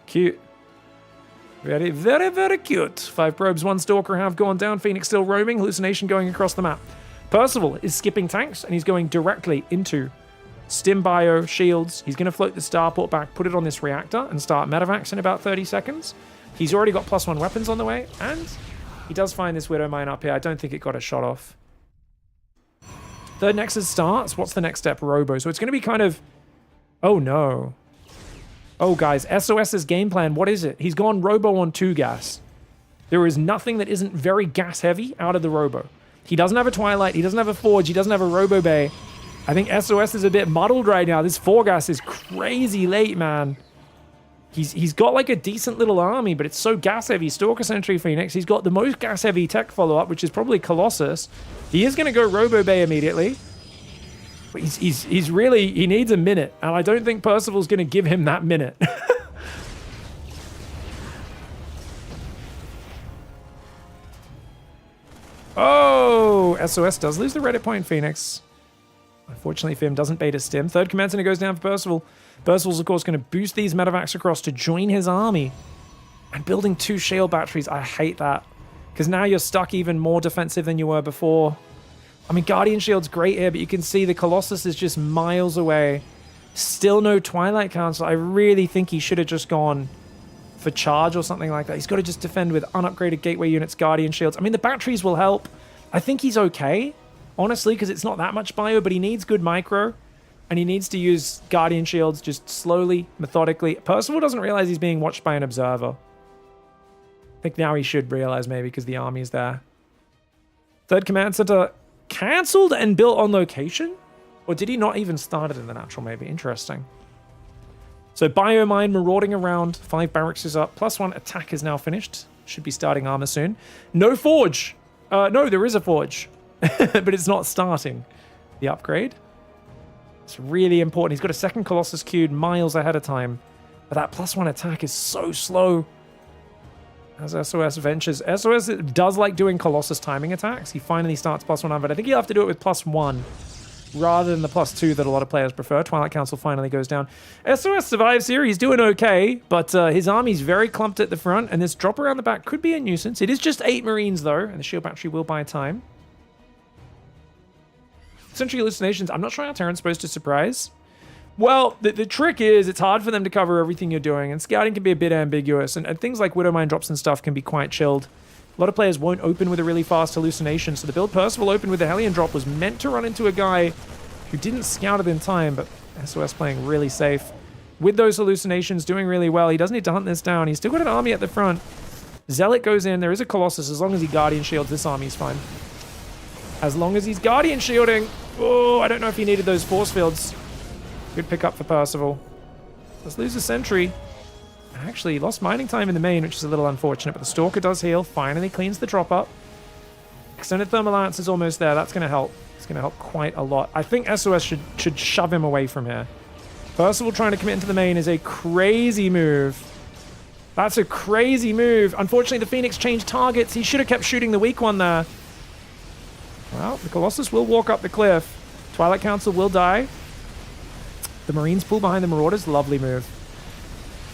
Cute. Very, very, very cute. 5 probes, 1 Stalker have gone down. Phoenix still roaming. Hallucination going across the map. Percival is skipping tanks, and he's going directly into Stim Bio, shields. He's going to float the starport back, put it on this reactor, and start medevacs in about 30 seconds. He's already got +1 weapons on the way, and he does find this Widow Mine up here. I don't think it got a shot off. Third Nexus starts. What's the next step? Robo. So it's going to be kind of... Oh, no. Oh, guys. SOS's game plan. What is it? He's gone Robo on 2 gas. There is nothing that isn't very gas-heavy out of the Robo. He doesn't have a Twilight. He doesn't have a Forge. He doesn't have a Robo Bay. I think SOS is a bit muddled right now. This 4 gas is crazy late, man. He's got like a decent little army, but it's so gas-heavy. Stalker, Sentry, Phoenix. He's got the most gas-heavy tech follow-up, which is probably Colossus. He is going to go Robo Bay immediately. But he's really... He needs a minute, and I don't think Percival's going to give him that minute. Oh, SOS does lose the Reddit point, Phoenix. Unfortunately for him, doesn't bait a stim. Third command center goes down for Percival. Percival's, of course, going to boost these medevacs across to join his army. And building 2 shale batteries, I hate that. Because now you're stuck even more defensive than you were before. I mean, Guardian Shield's great here, but you can see the Colossus is just miles away. Still no Twilight Council. I really think he should have just gone for charge or something like that. He's got to just defend with unupgraded gateway units, Guardian Shields. I mean, the batteries will help. I think he's okay, honestly, because it's not that much bio, but he needs good micro, and he needs to use Guardian Shields just slowly, methodically. Percival doesn't realize he's being watched by an observer. I think now he should realize, maybe, because the army's there. Third command center cancelled and built on location? Or did he not even start it in the natural, maybe? Interesting. So Biomine marauding around. 5 barracks is up. +1 attack is now finished. Should be starting armor soon. No forge. No, there is a forge. But it's not starting the upgrade. It's really important. He's got a second Colossus queued miles ahead of time. But that +1 attack is so slow. As SOS ventures. SOS does like doing Colossus timing attacks. He finally starts +1 but I think he'll have to do it with +1 rather than the +2 that a lot of players prefer. Twilight Council finally goes down. SOS survives here. He's doing okay, but his army's very clumped at the front, and this drop around the back could be a nuisance. It is just 8 Marines, though, and the shield battery will buy time. Sentry hallucinations. I'm not sure how Terran's supposed to surprise. Well, the trick is it's hard for them to cover everything you're doing, and scouting can be a bit ambiguous, and things like Widowmine drops and stuff can be quite chilled. A lot of players won't open with a really fast hallucination, so the build Percival opened with the Hellion drop was meant to run into a guy who didn't scout it in time, but SOS playing really safe. With those hallucinations, doing really well. He doesn't need to hunt this down. He's still got an army at the front. Zealot goes in. There is a Colossus. As long as he Guardian Shields, this army's fine. As long as he's Guardian Shielding. Oh, I don't know if he needed those force fields. Good pickup for Percival. Let's lose a sentry. Actually, lost mining time in the main, which is a little unfortunate, but the Stalker does heal. Finally cleans the drop up. Extended Thermal Lance is almost there. That's going to help. It's going to help quite a lot. I think SOS should shove him away from here. Percival trying to commit into the main is a crazy move. That's a crazy move. Unfortunately, the Phoenix changed targets. He should have kept shooting the weak one there. Well, the Colossus will walk up the cliff. Twilight Council will die. The Marines pull behind the Marauders. Lovely move.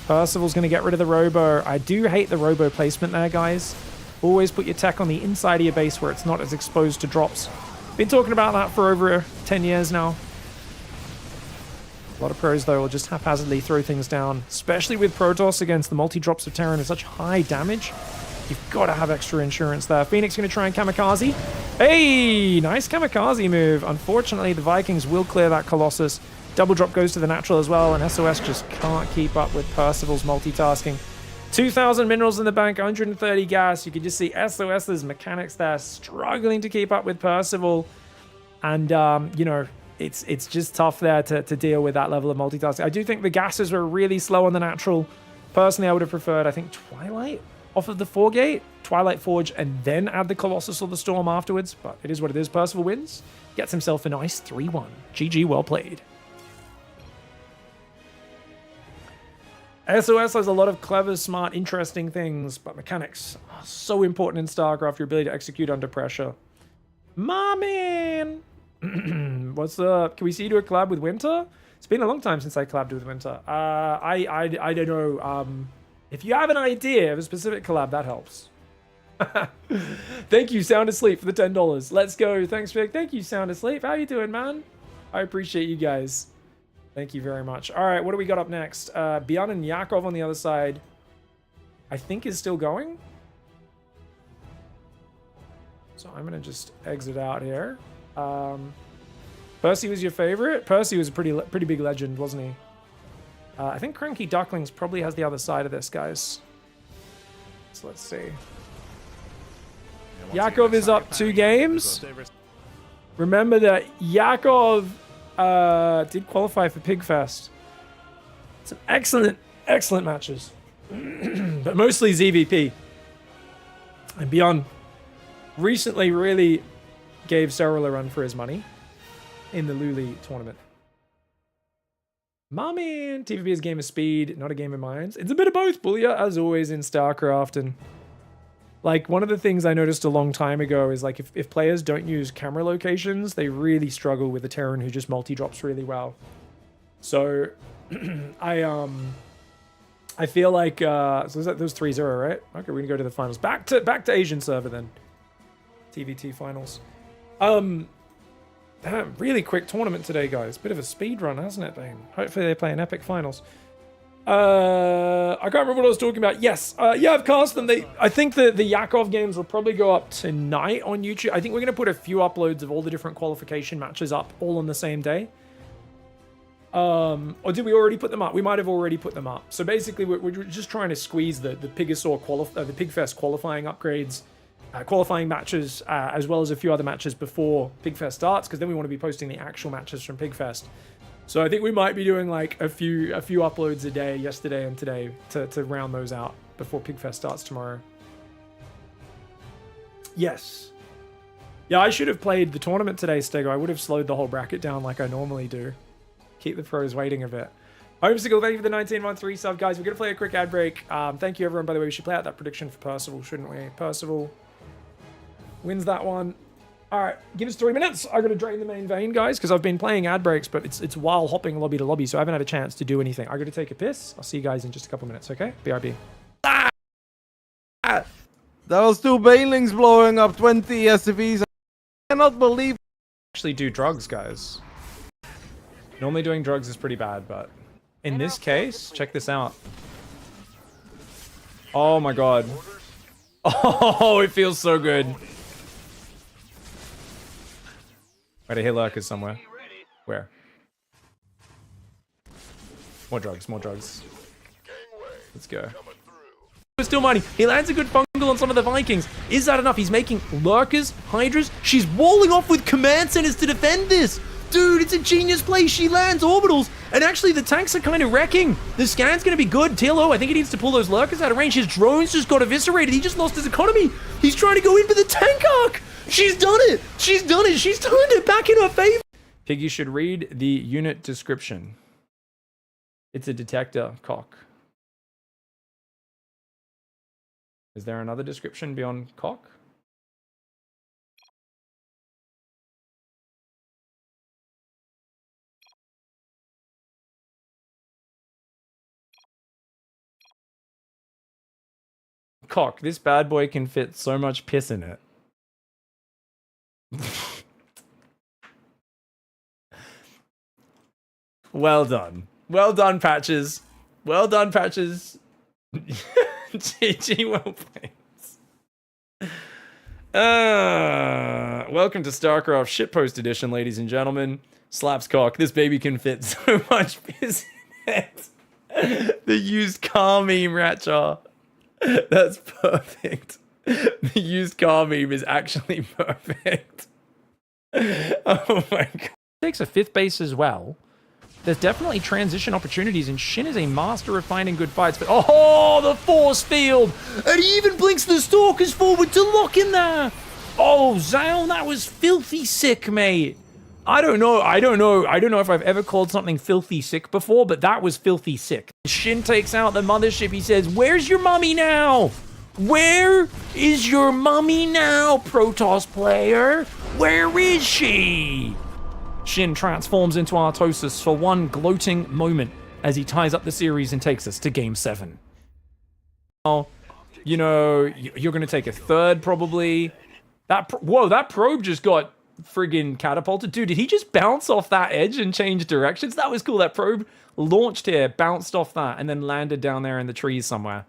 Percival's going to get rid of the Robo. I do hate the Robo placement there, guys. Always put your tech on the inside of your base where it's not as exposed to drops. Been talking about that for over 10 years now. A lot of pros, though, will just haphazardly throw things down, especially with Protoss against the multi-drops of Terran with such high damage. You've got to have extra insurance there. Phoenix going to try and kamikaze. Hey, nice kamikaze move. Unfortunately, the Vikings will clear that Colossus. Double drop goes to the natural as well, and SOS just can't keep up with Percival's multitasking. 2,000 minerals in the bank, 130 gas. You can just see SOS's mechanics there struggling to keep up with Percival. And, you know, it's just tough there to deal with that level of multitasking. I do think the gases were really slow on the natural. Personally, I would have preferred, I think, Twilight off of the 4-gate, Twilight Forge, and then add the Colossus or the Storm afterwards. But it is what it is. Percival wins. Gets himself a nice 3-1. GG, well played. SOS has a lot of clever, smart, interesting things, but mechanics are so important in StarCraft, your ability to execute under pressure. My man! What's up? Can we see you do a collab with Winter? It's been a long time since I collabed with Winter. I don't know. If you have an idea of a specific collab, that helps. Thank you, Sound Asleep, for the $10. Let's go. Thanks, Vic. Thank you, Sound Asleep. How you doing, man? I appreciate you guys. Thank you very much. All right, what do we got up next? Bjorn and Yakov on the other side, I think is still going. So I'm going to just exit out here. Percy was your favorite? Percy was a pretty big legend, wasn't he? I think Cranky Ducklings probably has the other side of this, guys. So let's see. Yakov is up 2 games. Remember that Yakov did qualify for PigFest. Some excellent matches. But mostly ZVP. And Beyond recently really gave Cyril a run for his money in the Luli tournament. My man, TVP is a game of speed, not a game of minds. It's a bit of both, Bullia, as always in StarCraft, and Like, one of the things I noticed a long time ago is, like, if players don't use camera locations, they really struggle with a Terran who just multi-drops really well. So, I feel like, so that was 3-0, right? Okay, we're gonna go to the finals. Back to Asian server then. TVT finals. Damn, really quick tournament today, guys. Bit of a speed run, hasn't it been? Hopefully they play an epic finals. I can't remember what I was talking about. Yes, yeah, I've cast them. I think the Yakov games will probably go up tonight on YouTube. I think we're going to put a few uploads of all the different qualification matches up all on the same day. Or did we already put them up? We might have already put them up. So basically, we're just trying to squeeze the PiGosaur the PigFest qualifying upgrades, qualifying matches, as well as a few other matches before PigFest starts, because then we want to be posting the actual matches from PigFest. So I think we might be doing like a few uploads a day, yesterday and today, to round those out before PigFest starts tomorrow. Yes. Yeah, I should have played the tournament today, Stego. I would have slowed the whole bracket down like I normally do. Keep the pros waiting a bit. Homesickle, thank you for the 1913 sub, guys. We're going to play a quick ad break. Thank you, everyone. By the way, we should play out that prediction for Percival, shouldn't we? Percival wins that one. All right, give us 3 minutes. I'm going to drain the main vein, guys, because I've been playing ad breaks, but it's while hopping lobby to lobby, so I haven't had a chance to do anything. I'm going to take a piss. I'll see you guys in just a couple minutes, okay? BRB. Ah! Those two banelings blowing up 20 SCVs. I cannot believe. Actually do drugs, guys. Normally doing drugs is pretty bad, but in this case, check this out. Oh my god. Oh, it feels so good. Wait, I hear lurkers somewhere. Where? More drugs, more drugs. Let's go. Still mining. He lands a good fungal on some of the Vikings. Is that enough? He's making lurkers, hydras. She's walling off with command centers to defend this. Dude, it's a genius play. She lands orbitals. And actually, the tanks are kind of wrecking. The scan's going to be good. TLO, I think he needs to pull those lurkers out of range. His drones just got eviscerated. He just lost his economy. He's trying to go in for the tank arc. She's done it! She's done it! She's turned it back in her favor! Piggy should read the unit description. It's a detector cock. Is there another description beyond cock? Cock. This bad boy can fit so much piss in it. Well done. Well done, Patches. Well done, Patches. GG, well played. Welcome to StarCraft Shitpost Edition, ladies and gentlemen. Slaps cock. This baby can fit so much piss in it. The used car meme, Ratchar. That's perfect. The used car meme is actually perfect. Oh my god. Takes a 5th base as well. There's definitely transition opportunities, and Shin is a master of finding good fights, but oh, the force field! And he even blinks the Stalkers forward to lock in there! Oh, Zale, that was filthy sick, mate. I don't know if I've ever called something filthy sick before, but that was filthy sick. Shin takes out the mothership. He says, "Where's your mummy now? Where is your mummy now, Protoss player? Where is she?" Shin transforms into Artosis for one gloating moment as he ties up the series and takes us to Game 7. Oh, you know, you're going to take a 3rd probably. Whoa, that probe just got friggin' catapulted. Dude, did he just bounce off that edge and change directions? That was cool. That probe launched here, bounced off that, and then landed down there in the trees somewhere.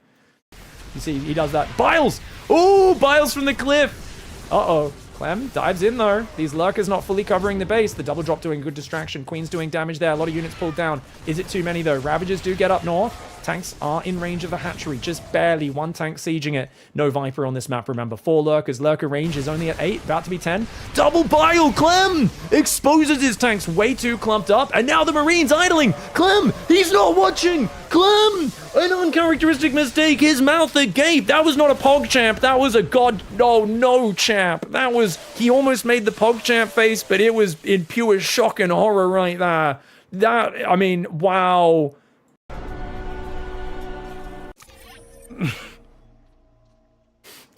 You see, he does that. Biles! Ooh, Biles from the cliff! Uh-oh. Clem dives in though. These lurkers not fully covering the base. The double drop doing good distraction. Queen's doing damage there. A lot of units pulled down. Is it too many though? Ravagers do get up north. Tanks are in range of the hatchery. Just barely. One tank sieging it. No Viper on this map, remember. 4 lurkers. Lurker range is only at 8. About to be 10. Double bile! Clem exposes his tanks way too clumped up. And now the Marines idling. Clem! He's not watching! Clem! An uncharacteristic mistake. His mouth agape. That was not a PogChamp. That was a god... no champ. That was... He almost made the PogChamp face, but it was in pure shock and horror right there. That... I mean, wow.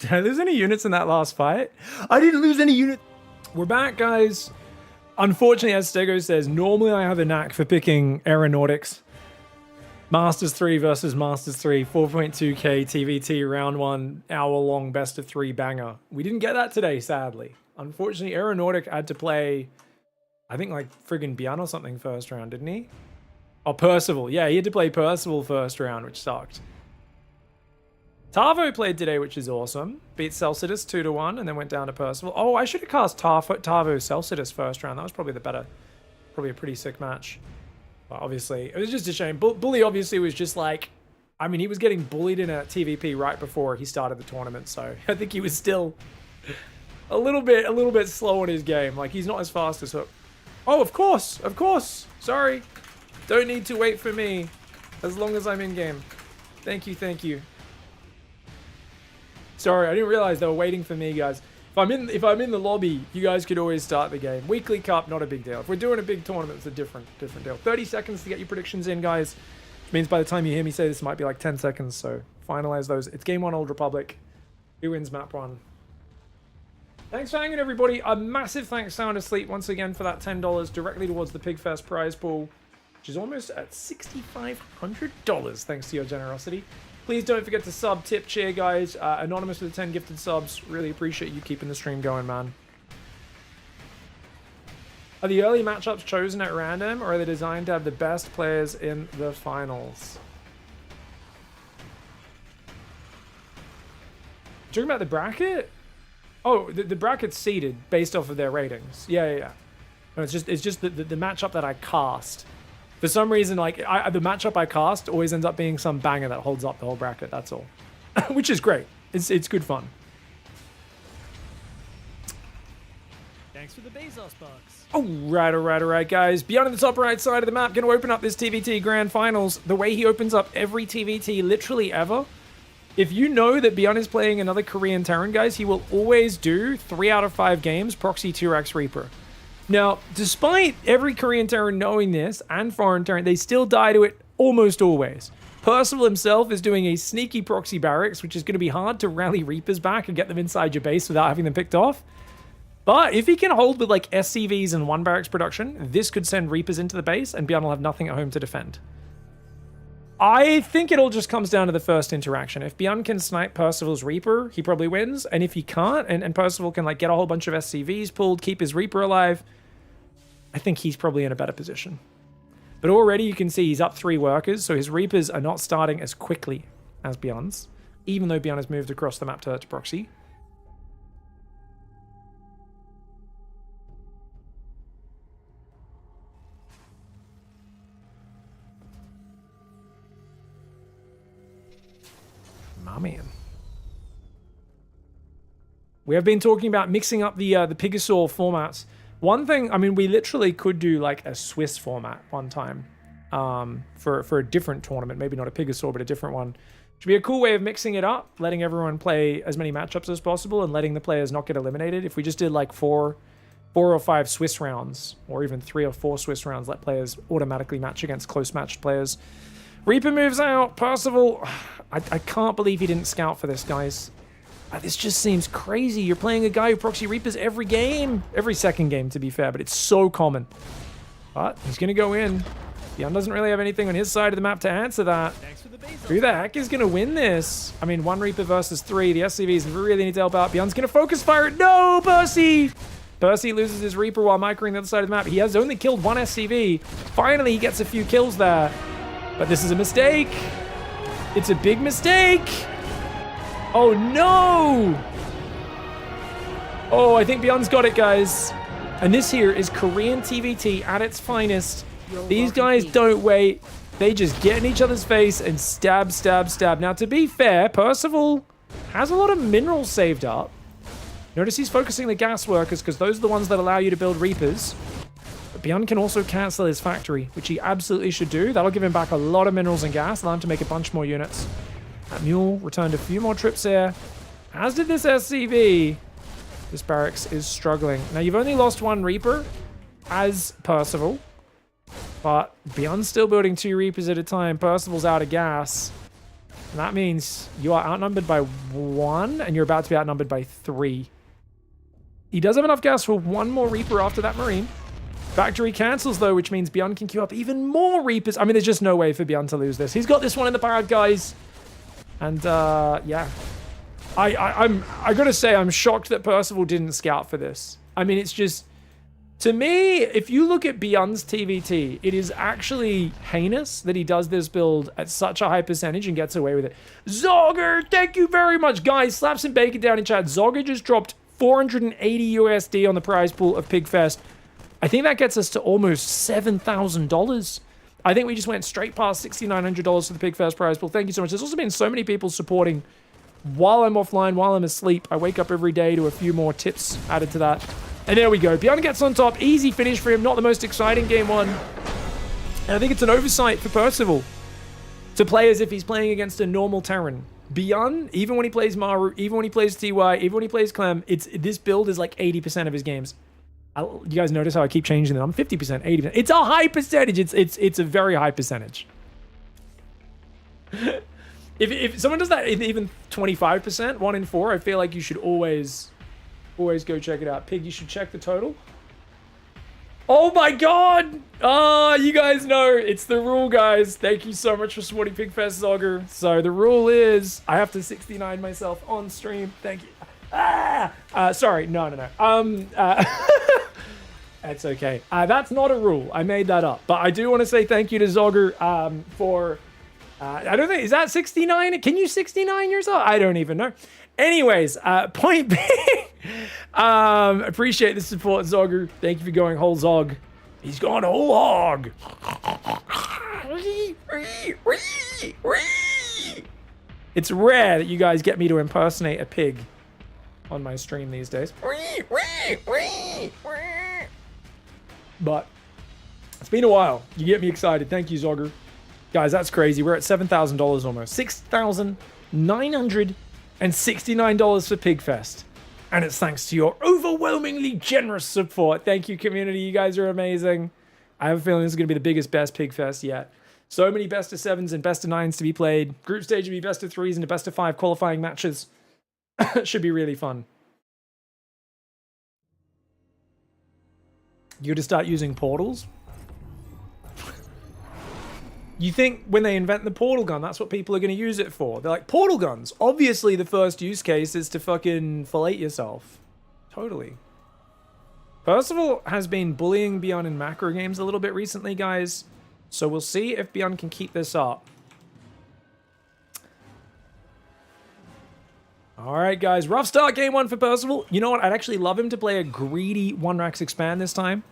Did I lose any units in that last fight? I didn't lose any units. We're back, guys. Unfortunately, as Stego says, normally I have a knack for picking aeronautics. Masters 3 versus Masters 3, 4.2k TVT round 1, hour-long best of 3 banger. We didn't get that today, sadly. Unfortunately, Aeronautic had to play, I think, like, friggin' Bjorn or something first round, didn't he? Oh, Percival. Yeah, he had to play Percival first round, which sucked. Tavo played today, which is awesome. Beat Celsius 2-1 and then went down to Percival. Oh, I should have cast Tavo Celsius first round. That was probably the better, probably a pretty sick match. But obviously, it was just a shame. Bully obviously was just like, I mean, he was getting bullied in a TVP right before he started the tournament. So I think he was still a little bit slow on his game. Like, he's not as fast as Hook. Oh, of course. Sorry. Don't need to wait for me as long as I'm in game. Thank you. Sorry, I didn't realize they were waiting for me, guys. If I'm in the lobby, you guys could always start the game. Weekly Cup, not a big deal. If we're doing a big tournament, it's a different deal. 30 seconds to get your predictions in, guys. Which means by the time you hear me say this, it might be like 10 seconds. So finalize those. It's Game 1 Old Republic. Who wins map 1? Thanks for hanging, everybody. A massive thanks, Sound Asleep, once again for that $10 directly towards the Pigfest prize pool, which is almost at $6,500 thanks to your generosity. Please don't forget to sub, tip, cheer, guys. Anonymous with the 10 gifted subs. Really appreciate you keeping the stream going, man. Are the early matchups chosen at random, or are they designed to have the best players in the finals? Talking about the bracket? Oh, the bracket's seeded based off of their ratings. Yeah. No, it's just the matchup that I cast. For some reason, like, the matchup I cast always ends up being some banger that holds up the whole bracket, that's all. Which is great. It's good fun. Thanks for the Bezos box. Alright, guys. Beyond in the top right side of the map, going to open up this TVT Grand Finals the way he opens up every TVT literally ever. If you know that Beyond is playing another Korean Terran, guys, he will always do 3 out of 5 games Proxy 2x Reaper. Now, despite every Korean Terran knowing this, and foreign Terran, they still die to it almost always. Percival himself is doing a sneaky proxy barracks, which is going to be hard to rally Reapers back and get them inside your base without having them picked off. But if he can hold with like SCVs and 1 barracks production, this could send Reapers into the base and Beyond will have nothing at home to defend. I think it all just comes down to the first interaction. If Beyond can snipe Percival's Reaper, he probably wins. And if he can't, and Percival can like get a whole bunch of SCVs pulled, keep his Reaper alive, I think he's probably in a better position. But already you can see he's up 3 workers, so his Reapers are not starting as quickly as Beyond's, even though Beyond has moved across the map to proxy. My man. We have been talking about mixing up the PiGosaur formats. One thing, I mean, we literally could do like a Swiss format one time for a different tournament. Maybe not a PiGosaur, but a different one. Should be a cool way of mixing it up, letting everyone play as many matchups as possible and letting the players not get eliminated. If we just did like 4 or 5 Swiss rounds, or even 3 or 4 Swiss rounds, let players automatically match against close matched players. Reaper moves out. Percival, I can't believe he didn't scout for this, guys. This just seems crazy. You're playing a guy who proxy Reapers every game. Every second game, to be fair, but it's so common. But he's going to go in. Beyond doesn't really have anything on his side of the map to answer that. Who the heck is going to win this? I mean, 1 Reaper versus 3. The SCVs really need to help out. Beyond's going to focus fire it. No, Percy! Percy loses his Reaper while microing the other side of the map. He has only killed 1 SCV. Finally, he gets a few kills there. But this is a mistake. It's a big mistake. Oh, no! Oh, I think Beyond's got it, guys. And this here is Korean TVT at its finest. These guys don't wait. They just get in each other's face and stab, stab, stab. Now, to be fair, Percival has a lot of minerals saved up. Notice he's focusing the gas workers because those are the ones that allow you to build Reapers. But Beyond can also cancel his factory, which he absolutely should do. That'll give him back a lot of minerals and gas, allow him to make a bunch more units. That mule returned a few more trips here, as did this SCV. This barracks is struggling. Now, you've only lost 1 Reaper as Percival, but Beyond's still building 2 Reapers at a time. Percival's out of gas. And that means you are outnumbered by 1, and you're about to be outnumbered by 3. He does have enough gas for 1 more Reaper after that Marine. Factory cancels, though, which means Beyond can queue up even more Reapers. I mean, there's just no way for Beyond to lose this. He's got this one in the bag, guys. And, yeah. I gotta say, I'm shocked that Percival didn't scout for this. I mean, it's just... To me, if you look at Beyond's TVT, it is actually heinous that he does this build at such a high percentage and gets away with it. Zogger, thank you very much. Guys, slap some bacon down in chat. Zogger just dropped 480 USD on the prize pool of PigFest. I think that gets us to almost $7,000. I think we just went straight past $6,900 for the PigFest prize pool. Thank you so much. There's also been so many people supporting while I'm offline, while I'm asleep. I wake up every day to a few more tips added to that. And there we go. Beyond gets on top. Easy finish for him. Not the most exciting game one. And I think it's an oversight for Percival to play as if he's playing against a normal Terran. Beyond, even when he plays Maru, even when he plays TY, even when he plays Clem, this build is like 80% of his games. You guys notice how I keep changing them? I'm 50%, 80%. It's a high percentage. It's a very high percentage. If someone does that even 25%, 1 in 4, I feel like you should always go check it out. Pig, you should check the total. Oh my god! Ah, you guys know it's the rule, guys. Thank you so much for supporting PigFest, Zogger. So the rule is I have to 69 myself on stream. Thank you. Sorry, no. That's okay. That's not a rule. I made that up. But I do want to say thank you to Zogger for... I don't think... Is that 69? Can you 69 yourself? I don't even know. Anyways, point being... appreciate the support, Zogger. Thank you for going whole Zog. He's gone whole hog. It's rare that you guys get me to impersonate a pig on my stream these days. But it's been a while. You get me excited. Thank you, Zogger. Guys, that's crazy. We're at $7,000 almost. $6,969 for PigFest. And it's thanks to your overwhelmingly generous support. Thank you, community. You guys are amazing. I have a feeling this is going to be the biggest, best PigFest yet. So many best of 7s and best of 9s to be played. Group stage will be best of 3s and a best of 5 qualifying matches. Should be really fun. You to start using portals? You think when they invent the portal gun, that's what people are going to use it for? They're like, portal guns. Obviously, the first use case is to fucking fillet yourself. Totally. Percival has been bullying Beyond in macro games a little bit recently, guys. So we'll see if Beyond can keep this up. All right, guys. Rough start game 1 for Percival. You know what? I'd actually love him to play a greedy 1-Rax expand this time.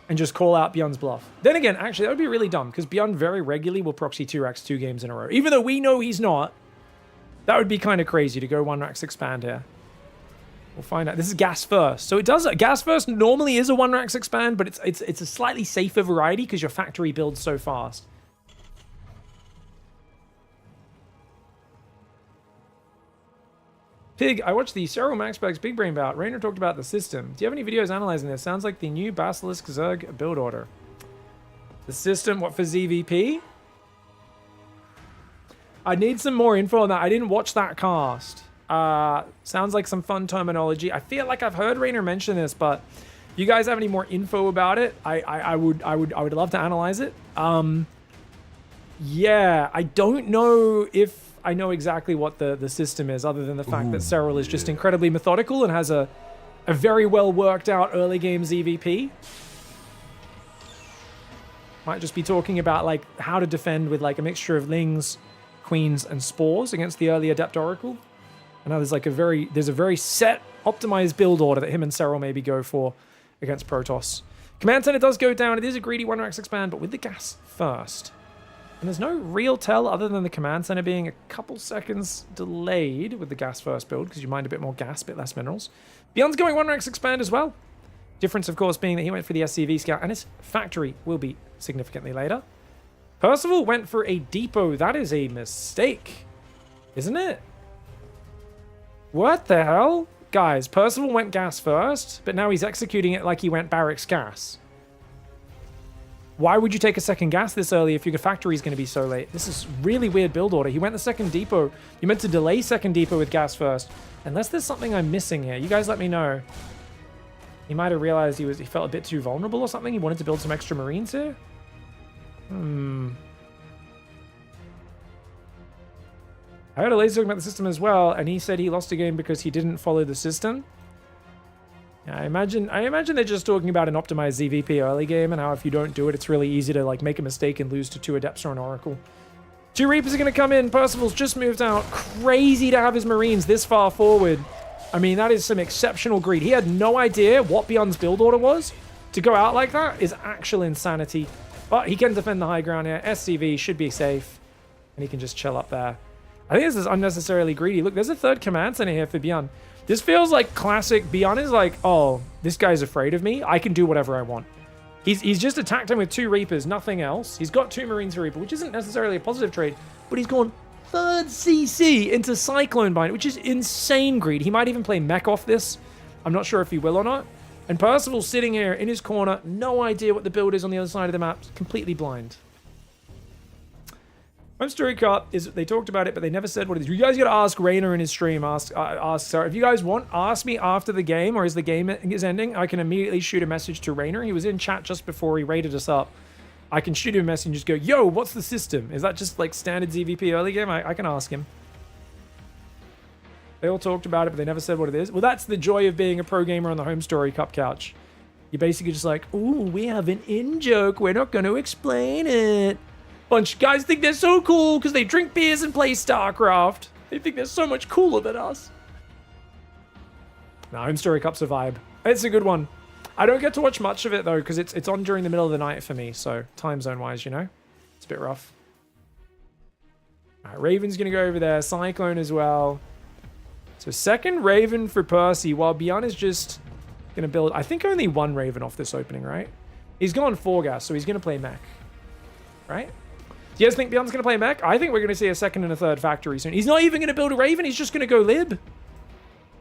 And just call out Beyond's bluff. Then again, actually, that would be really dumb, because Beyond very regularly will proxy 2-Rax 2 games in a row. Even though we know he's not, that would be kind of crazy to go 1-Rax expand here. We'll find out. This is gas first. So it does... Gas first normally is a 1-Rax expand, but it's a slightly safer variety because your factory builds so fast. Pig, I watched the Cyril Maxbag's Big Brain bout. Rainer talked about the system. Do you have any videos analyzing this? Sounds like the new Basilisk Zerg build order. The system, what, for ZVP? I need some more info on that. I didn't watch that cast. Sounds like some fun terminology. I feel like I've heard Rainer mention this, but if you guys have any more info about it, I would love to analyze it. Yeah, I don't know if I know exactly what the system is, other than the fact that Cyril is just incredibly methodical and has a very well worked out early game ZVP. Might just be talking about like how to defend with like a mixture of lings, queens, and spores against the early Adept Oracle. I know there's a very set, optimized build order that him and Cyril maybe go for against Protoss. Command Center does go down. It is a greedy 1-Rax expand, but with the gas first. And there's no real tell other than the command center being a couple seconds delayed with the gas first build, because you mind a bit more gas, a bit less minerals. Beyond's going 1-Rax expand as well. Difference, of course, being that he went for the SCV scout, and his factory will be significantly later. Percival went for a depot. That is a mistake, isn't it? What the hell? Guys, Percival went gas first, but now he's executing it like he went barracks gas. Why would you take a second gas this early if your factory is going to be so late? This is really weird build order. He went the second depot. You meant to delay second depot with gas first. Unless there's something I'm missing here. You guys let me know. He might have realized he felt a bit too vulnerable or something. He wanted to build some extra marines here. I heard a laser talking about the system as well, and he said he lost a game because he didn't follow the system. Yeah, I imagine they're just talking about an optimized ZVP early game and how if you don't do it, it's really easy to like make a mistake and lose to 2 Adepts or an Oracle. 2 Reapers are going to come in. Percival's just moved out. Crazy to have his Marines this far forward. I mean, that is some exceptional greed. He had no idea what Beyond's build order was. To go out like that is actual insanity. But he can defend the high ground here. SCV should be safe. And he can just chill up there. I think this is unnecessarily greedy. Look, there's a 3rd command center here for Beyond. This feels like classic. Beyond is like, oh, this guy's afraid of me. I can do whatever I want. He's just attacked him with 2 Reapers, nothing else. He's got 2 Marines for Reaper, which isn't necessarily a positive trade, but he's gone 3rd CC into Cyclone Bind, which is insane greed. He might even play mech off this. I'm not sure if he will or not. And Percival's sitting here in his corner, no idea what the build is on the other side of the map, completely blind. Home Story Cup is, they talked about it, but they never said what it is. You guys got to ask Rainer in his stream. Ask Sarah. If you guys want, ask me after the game or as the game is ending. I can immediately shoot a message to Rainer. He was in chat just before he raided us up. I can shoot him a message and just go, yo, what's the system? Is that just like standard ZVP early game? I can ask him. They all talked about it, but they never said what it is. Well, that's the joy of being a pro gamer on the Home Story Cup couch. You're basically just like, ooh, we have an in-joke. We're not going to explain it. Bunch of guys think they're so cool because they drink beers and play StarCraft. They think they're so much cooler than us. Nah, Home Story Cup's a vibe. It's a good one. I don't get to watch much of it, though, because it's on during the middle of the night for me. So, time zone-wise, you know? It's a bit rough. All right, Raven's going to go over there. Cyclone as well. So, second Raven for Percy, while Beyond is just going to build, I think, only 1 Raven off this opening, right? He's gone 4 gas, so he's going to play mech. Right? Do you guys think Beyond's going to play mech? I think we're going to see a 2nd and a 3rd factory soon. He's not even going to build a Raven. He's just going to go lib.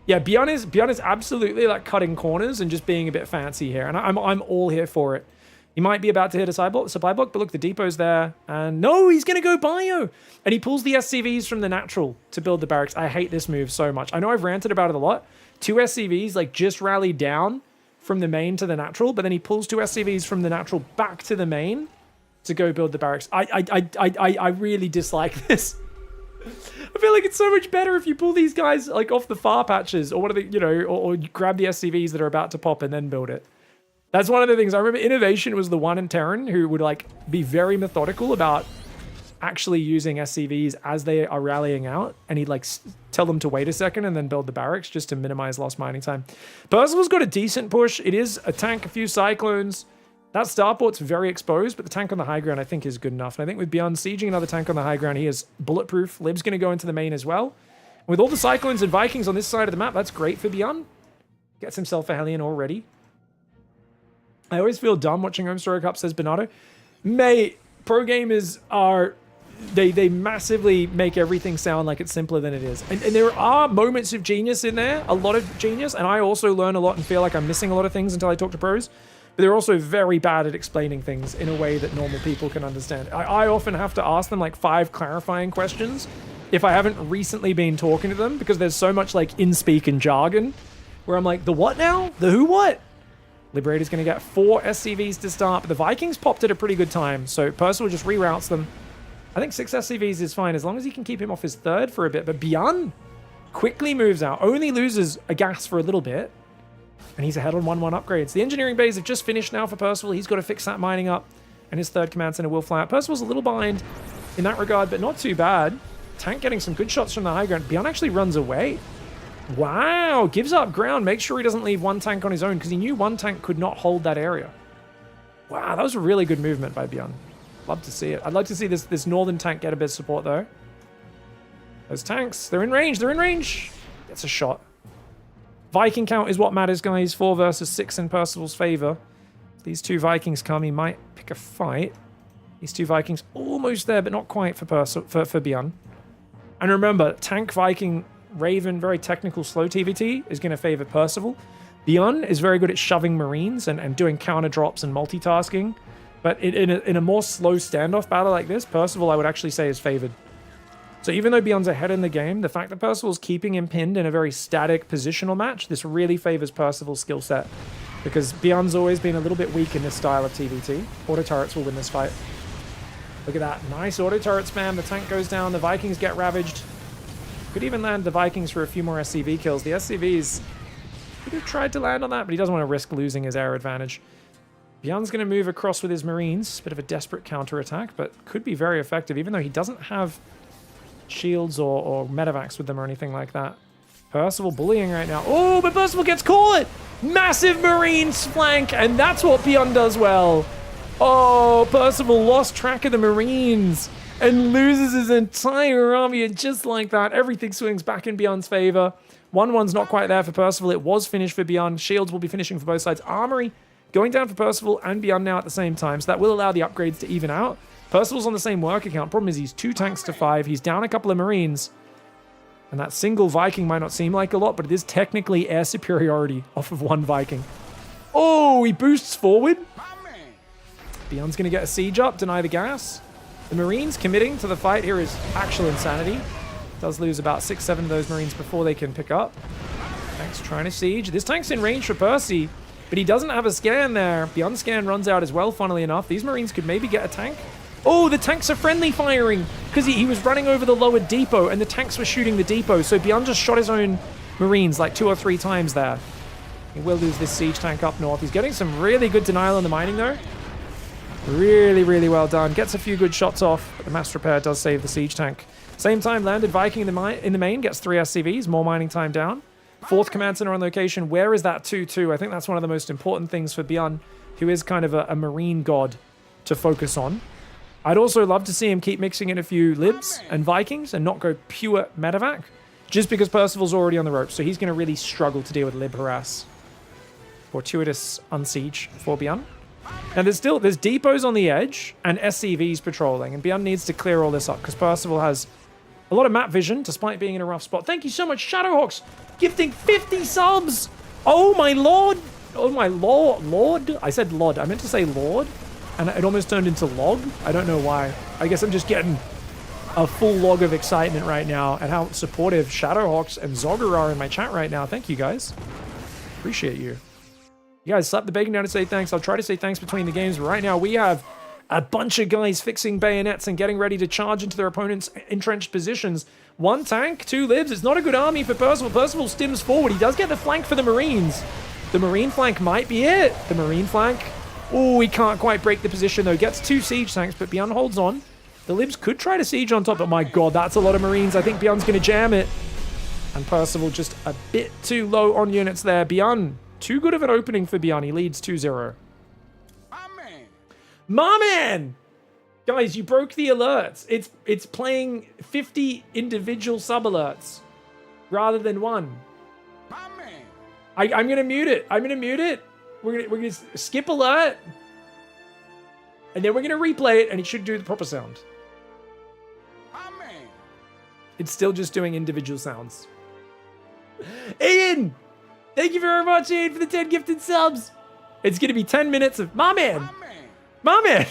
Yeah, Beyond is absolutely like cutting corners and just being a bit fancy here. And I'm all here for it. He might be about to hit a supply block, but look, the depot's there. And no, he's going to go bio. And he pulls the SCVs from the natural to build the barracks. I hate this move so much. I know I've ranted about it a lot. 2 SCVs like just rallied down from the main to the natural, but then he pulls 2 SCVs from the natural back to the main to go build the barracks. I really dislike this. I feel like it's so much better if you pull these guys like off the far patches or what are the, you know, or you grab the SCVs that are about to pop and then build it. That's one of the things. I remember Innovation was the one in Terran who would like be very methodical about actually using SCVs as they are rallying out, and he'd like tell them to wait a second and then build the barracks just to minimize lost mining time. Percival's got a decent push. It is a tank, a few cyclones. That starport's very exposed, but the tank on the high ground I think is good enough. And I think with Beyond sieging another tank on the high ground, he is bulletproof. Lib's going to go into the main as well. With all the Cyclones and Vikings on this side of the map, that's great for Beyond. Gets himself a Hellion already. I always feel dumb watching Home Story Cup, says Bernardo. Mate, pro gamers are... They massively make everything sound like it's simpler than it is. And there are moments of genius in there, a lot of genius, and I also learn a lot and feel like I'm missing a lot of things until I talk to pros. But they're also very bad at explaining things in a way that normal people can understand. I often have to ask them like 5 clarifying questions if I haven't recently been talking to them, because there's so much like in-speak and jargon where I'm like, the what now? The who what? Liberator's going to get 4 SCVs to start, but the Vikings popped at a pretty good time, so Percival just reroutes them. I think 6 SCVs is fine as long as he can keep him off his 3rd for a bit, but Beyond quickly moves out, only loses a gas for a little bit. And he's ahead on 1-1 upgrades. The engineering bays have just finished now for Percival. He's got to fix that mining up. And his 3rd command center will fly out. Percival's a little behind in that regard, but not too bad. Tank getting some good shots from the high ground. Beyond actually runs away. Wow. Gives up ground. Makes sure he doesn't leave 1 tank on his own because he knew 1 tank could not hold that area. Wow. That was a really good movement by Beyond. Love to see it. I'd like to see this northern tank get a bit of support though. Those tanks. They're in range. They're in range. Gets a shot. Viking count is what matters, guys. 4 versus 6 in Percival's favor. These 2 Vikings come. He might pick a fight. These 2 Vikings almost there, but not quite for Beyond. And remember, tank Viking Raven, very technical slow TVT, is going to favor Percival. Beyond is very good at shoving Marines and doing counter drops and multitasking. But in a more slow standoff battle like this, Percival I would actually say is favored. So even though Beyond's ahead in the game, the fact that Percival's keeping him pinned in a very static positional match, this really favors Percival's skill set. Because Beyond's always been a little bit weak in this style of TVT. Auto turrets will win this fight. Look at that. Nice auto turret spam. The tank goes down. The Vikings get ravaged. Could even land the Vikings for a few more SCV kills. The SCVs could have tried to land on that, but he doesn't want to risk losing his air advantage. Beyond's going to move across with his Marines. Bit of a desperate counterattack, but could be very effective, even though he doesn't have shields or medevacs with them or anything like that. Percival bullying right now. Oh, but Percival gets caught! Massive Marines flank, and that's what Beyond does well. Oh, Percival lost track of the Marines and loses his entire army, and just like that, everything swings back in Beyond's favor. 1-1's not quite there for Percival. It was finished for Beyond. Shields will be finishing for both sides. Armory going down for Percival and Beyond now at the same time, so that will allow the upgrades to even out. Percival's on the same work account. Problem is he's 2 tanks to 5. He's down a couple of Marines. And that single Viking might not seem like a lot, but it is technically air superiority off of 1 Viking. Oh, he boosts forward. Beyond's going to get a siege up, deny the gas. The Marines committing to the fight here is actual insanity. Does lose about 6-7 of those Marines before they can pick up. Tank's trying to siege. This tank's in range for Percy, but he doesn't have a scan there. Beyond scan runs out as well, funnily enough. These Marines could maybe get a tank. Oh, the tanks are friendly firing because he was running over the lower depot and the tanks were shooting the depot. So Beyond just shot his own Marines like 2 or 3 times there. He will lose this siege tank up north. He's getting some really good denial on the mining though. Really, really well done. Gets a few good shots off, but the mass repair does save the siege tank. Same time, landed Viking in the main, gets 3 SCVs, more mining time down. 4th command center on location. Where is that 2-2? I think that's one of the most important things for Beyond, who is kind of a marine god to focus on. I'd also love to see him keep mixing in a few Libs and Vikings and not go pure medevac, just because Percival's already on the ropes, so he's going to really struggle to deal with Lib harass. Fortuitous unsiege for Beyond. Now there's depots on the edge and SCVs patrolling, and Beyond needs to clear all this up because Percival has a lot of map vision despite being in a rough spot. Thank you so much, Shadowhawks, gifting 50 subs. Oh my lord. Oh my lord. I said lord. I meant to say lord, and it almost turned into log. I don't know why. I guess I'm just getting a full log of excitement right now and how supportive Shadowhawks and Zogger are in my chat right now. Thank you guys. Appreciate you. You guys slap the bacon down to say thanks. I'll try to say thanks between the games, but right now we have a bunch of guys fixing bayonets and getting ready to charge into their opponent's entrenched positions. 1 tank, 2 Libs. It's not a good army for Percival. Percival stims forward. He does get the flank for the Marines. The Marine flank might be it. The Marine flank. Oh, he can't quite break the position though. Gets 2 siege tanks, but Beyond holds on. The Libs could try to siege on top, but my god, that's a lot of Marines. I think Beyond's going to jam it. And Percival just a bit too low on units there. Beyond, too good of an opening for Beyond. He leads 2-0. My man! Guys, you broke the alerts. It's playing 50 individual sub-alerts rather than 1. I'm going to mute it. I'm going to mute it. We're gonna skip alert. And then we're going to replay it, and it should do the proper sound. It's still just doing individual sounds. Ian! Thank you very much, Ian, for the 10 gifted subs. It's going to be 10 minutes of my man. My man.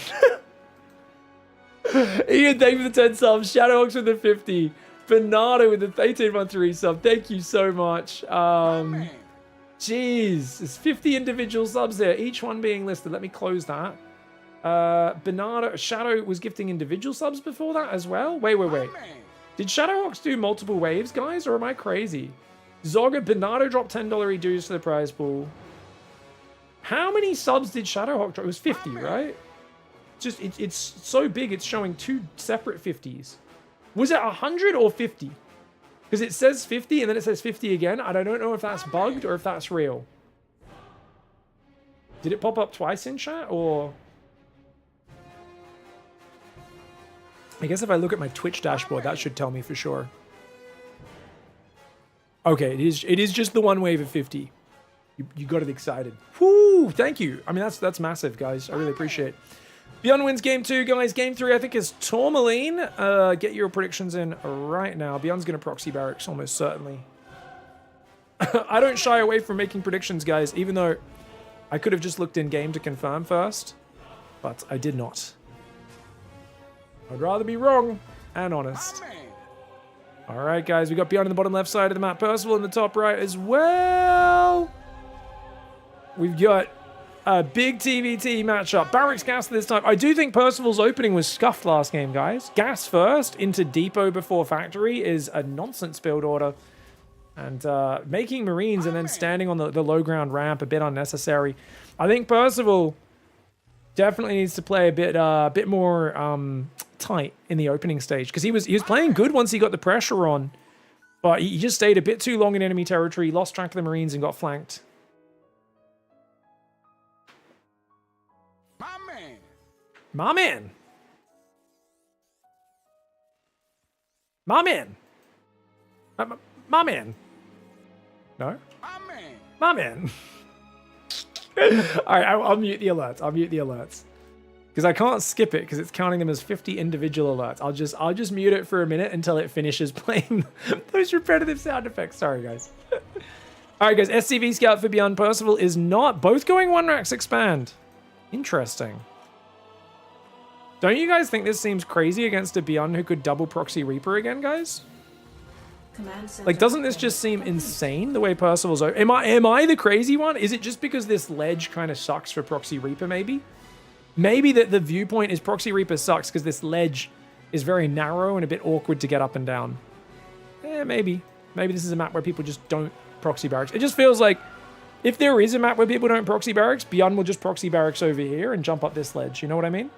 Ian, thank you for the 10 subs. Shadowhawks with the 50. Bernardo with the 1813 sub. Thank you so much. Jeez, there's 50 individual subs there, each one being listed. Let me close that. Bernardo, Shadow was gifting individual subs before that as well? Wait. Did Shadowhawks do multiple waves, guys, or am I crazy? Zogger, Bernardo dropped $10 dues to the prize pool. How many subs did Shadowhawk drop? It was 50, right? Just it's so big, it's showing 2 separate 50s. Was it 100 or 50? Because it says 50 and then it says 50 again. I don't know if that's bugged or if that's real. Did it pop up twice in chat or? I guess if I look at my Twitch dashboard, that should tell me for sure. Okay, it is just the 1 wave of 50. You got it excited. Whoo! Thank you. I mean, that's massive, guys. I really appreciate it. Beyond wins game 2, guys. Game 3, I think, is Tourmaline. Get your predictions in right now. Beyond's going to proxy barracks, almost certainly. I don't shy away from making predictions, guys, even though I could have just looked in game to confirm first. but I did not. I'd rather be wrong and honest. All right, guys, we got Beyond in the bottom left side of the map. Percival in the top right as well. We've got a big TVT matchup. Barracks Gas this time. I do think Percival's opening was scuffed last game, guys. Gas first into Depot before Factory is a nonsense build order. And making Marines and then standing on the low ground ramp, a bit unnecessary. I think Percival definitely needs to play a bit more tight in the opening stage, because he was playing good once he got the pressure on, but he just stayed a bit too long in enemy territory, lost track of the Marines, and got flanked. My man. My man. My man. No? My man. Alright, I'll mute the alerts. I'll mute the alerts. Because I can't skip it because it's counting them as 50 individual alerts. I'll just mute it for a minute until it finishes playing those repetitive sound effects. Sorry, guys. Alright, guys. SCV Scout for Beyond. Percival is not. Both going 1 racks expand. Interesting. Don't you guys think this seems crazy against a Beyond who could double proxy Reaper again, guys? Like, doesn't this just seem insane the way Percival's... Am I the crazy one? Is it just because this ledge kind of sucks for proxy Reaper, maybe? Maybe the viewpoint is proxy Reaper sucks because this ledge is very narrow and a bit awkward to get up and down. Maybe. Maybe this is a map where people just don't proxy barracks. It just feels like if there is a map where people don't proxy barracks, Beyond will just proxy barracks over here and jump up this ledge. You know what I mean?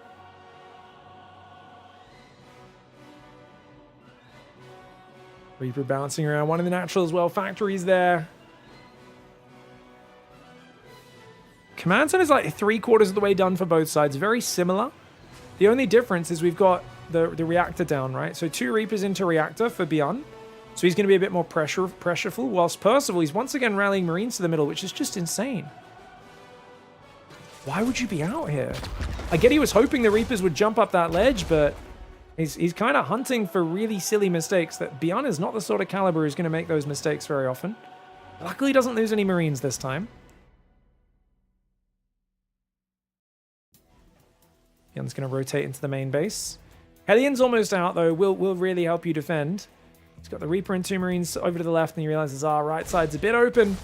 Reaper bouncing around. One in the natural as well. Factory's there. Command Center is like 3/4 of the way done for both sides. Very similar. The only difference is we've got the reactor down, right? So 2 Reapers into reactor for Beyond. So he's going to be a bit more pressureful. Whilst Percival, he's once again rallying Marines to the middle, which is just insane. Why would you be out here? I get he was hoping the Reapers would jump up that ledge, but he's kind of hunting for really silly mistakes that Beyond is not the sort of caliber who's going to make those mistakes very often. Luckily, he doesn't lose any Marines this time. Beyond's going to rotate into the main base. Hellion's almost out, though. Will really help you defend. He's got the Reaper and 2 Marines over to the left, and he realizes our right side's a bit open.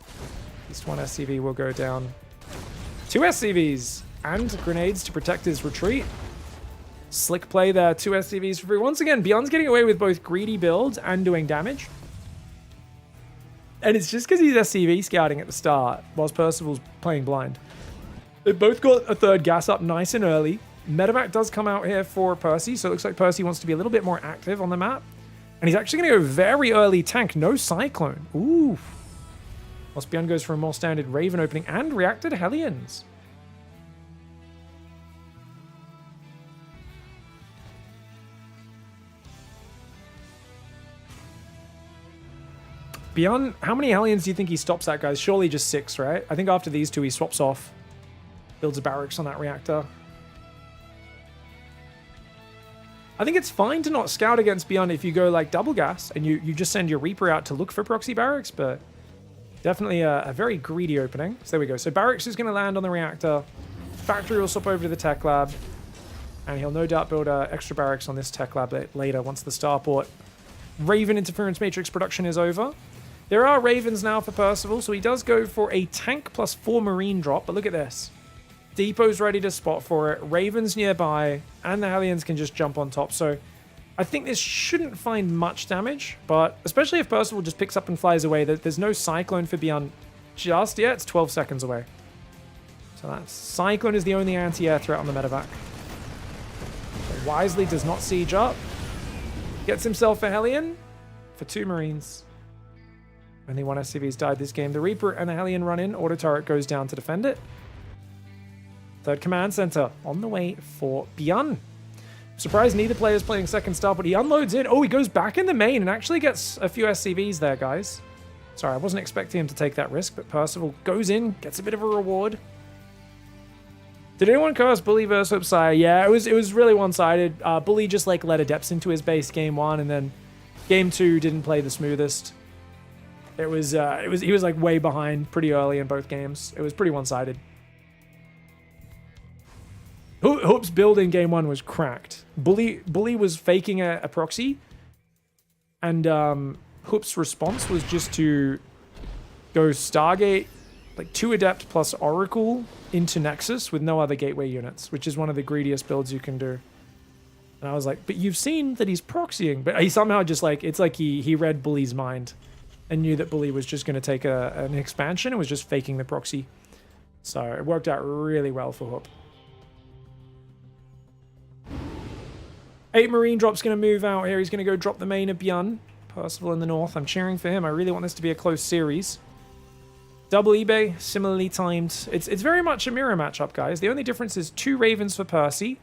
At least 1 SCV will go down. 2 SCVs and grenades to protect his retreat. Slick play there, 2 SCVs for free. Once again, Beyond's getting away with both greedy builds and doing damage. And it's just because he's SCV scouting at the start, whilst Percival's playing blind. They both got a 3rd gas up nice and early. Medevac does come out here for Percy, so it looks like Percy wants to be a little bit more active on the map. And he's actually going to go very early tank, no Cyclone. Ooh. Whilst Beyond goes for a more standard Raven opening and reacted Hellions. Beyond, how many Hellions do you think he stops at, guys? Surely just 6, right? I think after these 2, he swaps off. Builds a barracks on that reactor. I think it's fine to not scout against Beyond if you go like double gas and you just send your Reaper out to look for proxy barracks, but definitely a very greedy opening. So there we go. So barracks is going to land on the reactor. Factory will swap over to the tech lab. And he'll no doubt build extra barracks on this tech lab later once the starport Raven interference matrix production is over. There are Ravens now for Percival, so he does go for a tank plus 4 Marine drop, but look at this. Depot's ready to spot for it, Ravens nearby, and the Hellions can just jump on top, so I think this shouldn't find much damage, but especially if Percival just picks up and flies away, there's no Cyclone for Beyond just yet, it's 12 seconds away. So that Cyclone is the only anti-air threat on the medevac. So wisely does not siege up. Gets himself a Hellion for 2 Marines. Only 1 SCV's died this game. The Reaper and the Hellion run in. Auto turret goes down to defend it. 3rd command center on the way for Beyond. Surprised neither player is playing second star, but he unloads in. Oh, he goes back in the main and actually gets a few SCVs there, guys. Sorry, I wasn't expecting him to take that risk, but Percival goes in, gets a bit of a reward. Did anyone curse Bully versus Upsire? Yeah, it was really one-sided. Bully just like let Adepts into his base game 1, and then game 2 didn't play the smoothest. He was like way behind pretty early in both games. It was pretty one-sided. Hoop's build in game 1 was cracked. Bully was faking a proxy, and Hoop's response was just to go Stargate, like 2 Adept plus Oracle into Nexus with no other gateway units, which is one of the greediest builds you can do. And I was like, but you've seen that he's proxying. But he somehow just like, it's like he read Bully's mind and knew that Bully was just going to take an expansion and was just faking the proxy. So it worked out really well for Hoop. 8 Marine Drop's going to move out here. He's going to go drop the main of Bjorn. Percival in the north. I'm cheering for him. I really want this to be a close series. Double eBay, similarly timed. It's very much a mirror matchup, guys. The only difference is 2 Ravens for Percy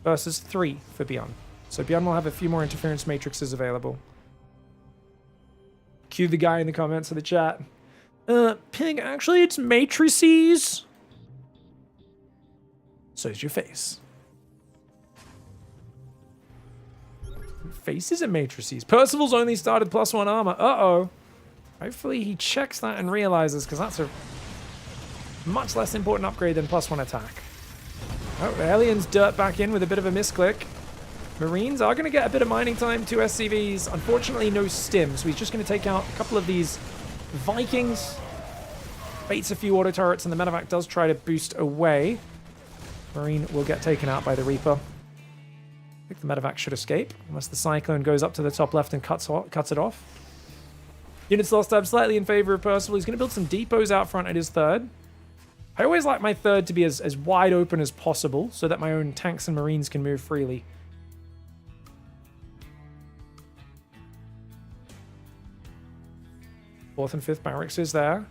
versus 3 for Bjorn. So Bjorn will have a few more interference matrices available. Cue the guy in the comments of the chat. Ping, actually it's matrices. So's your face. Faces and matrices. Percival's only started +1 armor. Uh-oh. Hopefully he checks that and realizes, because that's a much less important upgrade than +1 attack. Oh, the Aliens dirt back in with a bit of a misclick. Marines are going to get a bit of mining time, 2 SCVs. Unfortunately, no stim, so he's just going to take out a couple of these Vikings. Baits a few auto turrets, and the medevac does try to boost away. Marine will get taken out by the Reaper. I think the medevac should escape, unless the Cyclone goes up to the top left and cuts it off. Units lost time slightly in favor of Percival. He's going to build some depots out front at his third. I always like my third to be as wide open as possible, so that my own tanks and Marines can move freely. Fourth and fifth barracks is there.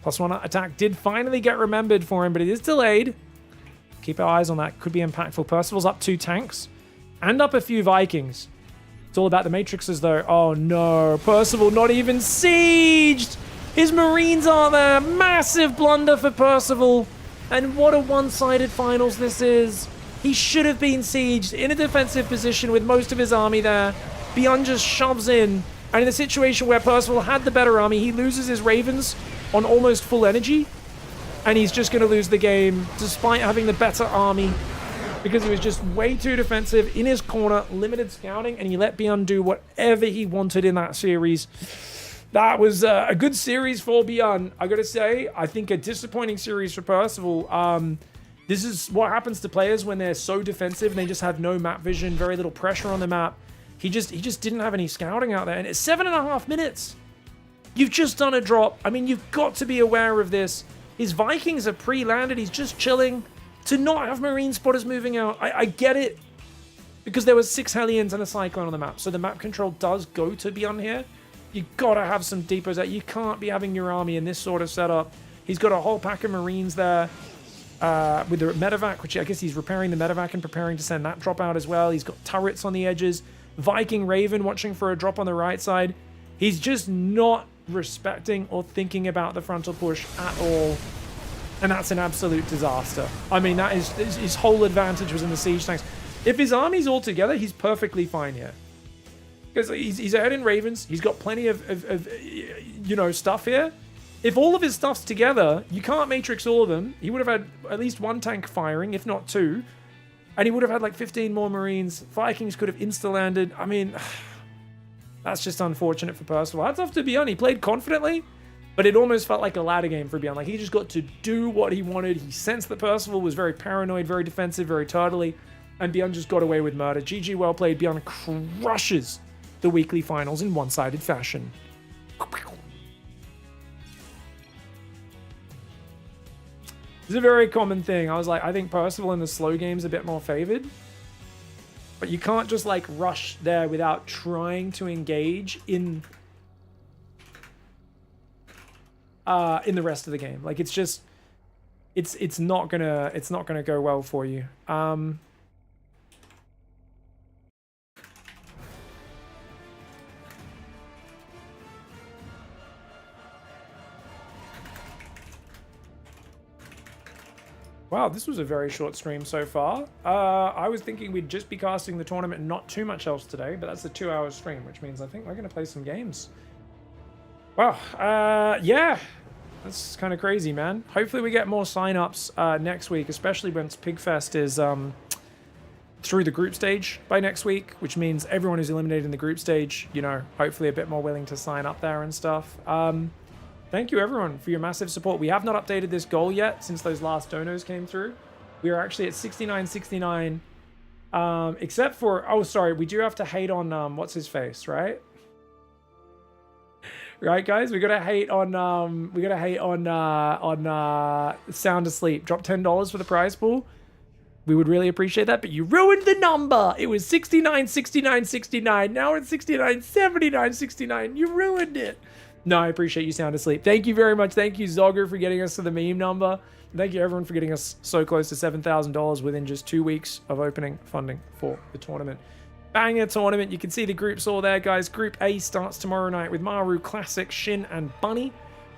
+1 attack did finally get remembered for him, but it is delayed. Keep our eyes on that. Could be impactful. Percival's up 2 tanks and up a few Vikings. It's all about the matrices, though. Oh, no. Percival not even sieged. His Marines aren't there. Massive blunder for Percival. And what a one-sided finals this is. He should have been sieged in a defensive position with most of his army there. Bjorn just shoves in. And in a situation where Percival had the better army, he loses his Ravens on almost full energy. And he's just going to lose the game despite having the better army, because he was just way too defensive in his corner, limited scouting, and he let Bjorn do whatever he wanted in that series. That was a good series for Bjorn. I got to say, I think a disappointing series for Percival. This is what happens to players when they're so defensive and they just have no map vision, very little pressure on the map. He just didn't have any scouting out there, and it's 7.5 minutes. You've just done a drop. I mean, you've got to be aware of this. His Vikings are pre-landed. He's just chilling. To not have Marine spotters moving out, I get it. Because there was 6 Hellions and a Cyclone on the map. So the map control does go to Bjorn here. You gotta have some depots out. You can't be having your army in this sort of setup. He's got a whole pack of Marines there. With the medevac, which I guess he's repairing the medevac and preparing to send that drop out as well. He's got turrets on the edges. Viking Raven watching for a drop on the right side. He's just not respecting or thinking about the frontal push at all, and that's an absolute disaster. I mean, that is his whole advantage was in the siege tanks. If his army's all together, he's perfectly fine here, because he's ahead in Ravens. He's got plenty of you know, stuff here. If all of his stuff's together, you can't matrix all of them. He would have had at least 1 tank firing, if not 2, and he would have had like 15 more Marines. Vikings could have insta-landed. I mean, that's just unfortunate for Percival. Hats off to Bjorn. He played confidently, but it almost felt like a ladder game for Bjorn. Like, he just got to do what he wanted. He sensed that Percival was very paranoid, very defensive, very turtley, and Bjorn just got away with murder. GG, well played. Bjorn crushes the weekly finals in one-sided fashion. This is a very common thing. I was like, I think Percival in the slow game's a bit more favored. But you can't just like rush there without trying to engage in the rest of the game. Like, it's just it's not gonna go well for you. Wow, this was a very short stream so far. I was thinking we'd just be casting the tournament and not too much else today, but that's a 2-hour stream, which means I think we're going to play some games. Wow, yeah. That's kind of crazy, man. Hopefully we get more sign-ups next week, especially once Pigfest is through the group stage by next week, which means everyone who's eliminated in the group stage, you know, hopefully a bit more willing to sign up there and stuff. Thank you, everyone, for your massive support. We have not updated this goal yet since those last donos came through. We are actually at 69.69, except for, oh, sorry, we do have to hate on, what's his face, right? Right, guys, we gotta hate on Sound Asleep. Drop $10 for the prize pool. We would really appreciate that, but you ruined the number. It was 69, 69, 69. Now it's 69, 79, 69. You ruined it. No, I appreciate you, Sound Asleep. Thank you very much. Thank you, Zogger, for getting us to the meme number. Thank you, everyone, for getting us so close to $7,000 within just 2 weeks of opening funding for the tournament. Banger tournament. You can see the groups all there, guys. Group A starts tomorrow night with Maru, Classic, Shin, and Bunny.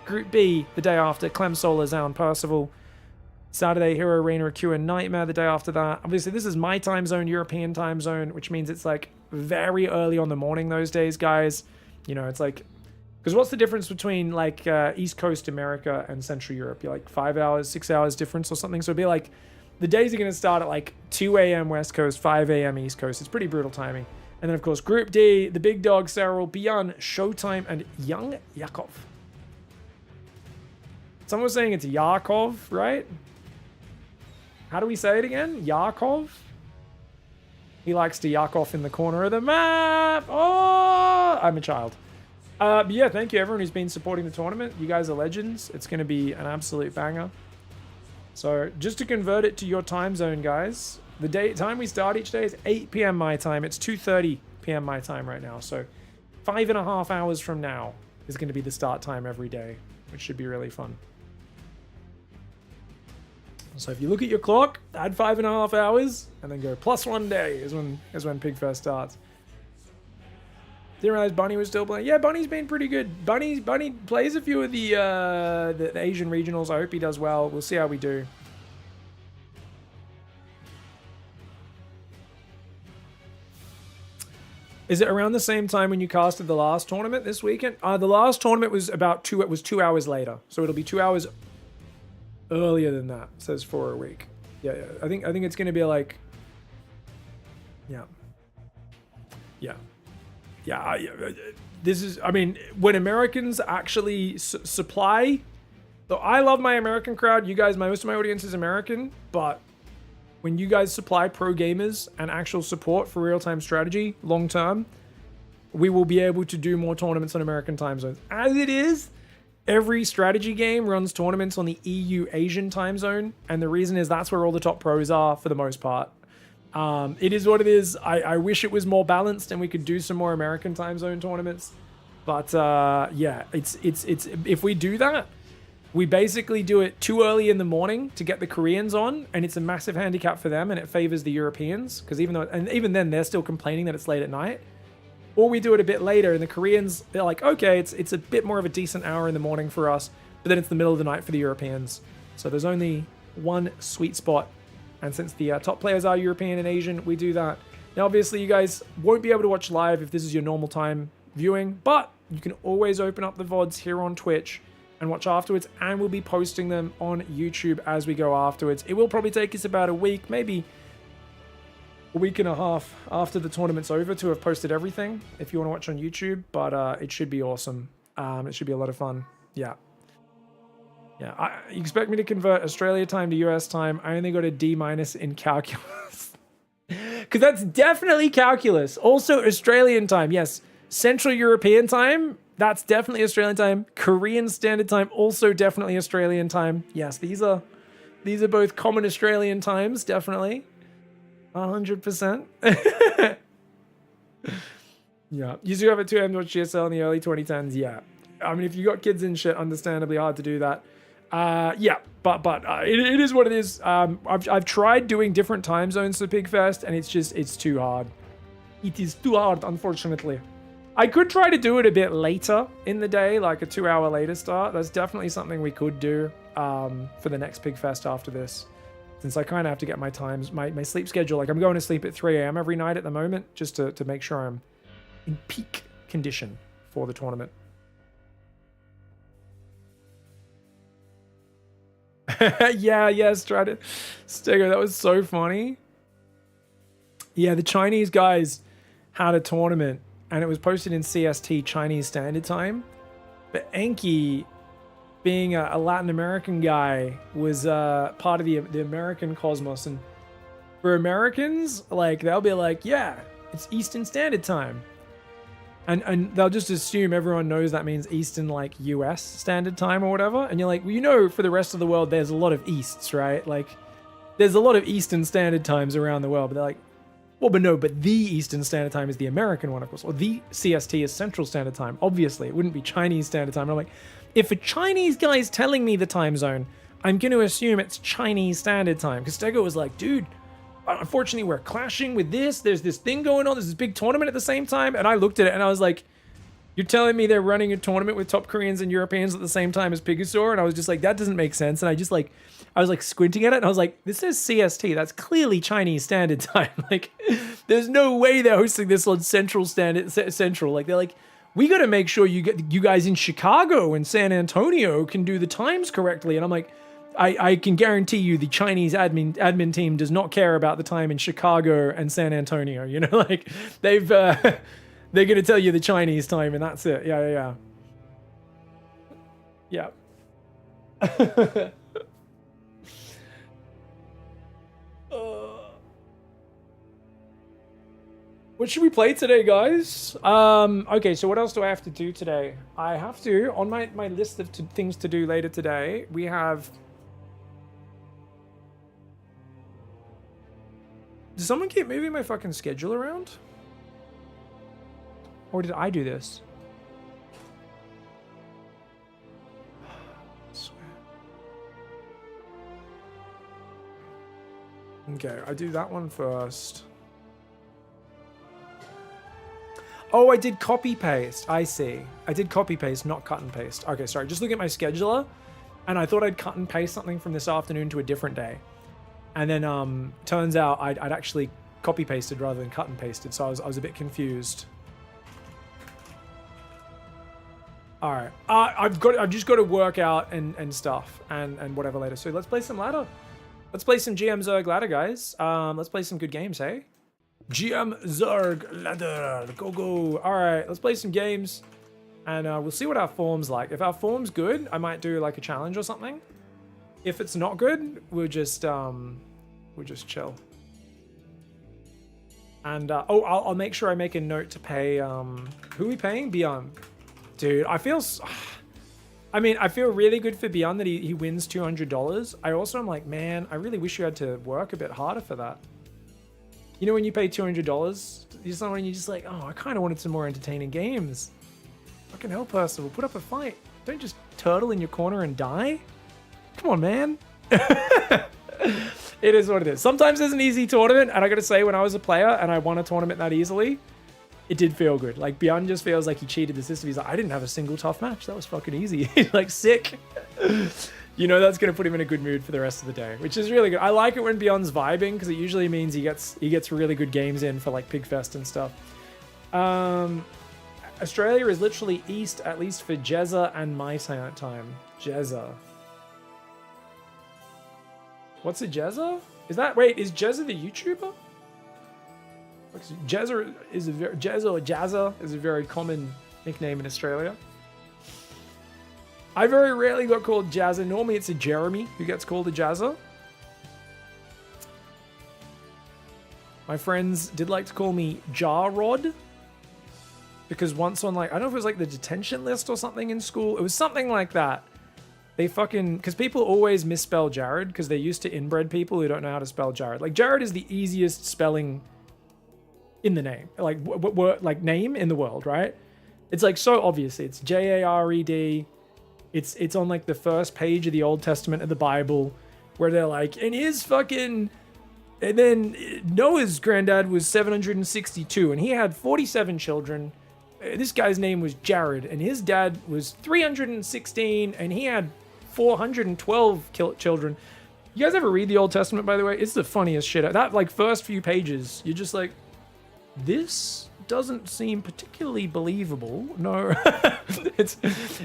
Group B, the day after, Clem, Solar, Zound, Percival. Saturday, Hero, Rainer, Q, and Nightmare the day after that. Obviously, this is my time zone, European time zone, which means it's like very early on the morning those days, guys. You know, it's like, because what's the difference between like East Coast America and Central Europe? You're like 5 hours, 6 hours difference or something. So it'd be like, the days are going to start at like 2 a.m. West Coast, 5 a.m. East Coast. It's pretty brutal timing. And then, of course, Group D, the big dog, Cyril, Beyond, Showtime, and Young Yakov. Someone was saying it's Yakov, right? How do we say it again? Yakov? He likes to Yakov in the corner of the map. Oh, I'm a child. But yeah, thank you everyone who's been supporting the tournament. You guys are legends. It's going to be an absolute banger. So just to convert it to your time zone, guys, the time we start each day is 8 p.m. my time. It's 2:30 p.m. my time right now. So 5.5 hours from now is going to be the start time every day, which should be really fun. So if you look at your clock, add 5.5 hours, and then go +1 day is when Pigfest starts. Didn't realize Bunny was still playing. Yeah, Bunny's been pretty good. Bunny plays a few of the Asian regionals. I hope he does well. We'll see how we do. Is it around the same time when you casted the last tournament this weekend? The last tournament was about 2 hours later, so it'll be 2 hours earlier than that. It says for a week. Yeah. I think it's gonna be like, yeah. This is, I mean, when Americans actually supply. Though I love my American crowd. You guys, most of my audience is American, but when you guys supply pro gamers and actual support for real-time strategy long term, we will be able to do more tournaments on American time zones. As it is, every strategy game runs tournaments on the EU Asian time zone, and the reason is that's where all the top pros are for the most part. It is what it is. I wish it was more balanced and we could do some more American time zone tournaments, but yeah, it's if we do that, we basically do it too early in the morning to get the Koreans on, and it's a massive handicap for them, and it favors the Europeans because even then they're still complaining that it's late at night. Or we do it a bit later, and the Koreans, they're like, okay, it's a bit more of a decent hour in the morning for us, but then it's the middle of the night for the Europeans. So there's only one sweet spot, and since the top players are European and Asian, we do that. Now, obviously, you guys won't be able to watch live if this is your normal time viewing, but you can always open up the VODs here on Twitch and watch afterwards, and we'll be posting them on YouTube as we go afterwards. It will probably take us about a week, maybe a week and a half after the tournament's over to have posted everything if you want to watch on YouTube, but it should be awesome. It should be a lot of fun. Yeah. You expect me to convert Australia time to US time? I only got a D- in calculus. Because that's definitely calculus. Also Australian time, yes. Central European time, that's definitely Australian time. Korean Standard Time, also definitely Australian time. Yes, these are both common Australian times, definitely. 100%. Yeah. Used to have a 2 AM to watch GSL in the early 2010s. Yeah. I mean, if you got kids and shit, understandably hard to do that. Yeah, but it is what it is. I've tried doing different time zones for Pigfest, and it's too hard. It is too hard, unfortunately. I could try to do it a bit later in the day, like a 2 hour later start. That's definitely something we could do for the next Pigfest after this. Since I kind of have to get my times, my sleep schedule. Like I'm going to sleep at 3 AM every night at the moment, just to make sure I'm in peak condition for the tournament. Yeah, Stego, that was so funny. Yeah, the Chinese guys had a tournament and it was posted in CST, Chinese Standard Time. But Enki, being a Latin American guy, was part of the American cosmos. And for Americans, like, they'll be like, yeah, it's Eastern Standard Time. And they'll just assume everyone knows that means Eastern, like, US Standard Time or whatever. And you're like, well, you know, for the rest of the world, there's a lot of Easts, right? Like, there's a lot of Eastern Standard Times around the world. But they're like, well, but no, but the Eastern Standard Time is the American one, of course. Or the CST is Central Standard Time. Obviously, it wouldn't be Chinese Standard Time. And I'm like, if a Chinese guy is telling me the time zone, I'm going to assume it's Chinese Standard Time. Because Stego was like, dude, unfortunately, we're clashing with this. There's this thing going on. There's this big tournament at the same time. And I looked at it and I was like, you're telling me they're running a tournament with top Koreans and Europeans at the same time as PiGosaur? And I was just like, that doesn't make sense. And I was like squinting at it and I was like, this is CST. That's clearly Chinese Standard Time. Like, there's no way they're hosting this on Central. Like, they're like, we got to make sure you guys in Chicago and San Antonio can do the times correctly. And I'm like, I can guarantee you the Chinese admin team does not care about the time in Chicago and San Antonio. You know, like, they're going to tell you the Chinese time and that's it. Yeah. What should we play today, guys? Okay, so what else do I have to do today? I have to, on my list of things to do later today, we have... Does someone keep moving my fucking schedule around? Or did I do this? I swear. Okay, I do that one first. Oh, I did copy paste. I see. I did copy paste, not cut and paste. Okay, sorry. Just look at my scheduler, and I thought I'd cut and paste something from this afternoon to a different day. And then turns out I'd actually copy pasted rather than cut and pasted, so I was a bit confused. All right. I've just got to work out and stuff and whatever later. So let's play some ladder. Let's play some GM Zerg ladder, guys. Let's play some good games, hey? GM Zerg ladder, go. All right, let's play some games, and we'll see what our form's like. If our form's good, I might do like a challenge or something. If it's not good, we'll just chill. And I'll make sure I make a note to pay. Who are we paying? Beyond, dude. I feel really good for Beyond that he wins $200. I also am like, man, I really wish you had to work a bit harder for that. You know when you pay $200, you're just like, oh, I kind of wanted some more entertaining games. Fucking hell, Percival, put up a fight. Don't just turtle in your corner and die. Come on, man. It is what it is. Sometimes there's an easy tournament, and I gotta say, when I was a player and I won a tournament that easily, it did feel good. Like, Beyond just feels like he cheated the system. He's like, I didn't have a single tough match. That was fucking easy. He's like, sick. You know that's gonna put him in a good mood for the rest of the day, which is really good. I like it when Beyond's vibing because it usually means he gets really good games in for like Pigfest and stuff. Australia is literally east, at least for Jezza and my time. Jezza. What's a Jezza? Is Jezza the YouTuber? Jezza or Jazza is a very common nickname in Australia. I very rarely got called Jazza. Normally it's a Jeremy who gets called a Jazza. My friends did like to call me Jar-Rod. Because once on like, I don't know if it was like the detention list or something in school. It was something like that. They fucking, because people always misspell Jared because they're used to inbred people who don't know how to spell Jared. Like Jared is the easiest spelling in the name. Like, like name in the world, right? It's like so obvious. It's Jared. It's on like the first page of the Old Testament of the Bible where they're like, and his fucking, and then Noah's granddad was 762 and he had 47 children. This guy's name was Jared and his dad was 316 and he had 412 children. You guys ever read the Old Testament, by the way? It's the funniest shit. That like first few pages, you're just like, this doesn't seem particularly believable. No,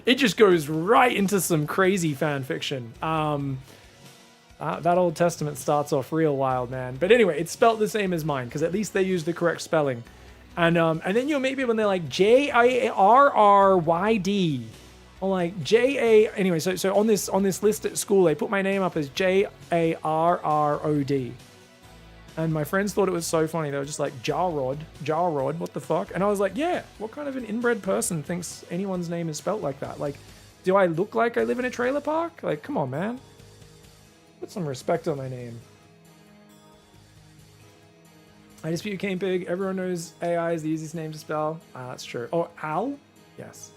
it just goes right into some crazy fan fiction. That Old Testament starts off real wild, man. But anyway, it's spelt the same as mine because at least they use the correct spelling. And then you'll maybe when they're like JARRYD or like JA. Anyway, so on this list at school, they put my name up as JARROD. And my friends thought it was so funny. They were just like, Jarrod, what the fuck? And I was like, yeah, what kind of an inbred person thinks anyone's name is spelt like that? Like, do I look like I live in a trailer park? Like, come on, man. Put some respect on my name. I dispute Cane Pig. Everyone knows AI is the easiest name to spell. That's true. Oh, Al? Yes.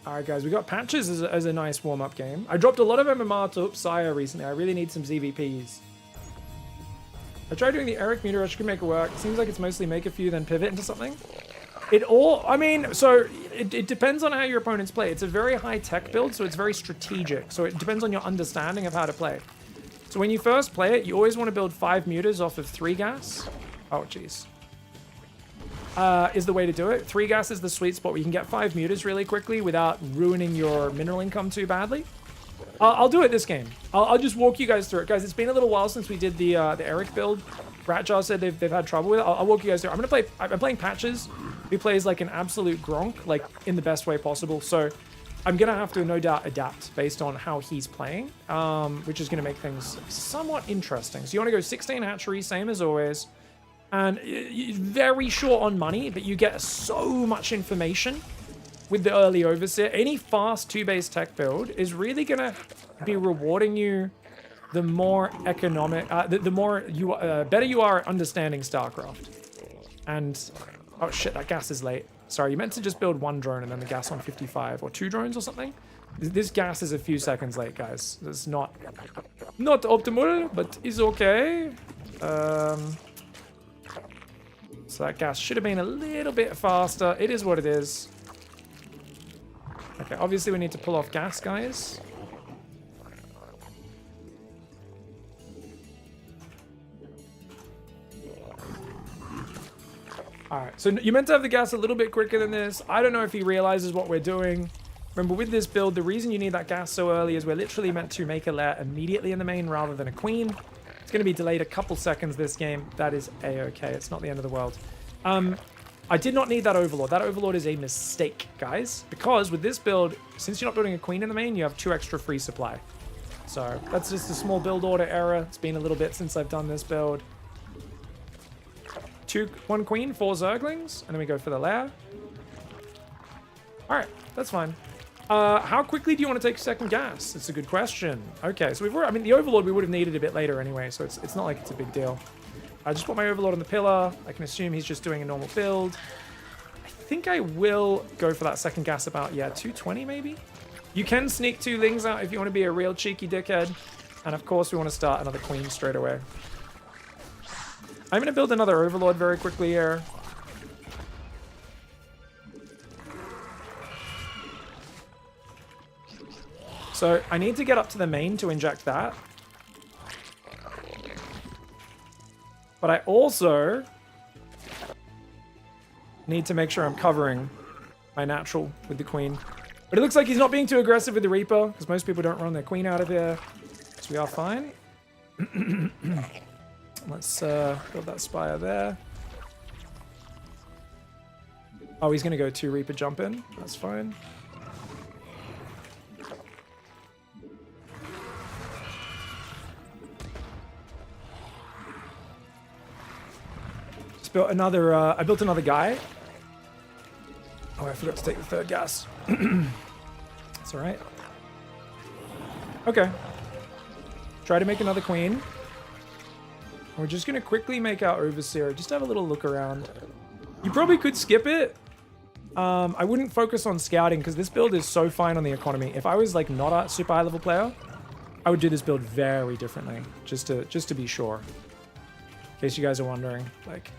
Alright guys, we got Patches as a nice warm-up game. I dropped a lot of MMR to Upsire recently. I really need some ZVPs. I tried doing the Eric meter rush, could make it work. Seems like it's mostly make a few, then pivot into something. It depends on how your opponents play. It's a very high-tech build, so it's very strategic. So it depends on your understanding of how to play. So when you first play it, you always want to build 5 muters off of 3 gas. Oh, jeez. Is the way to do it. 3 gas is the sweet spot where you can get 5 muters really quickly without ruining your mineral income too badly. I'll do it this game. I'll just walk you guys through it. Guys, it's been a little while since we did the Eric build. Ratjar said they've had trouble with it. I'll walk you guys through. I'm playing Patches, who plays like an absolute Gronk, like in the best way possible. So I'm going to have to no doubt adapt based on how he's playing, which is going to make things somewhat interesting. So you want to go 16 hatchery, same as always. And very short on money, but you get so much information with the early overseer. Any fast 2-base tech build is really going to be rewarding you the more economic, the more you better you are at understanding StarCraft. And, oh shit, that gas is late. Sorry, you meant to just build 1 drone and then the gas on 55, or 2 drones or something? This gas is a few seconds late, guys. It's not optimal, but it's okay. So that gas should have been a little bit faster. It is what it is. Okay, obviously we need to pull off gas, guys. Alright, so you meant to have the gas a little bit quicker than this. I don't know if he realizes what we're doing. Remember, with this build, the reason you need that gas so early is we're literally meant to make a lair immediately in the main rather than a queen. It's going to be delayed a couple seconds this game. That is a-okay. It's not the end of the world. I did not need that Overlord. That Overlord is a mistake, guys. Because with this build, since you're not building a queen in the main, you have 2 extra free supply. So that's just a small build order error. It's been a little bit since I've done this build. 1 queen, 4 zerglings, and then we go for the lair. Alright, that's fine. How quickly do you want to take second gas? It's a good question. Okay, so the Overlord we would have needed a bit later anyway, so it's not like it's a big deal. I just put my Overlord on the pillar. I can assume he's just doing a normal build. I think I will go for that second gas about, 220 maybe? You can sneak 2 lings out if you want to be a real cheeky dickhead. And of course we want to start another queen straight away. I'm going to build another Overlord very quickly here. So I need to get up to the main to inject that. But I also need to make sure I'm covering my natural with the queen. But it looks like he's not being too aggressive with the Reaper, because most people don't run their queen out of here. So we are fine. Let's build that spire there. Oh, he's going to go 2 Reaper jump in. That's fine. Built another, I built another guy. Oh, I forgot to take the 3rd gas. That's all right. Okay. Try to make another queen. We're just going to quickly make our Overseer. Just have a little look around. You probably could skip it. I wouldn't focus on scouting because this build is so fine on the economy. If I was like not a super high level player, I would do this build very differently. Just to be sure. In case you guys are wondering. Like...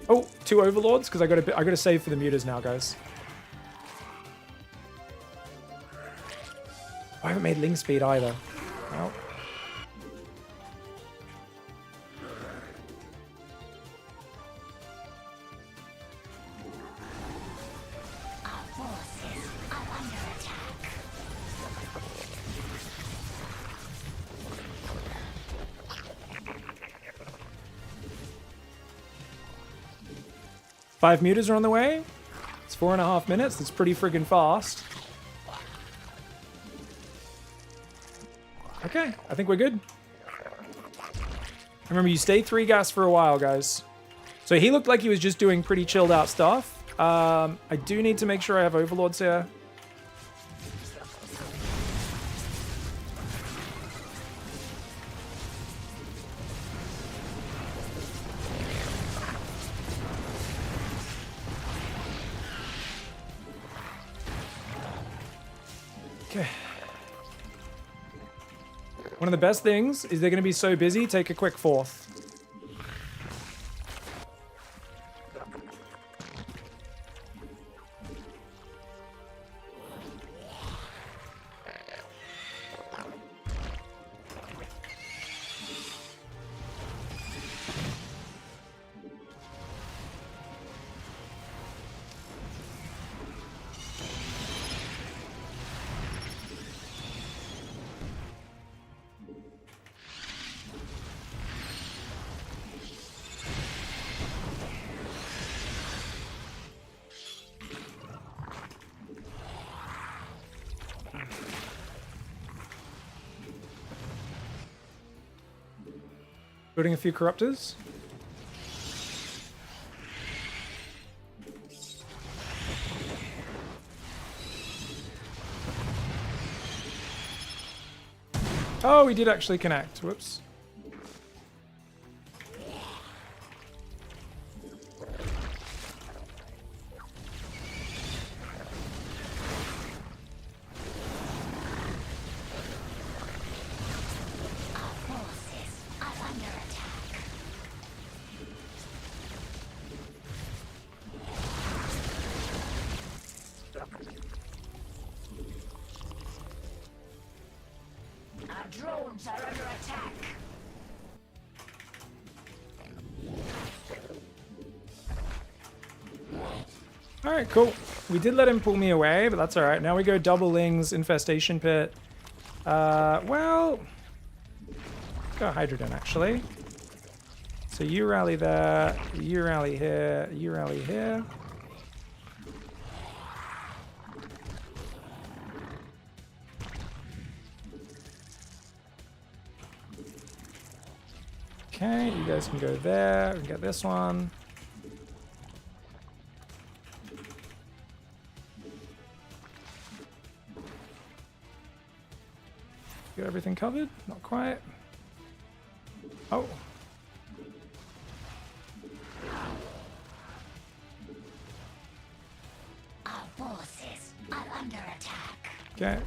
Oh, 2 Overlords, because I gotta save for the muters now, guys. I haven't made Ling speed either. Well. 5 mutas are on the way. It's 4.5 minutes. That's pretty friggin' fast. Okay, I think we're good. Remember, you stay 3 gas for a while, guys. So he looked like he was just doing pretty chilled out stuff. I do need to make sure I have overlords here. Okay. One of the best things is they're going to be so busy, take a quick 4th. Building a few corruptors. Oh, we did actually connect. Whoops. Drones are under attack. Alright, cool. We did let him pull me away, but that's alright. Now we go double Lings, Infestation Pit. Well... Go Hydrodon, actually. So you rally there, you rally here, you rally here. Okay, you guys can go there. We can get this one. Got everything covered? Not quite. Oh. Our forces are under attack. Okay.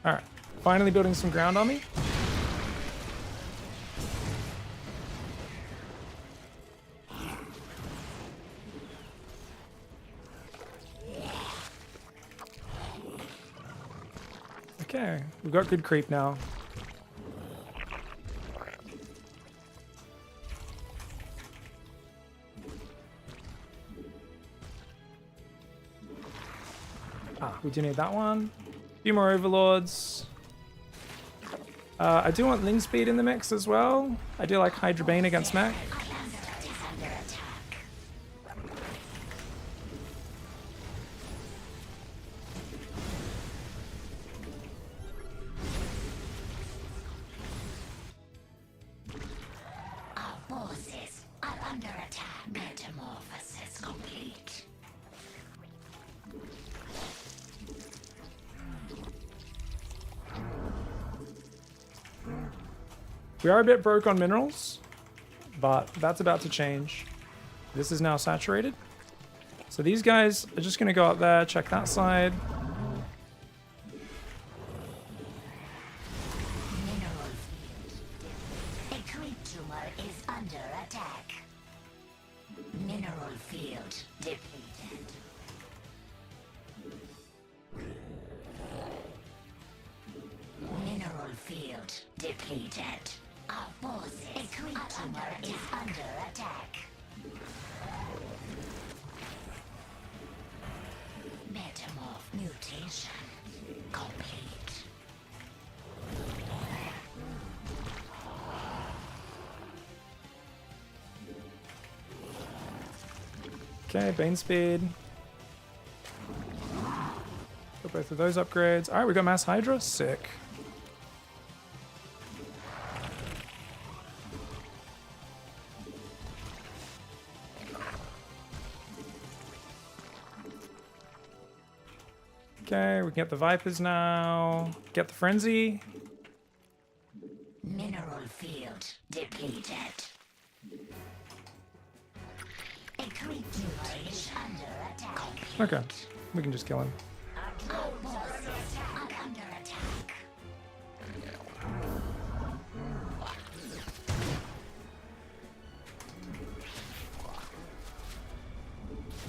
Alright, finally building some ground on me. Okay, we've got good creep now. Ah, we do need that one. Few more overlords. I do want Ling Speed in the mix as well. I do like Hydra Bane against mech. Our forces are under attack. Metamorphosis complete. We are a bit broke on minerals, but that's about to change. This is now saturated. So these guys are just going to go up there, check that side. Mineral field. A creep tumor is under attack. Mineral field depleted. Mineral field depleted. Our forces. A creep tumor is under attack. Metamorph mutation complete. Okay, Bane speed. Got both of those upgrades. All right, we got Mass Hydra. Sick. Okay, we can get the Vipers now. Get the Frenzy. Mineral field depleted. A creature is under attack. Okay, we can just kill him. Our forces are under attack. Our forces are under attack.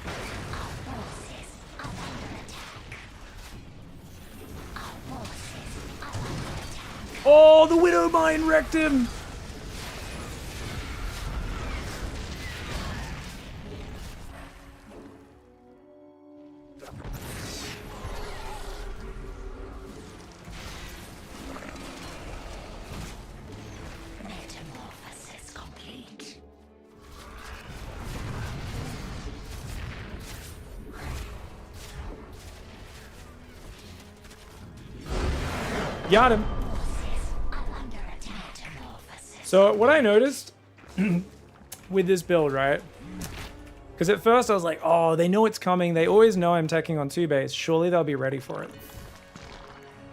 Our forces are under attack. Oh, the Widow Mine wrecked him! Metamorphosis complete. Got him. Forces are under attack. Metamorphosis. So what I noticed with this build, right? Because at first I was like, oh, they know it's coming. They always know I'm teching on 2 base. Surely they'll be ready for it.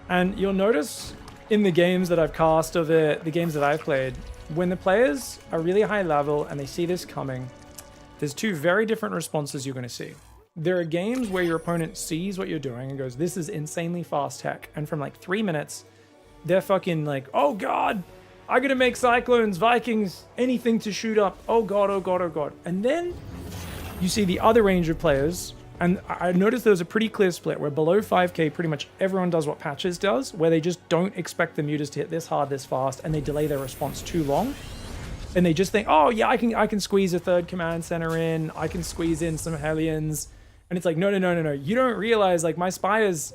And you'll notice in the games that I've cast of it, the games that I've played, when the players are really high level and they see this coming, there's 2 very different responses you're going to see. There are games where your opponent sees what you're doing and goes, this is insanely fast tech. And from like 3 minutes, they're fucking like, oh God, I gotta make Cyclones, Vikings, anything to shoot up. Oh God, oh God, oh God. And then you see the other range of players, and I noticed there was a pretty clear split where below 5k, pretty much everyone does what Patches does, where they just don't expect the mutas to hit this hard, this fast, and they delay their response too long. And they just think, oh yeah, I can squeeze a 3rd command center in, I can squeeze in some Hellions. And it's like, no. You don't realize, like, my Spire's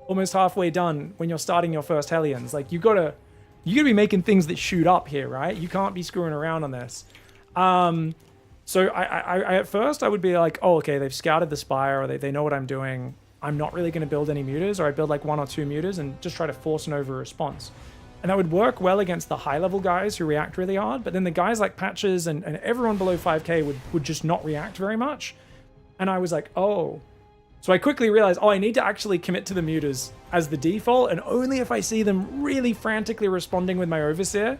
almost halfway done when you're starting your first Hellions. Like, you gotta be making things that shoot up here, right? You can't be screwing around on this. So I at first I would be like, oh, okay, they've scouted the Spire, or they know what I'm doing. I'm not really going to build any mutas, or I build like 1 or 2 mutas and just try to force an over response. And that would work well against the high level guys who react really hard, but then the guys like Patches and everyone below 5k would just not react very much. And I was like, oh. So I quickly realized, oh, I need to actually commit to the mutas as the default, and only if I see them really frantically responding with my Overseer,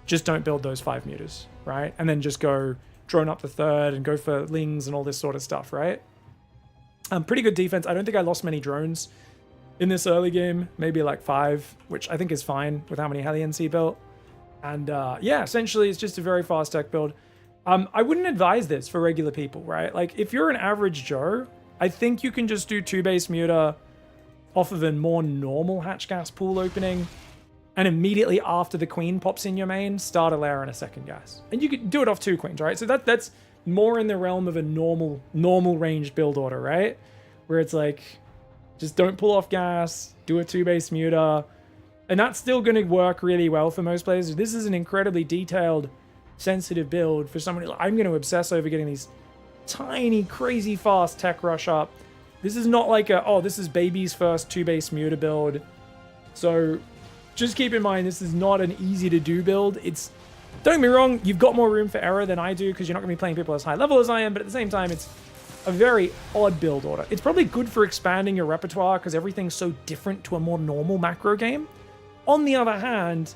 just don't build those 5 mutas, right? And then just go drone up the 3rd and go for Lings and all this sort of stuff, right? Pretty good defense. I don't think I lost many drones in this early game, maybe like 5, which I think is fine with how many Hellions he built. And yeah, essentially it's just a very fast tech build. I wouldn't advise this for regular people, right? Like if you're an average Joe, I think you can just do 2 base muta off of a more normal hatch gas pool opening, and immediately after the queen pops in your main, start a lair and a 2nd gas. And you could do it off 2 queens, right? So that's more in the realm of a normal ranged build order, right? Where it's like, just don't pull off gas, do a 2 base muta, and that's still going to work really well for most players. This is an incredibly detailed, sensitive build for somebody. I'm going to obsess over getting these tiny, crazy fast tech rush up. This is not like this is baby's first 2 base muta build. So just keep in mind, this is not an easy to do build. Don't get me wrong, you've got more room for error than I do because you're not going to be playing people as high level as I am, but at the same time, it's a very odd build order. It's probably good for expanding your repertoire because everything's so different to a more normal macro game. On the other hand,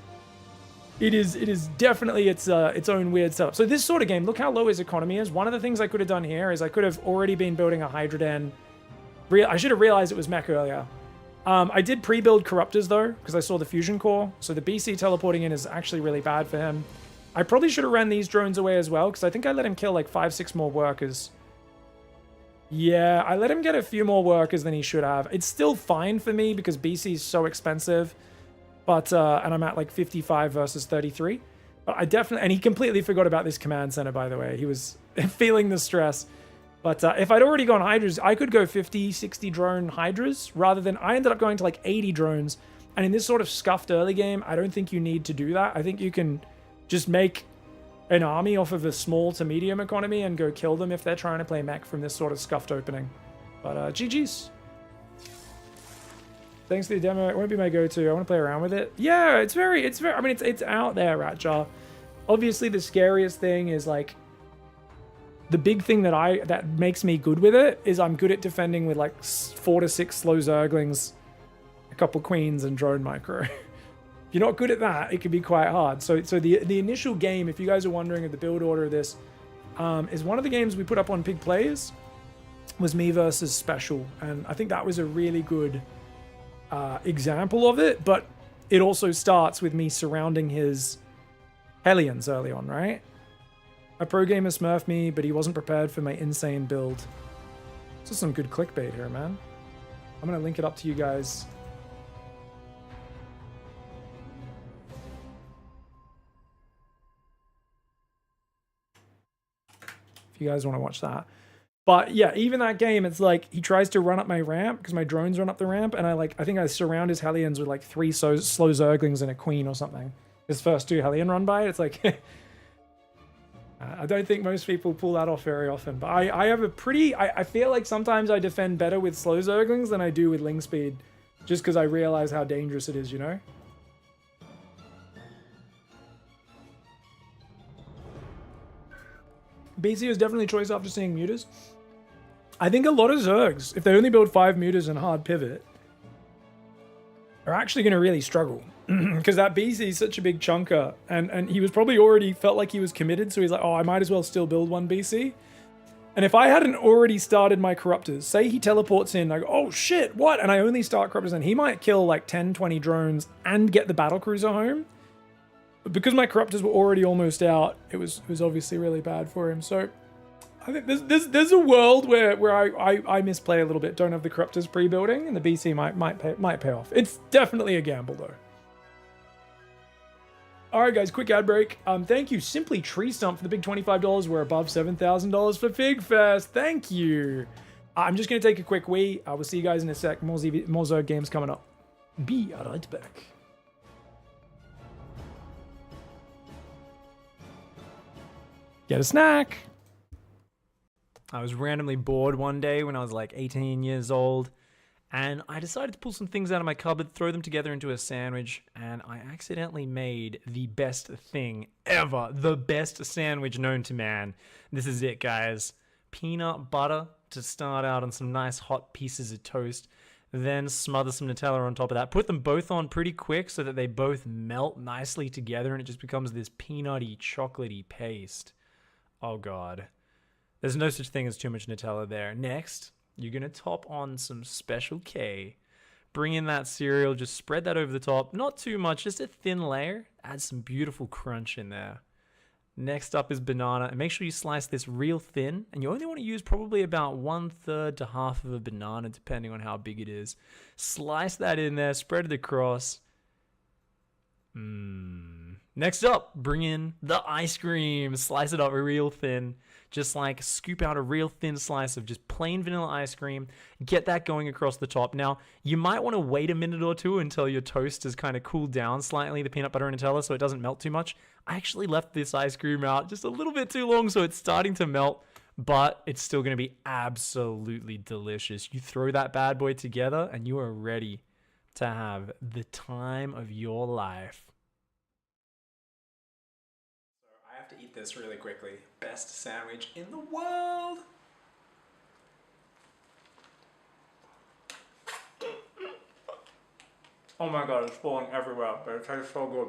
it is definitely its own weird setup. So this sort of game, look how low his economy is. One of the things I could have done here is I could have already been building a Hydra Den. I should have realized it was mech earlier. I did pre-build Corruptors though, because I saw the Fusion Core. So the BC teleporting in is actually really bad for him. I probably should have ran these drones away as well, because I think I let him kill like 5-6 more workers. Yeah, I let him get a few more workers than he should have. It's still fine for me because BC is so expensive. But, and I'm at like 55 versus 33. But I definitely, and he completely forgot about this command center, by the way. He was feeling the stress. But if I'd already gone Hydras, I could go 50, 60 drone Hydras rather than, I ended up going to like 80 drones. And in this sort of scuffed early game, I don't think you need to do that. I think you can just make an army off of a small to medium economy and go kill them if they're trying to play mech from this sort of scuffed opening. But GG's. Thanks for the demo. It won't be my go-to. I want to play around with it. Yeah, it's very, I mean, it's out there, Ratjar. Obviously, the scariest thing is like, the big thing that makes me good with it is I'm good at defending with like 4 to 6 slow zerglings, a couple queens, and drone micro. If you're not good at that, it can be quite hard. So the initial game, if you guys are wondering of the build order of this, is one of the games we put up on Pig Plays was me versus Special, and I think that was a really good example of it. But it also starts with me surrounding his Hellions early on, right? A pro gamer smurfed me, but he wasn't prepared for my insane build. This is some good clickbait here, man. I'm gonna link it up to you guys. If you guys want to watch that. But yeah, even that game, it's like he tries to run up my ramp because my drones run up the ramp, and I think I surround his Hellions with like 3 slow zerglings and a queen or something. His first 2 Hellion run by, it's like I don't think most people pull that off very often, but I have a pretty, I feel like sometimes I defend better with slow zerglings than I do with ling speed, just because I realize how dangerous it is, you know? BC is definitely a choice after seeing mutas. I think a lot of zergs, if they only build 5 mutas and hard pivot, are actually going to really struggle. Because that BC is such a big chunker, and he was probably already felt like he was committed, so he's like, oh, I might as well still build 1 BC. And if I hadn't already started my Corruptors, say he teleports in, I go, oh shit, what? And I only start Corruptors, and he might kill like 10, 20 drones and get the battlecruiser home. But because my Corruptors were already almost out, it was obviously really bad for him. So I think there's a world where I misplay a little bit, don't have the Corruptors pre-building, and the BC might pay off. It's definitely a gamble though. All right, guys, quick ad break. Thank you, Simply Tree Stump, for the big $25. We're above $7,000 for Fig Fest. Thank you. I'm just going to take a quick wee. I will see you guys in a sec. More Zerg games coming up. Be right back. Get a snack. I was randomly bored one day when I was like 18 years old, and I decided to pull some things out of my cupboard, throw them together into a sandwich, and I accidentally made the best thing ever. The best sandwich known to man. This is it, guys. Peanut butter to start out on some nice hot pieces of toast. Then smother some Nutella on top of that. Put them both on pretty quick so that they both melt nicely together and it just becomes this peanutty, chocolatey paste. Oh, God. There's no such thing as too much Nutella there. Next, you're going to top on some Special K. Bring in that cereal, just spread that over the top. Not too much, just a thin layer. Add some beautiful crunch in there. Next up is banana. And make sure you slice this real thin. And you only want to use probably about 1/3 to half of a banana, depending on how big it is. Slice that in there, spread it across. Next up, bring in the ice cream. Slice it up real thin. Just like scoop out a real thin slice of just plain vanilla ice cream. Get that going across the top. Now, you might want to wait a minute or two until your toast has kind of cooled down slightly, the peanut butter and Nutella, so it doesn't melt too much. I actually left this ice cream out just a little bit too long, so it's starting to melt, but it's still going to be absolutely delicious. You throw that bad boy together, and you are ready to have the time of your life. I have to eat this really quickly. Best sandwich in the world. Oh my God, it's falling everywhere, but it tastes so good.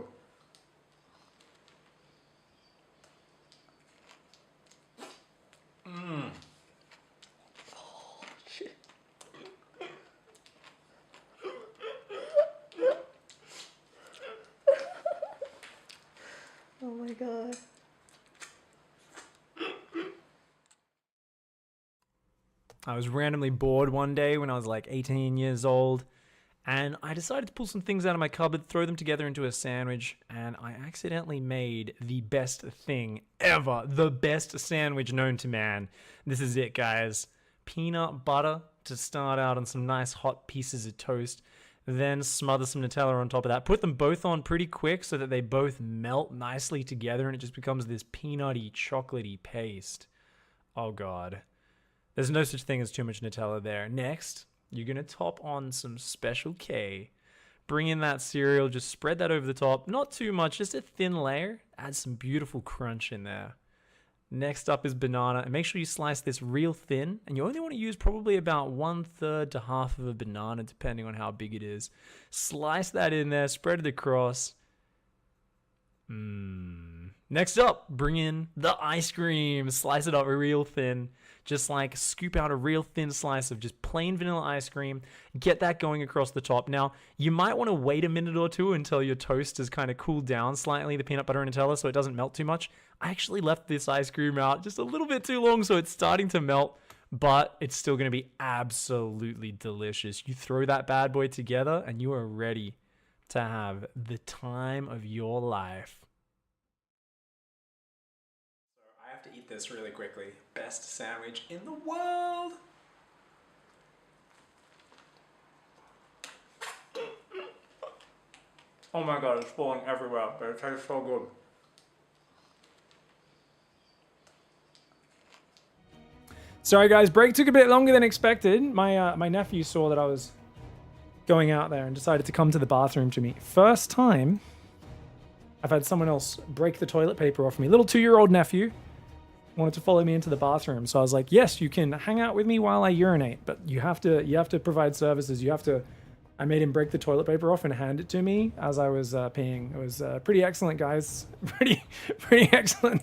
Oh, shit. Oh my God. I was randomly bored one day when I was like 18 years old, and I decided to pull some things out of my cupboard, throw them together into a sandwich, and I accidentally made the best thing ever. The best sandwich known to man. This is it, guys. Peanut butter to start out on some nice hot pieces of toast. Then smother some Nutella on top of that. Put them both on pretty quick so that they both melt nicely together and it just becomes this peanutty, chocolatey paste. Oh god. There's no such thing as too much Nutella there. Next, you're going to top on some Special K. Bring in that cereal, just spread that over the top. Not too much, just a thin layer. Add some beautiful crunch in there. Next up is banana, and make sure you slice this real thin, and you only want to use probably about 1/3 to half of a banana, depending on how big it is. Slice that in there, spread it across. Next up, bring in the ice cream. Slice it up real thin. Just like scoop out a real thin slice of just plain vanilla ice cream. Get that going across the top. Now, you might want to wait a minute or two until your toast has kind of cooled down slightly, the peanut butter and Nutella, so it doesn't melt too much. I actually left this ice cream out just a little bit too long, so it's starting to melt, but it's still going to be absolutely delicious. You throw that bad boy together, and you are ready to have the time of your life. I have to eat this really quickly. Best sandwich in the world. Oh my god, it's falling everywhere, but it tastes so good. Sorry guys, break took a bit longer than expected. My nephew saw that I was going out there and decided to come to the bathroom to me. First time I've had someone else break the toilet paper off me. Little 2-year-old nephew wanted to follow me into the bathroom, so I was like, yes, you can hang out with me while I urinate, but you have to provide services. I made him break the toilet paper off and hand it to me as I was peeing. It was pretty excellent, guys. Pretty excellent.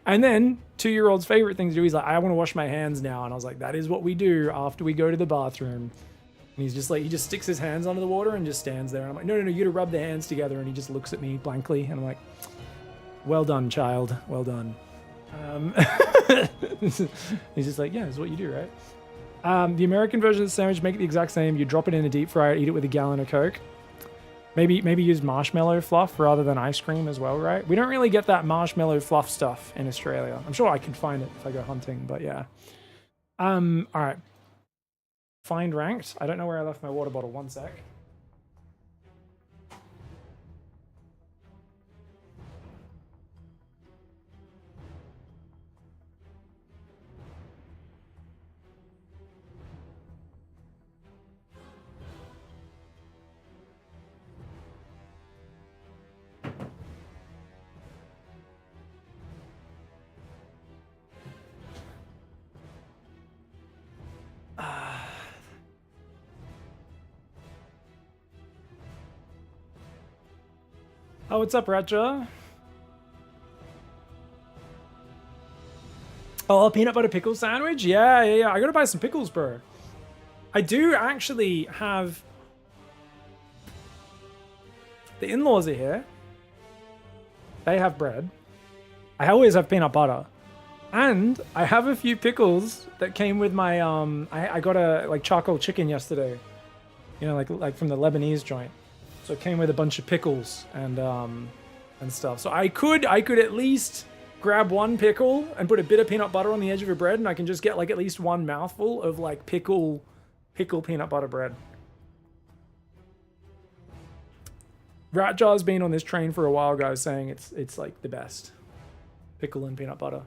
And then 2-year-old's favorite thing to do, he's like, I want to wash my hands now. And I was like, that is what we do after we go to the bathroom. And he's just like, he just sticks his hands under the water and just stands there. And I'm like, no, you gotta rub the hands together. And he just looks at me blankly. And I'm like, well done, child. Well done. He's just like, yeah, it's what you do, right? The American version of the sandwich, make it the exact same. You drop it in a deep fryer, eat it with a gallon of Coke. Maybe use marshmallow fluff rather than ice cream as well, right? We don't really get that marshmallow fluff stuff in Australia. I'm sure I can find it if I go hunting, but yeah. All right. Find ranked. I don't know where I left my water bottle. One sec. Oh, what's up, Ratcha? Oh, peanut butter pickle sandwich? Yeah. I gotta buy some pickles, bro. I do actually have... The in-laws are here. They have bread. I always have peanut butter. And I have a few pickles that came with my... I got a like charcoal chicken yesterday. You know, like from the Lebanese joint. So it came with a bunch of pickles and stuff. So I could at least grab one pickle and put a bit of peanut butter on the edge of a bread, and I can just get like at least one mouthful of like pickle peanut butter bread. Ratjar's been on this train for a while, guys, saying it's like the best. Pickle and peanut butter.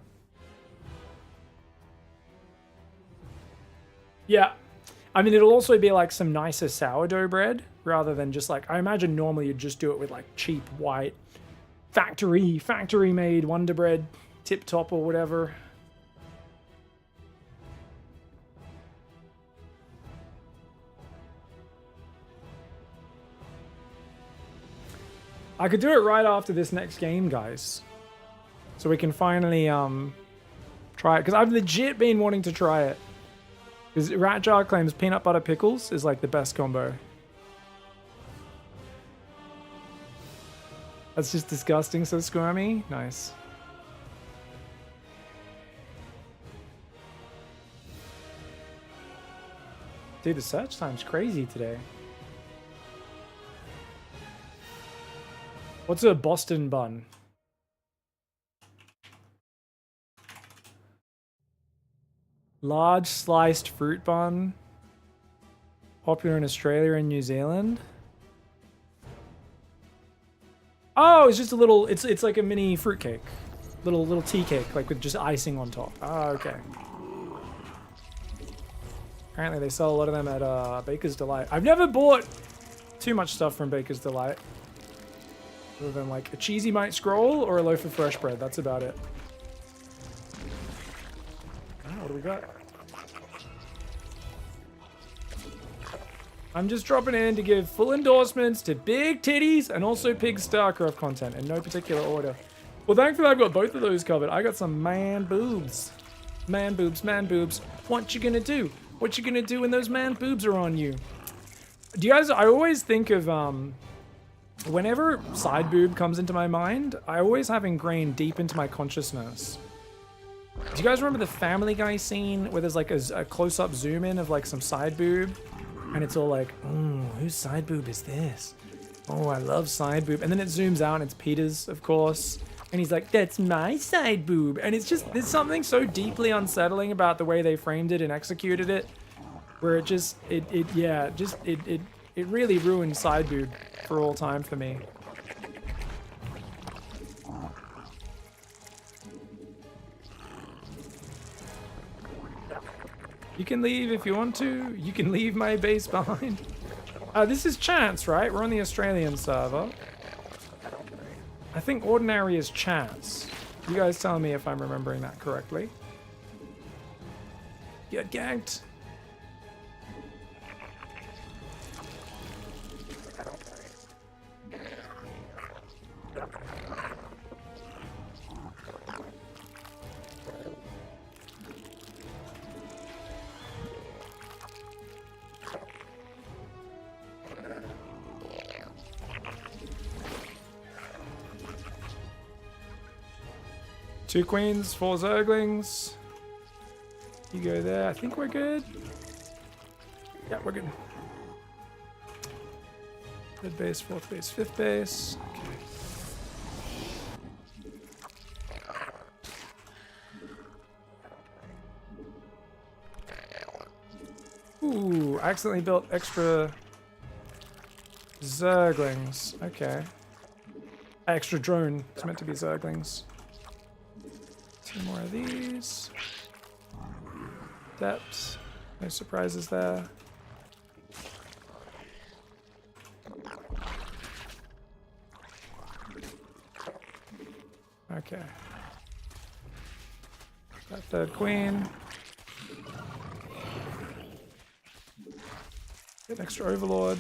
Yeah. I mean, it'll also be like some nicer sourdough bread rather than just like, I imagine normally you'd just do it with like cheap white factory made Wonder Bread tip top or whatever. I could do it right after this next game, guys. So we can finally try it, because I've legit been wanting to try it. Because Ratjar claims peanut butter pickles is like the best combo. That's just disgusting, so squirmy. Nice. Dude, the search time's crazy today. What's a Boston bun? Large sliced fruit bun. Popular in Australia and New Zealand. Oh, it's just a little. It's like a mini fruitcake, little tea cake, like with just icing on top. Oh, okay. Apparently they sell a lot of them at Baker's Delight. I've never bought too much stuff from Baker's Delight, other than like a cheesy mite scroll or a loaf of fresh bread. That's about it. Oh, what do we got? I'm just dropping in to give full endorsements to Big Titties and also Pig StarCraft content in no particular order. Well, thankfully I've got both of those covered. I got some man boobs. Man boobs, man boobs. What you gonna do? What you gonna do when those man boobs are on you? Do you guys, I always think of, whenever side boob comes into my mind, I always have ingrained deep into my consciousness. Do you guys remember the Family Guy scene where there's like a close-up zoom in of like some side boob? And it's all like, oh, whose side boob is this? Oh, I love side boob. And then it zooms out and it's Peter's, of course. And he's like, that's my side boob. And it's just, there's something so deeply unsettling about the way they framed it and executed it. Where it just, it really ruined side boob for all time for me. You can leave if you want to. You can leave my base behind. This is chance, right? We're on the Australian server. I think ordinary is chance. You guys tell me if I'm remembering that correctly. Get ganked. Two queens, 4 zerglings. You go there. I think we're good. Yeah, we're good. Third base, 4th base, 5th base. Okay. Ooh, I accidentally built extra zerglings. Okay. Extra drone. It's meant to be zerglings. 2 more of these. Depths. No surprises there. Okay. That third queen. Get an extra overlord.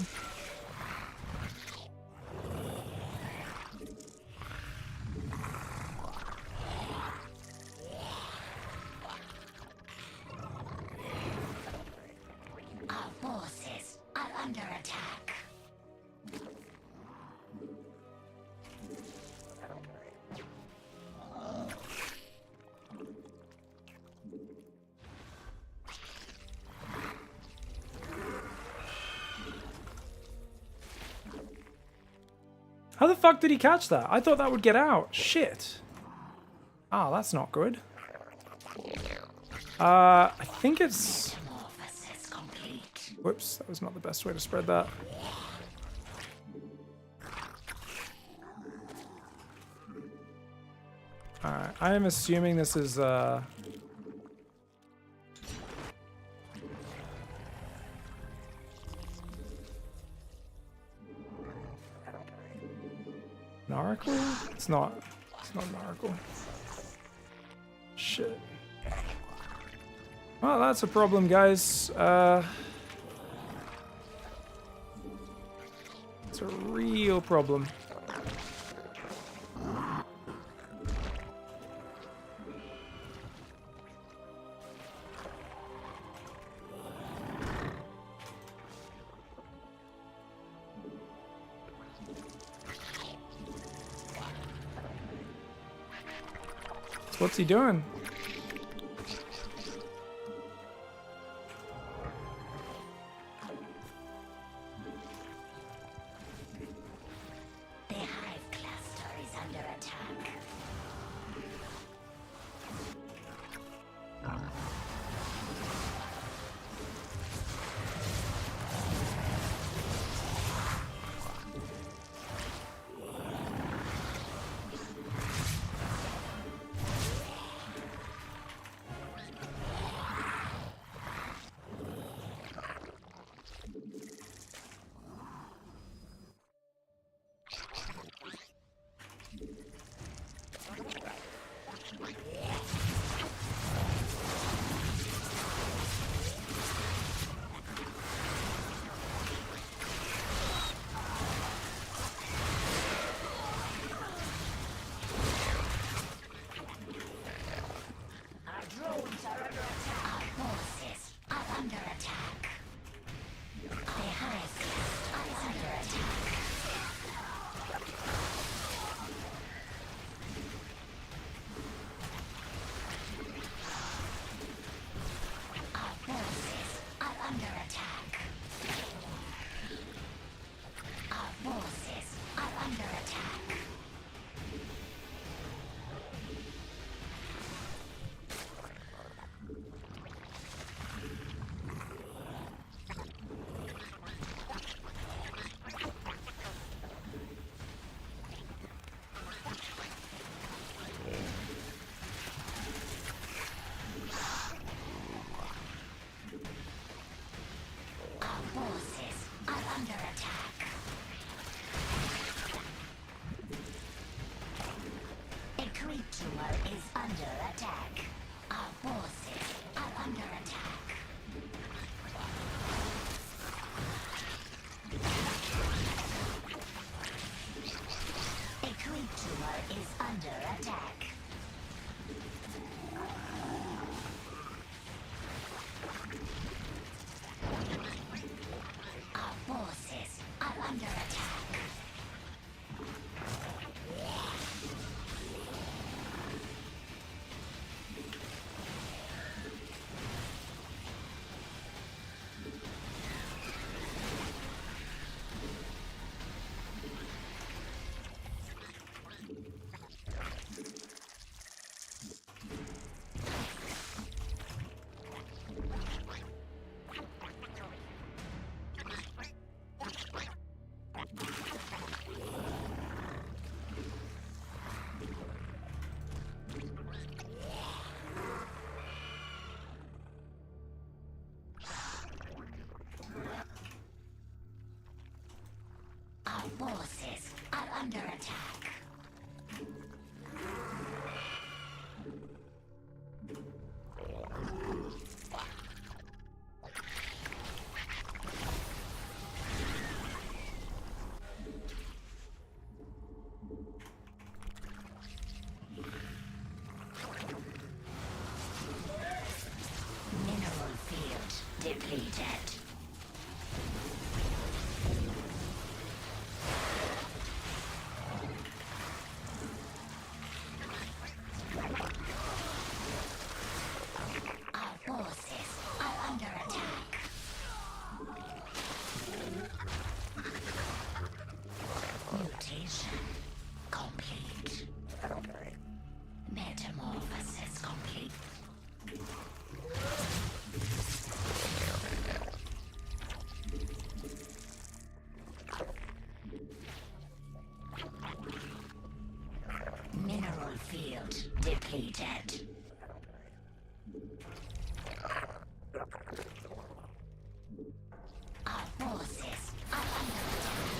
How the fuck did he catch that? I thought that would get out. Shit. Ah, that's not good. I think it's... Whoops, that was not the best way to spread that. Alright, I am assuming this is, an oracle? It's not. It's not an oracle. Shit. Well, that's a problem, guys. It's a real problem. What's he doing? The hive cluster is under attack. under attack. Our forces are under attack. A creature is under attack. Our forces are under attack. Our forces are under attack. Mineral field depleted. Our forces are under attack. Mutation complete. Metamorphosis complete. Mineral field depleted. Our forces are under attack.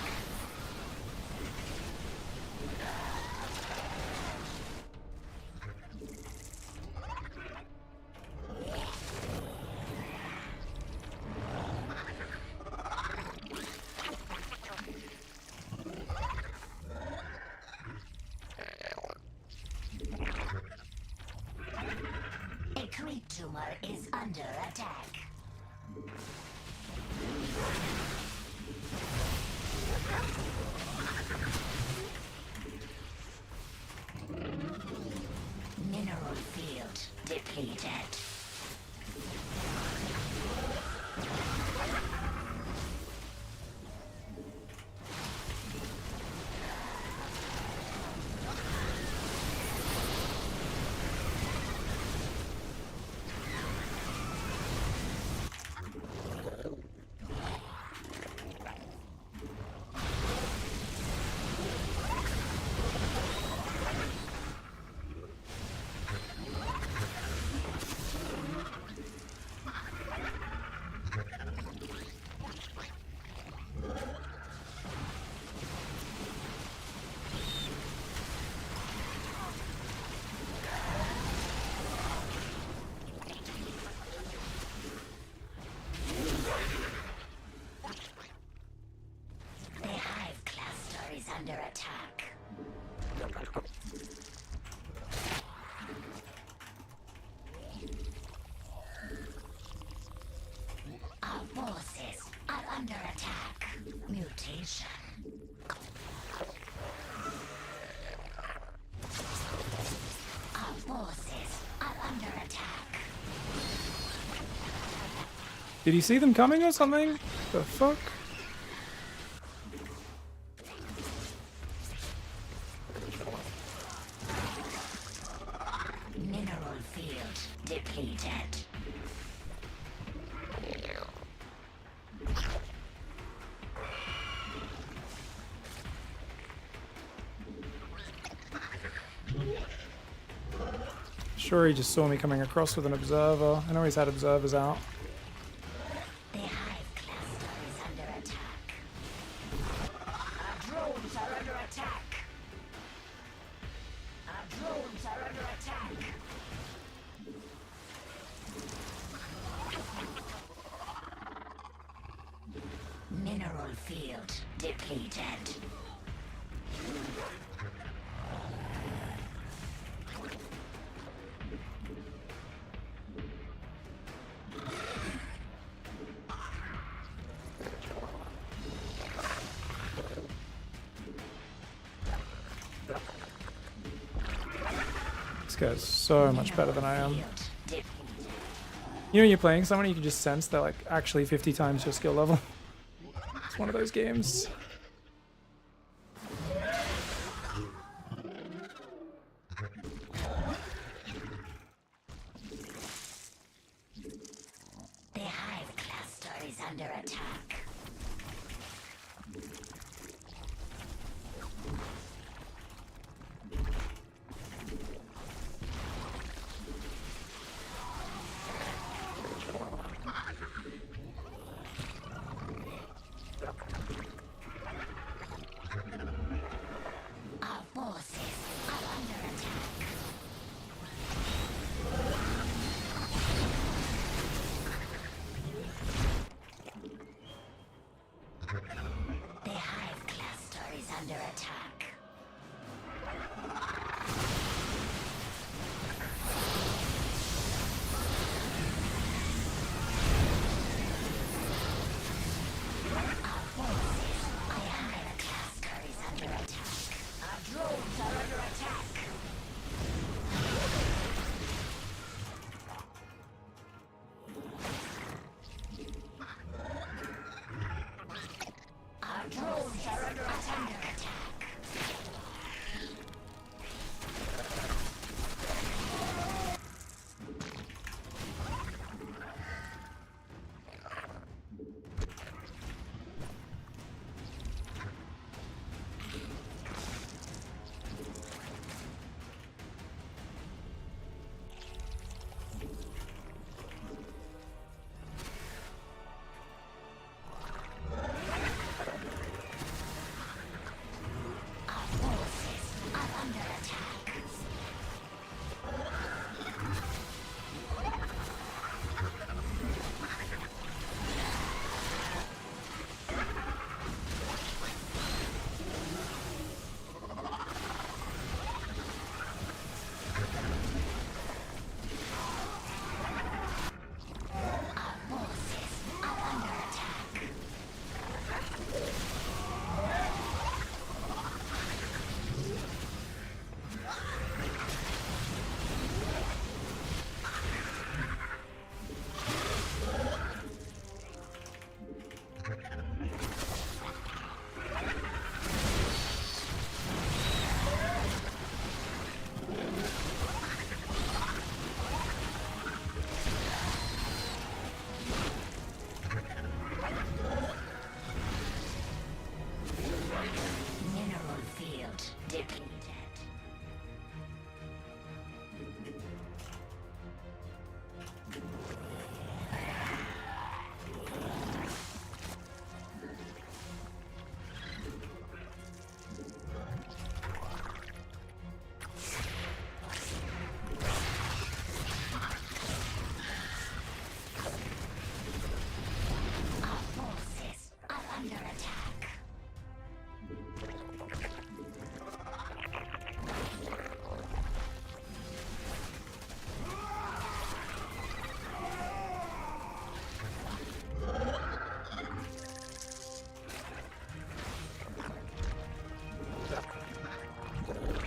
A creature is under attack. Mineral field depleted. The hive cluster is under attack. Our forces are under attack. Mutation. Our forces are under attack. Did he see them coming or something? The fuck? Mineral field depleted. Sure, he just saw me coming across with an observer. I know he's had observers out. The hive cluster is under attack. Our drones are under attack. Our drones are under attack. guy's so much better than I am. Field depleted. You know, when you're playing someone, you can just sense they're like actually 50 times your skill level. It's one of those games. The hive cluster is under attack. Our forces are under attack. The hive cluster is under attack. Our forces, the hive cluster is under attack. Our drones are under attack. Our drones are under attack. Our forces are under attack. Our forces are under attack. Mineral field depleted. Our forces are under attack.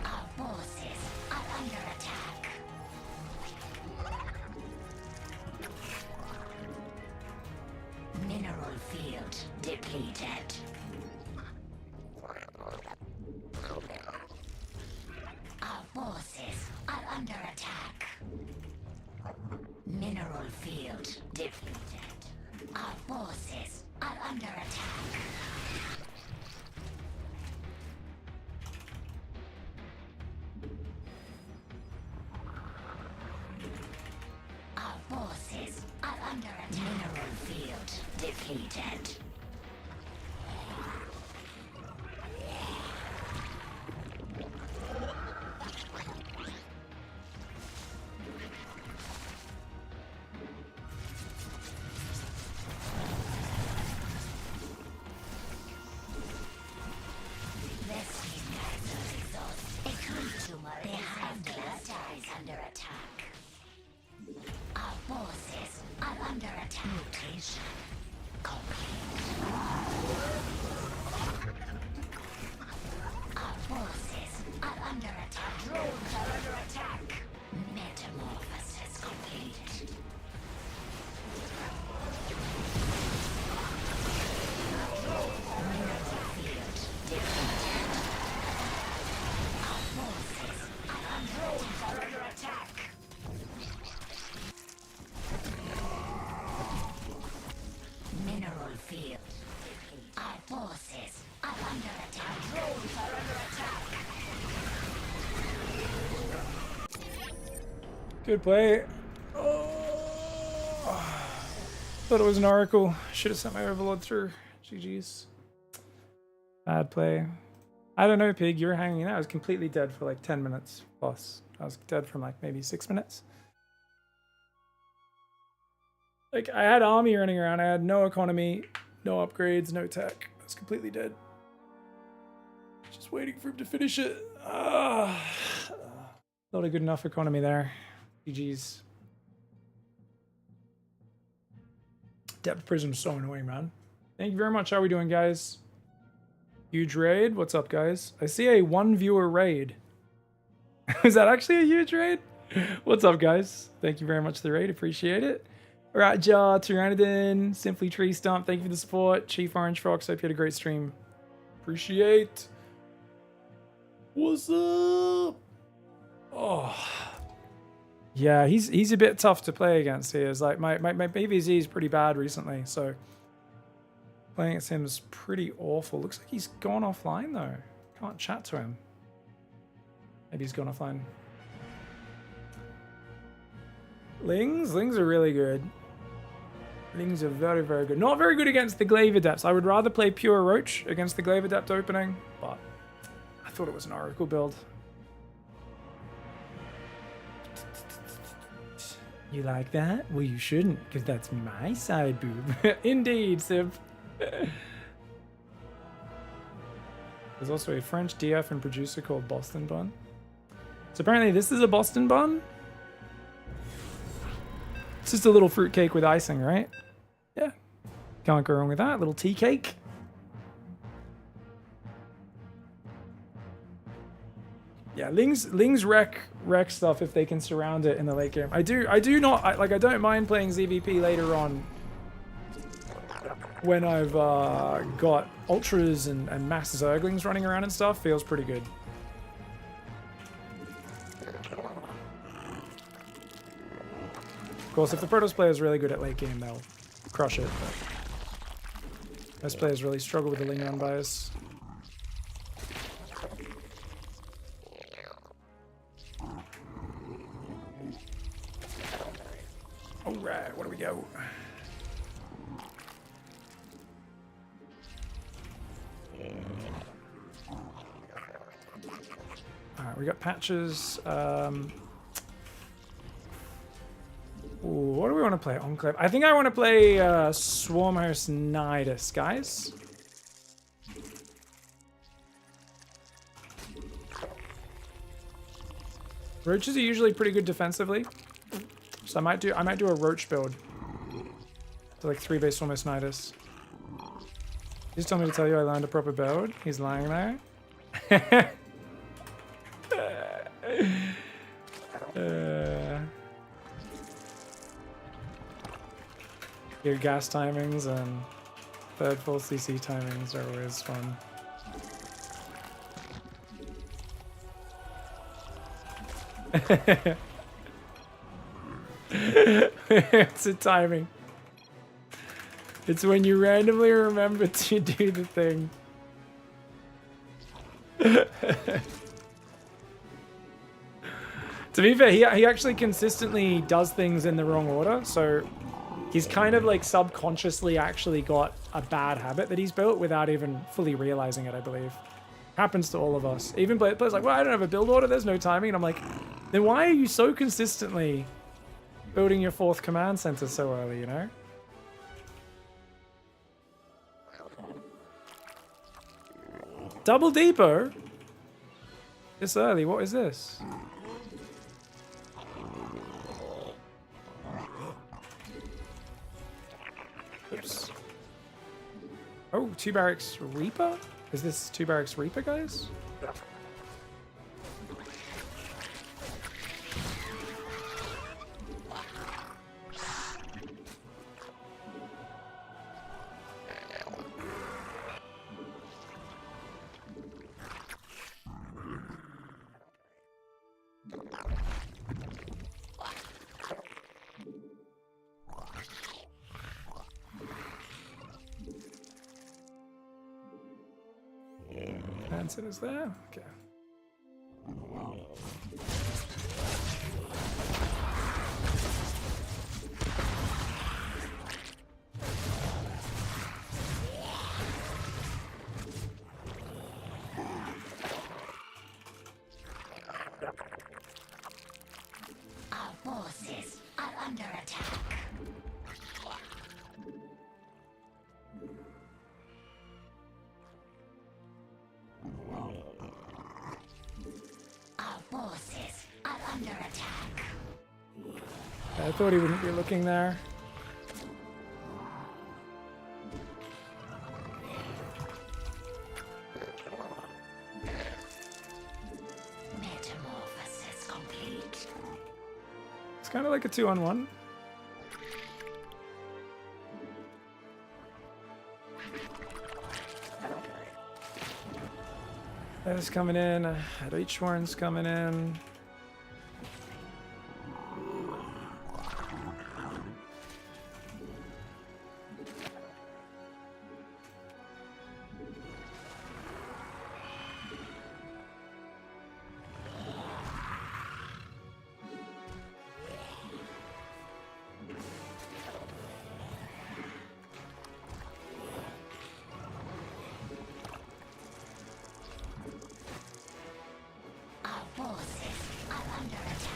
Our forces are under attack. Mineral field depleted. Our forces are under attack. Mineral field depleted. Our forces are under attack. Our forces are under attack. Mineral field depleted. The hive cluster is under attack. Our forces are under attack. Mutation complete. Our forces are under attack. Drones are under attack. Good play. Oh. Thought it was an oracle. Should have sent my overlord through. GG's. Bad play. I don't know, Pig. You were hanging out. I was completely dead for like 10 minutes plus. I was dead from like maybe 6 minutes. Like, I had army running around. I had no economy, no upgrades, no tech. I was completely dead. Just waiting for him to finish it. Not a good enough economy there. GG's. Depth Prism is so annoying, man. Thank you very much. How are we doing, guys? Huge raid. What's up, guys? I see a 1 viewer raid. Is that actually a huge raid? What's up, guys? Thank you very much for the raid. Appreciate it. Raja, Tyrannodon, Simply Tree Stump. Thank you for the support. Chief Orange Fox. Hope you had a great stream. Appreciate. What's up? Oh. Yeah, he's a bit tough to play against here. It's like my BBZ is pretty bad recently, so playing against him is pretty awful. Looks like he's gone offline though. Can't chat to him. Maybe he's gone offline. Lings are really good. Lings are very, very good. Not very good against the Glaive Adepts. I would rather play Pure Roach against the Glaive Adept opening, but I thought it was an Oracle build. You like that? Well, you shouldn't, because that's my side boob. Indeed, Simp. There's also a French DF and producer called Boston Bun. So apparently this is a Boston Bun. It's just a little fruitcake with icing, right? Yeah. Can't go wrong with that. Little tea cake. Yeah, Lings wreck stuff if they can surround it in the late game. I don't mind playing ZVP later on when I've got ultras and mass zerglings running around and stuff. Feels pretty good. Of course, if the Protoss player is really good at late game, they'll crush it. But most players really struggle with the Ling run bias. Alright, where do we go? Alright, we got patches. What do we want to play? Enclave. I think I want to play Swarmhost Nidus, guys. Roaches are usually pretty good defensively. So I might do a roach build. So like 3 base Swarmhost Nidus. He just told me to tell you I learned a proper build. He's lying there. Your gas timings and third full CC timings are always fun. It's a timing. It's when you randomly remember to do the thing. To be fair, he actually consistently does things in the wrong order, so he's kind of like subconsciously actually got a bad habit that he's built without even fully realizing it, I believe. Happens to all of us. Even players like, well, I don't have a build order, there's no timing. And I'm like, then why are you so consistently building your 4th command center so early, you know? Double depot? This early, what is this? Oops. Oh, 2 barracks Reaper? Is this 2 barracks Reaper, guys? Hanson is there? Okay. forces are under attack. I thought he wouldn't be looking there. Metamorphosis complete. It's kind of like a 2-on-1. There's coming in. Each one's coming in. Our forces are under attack.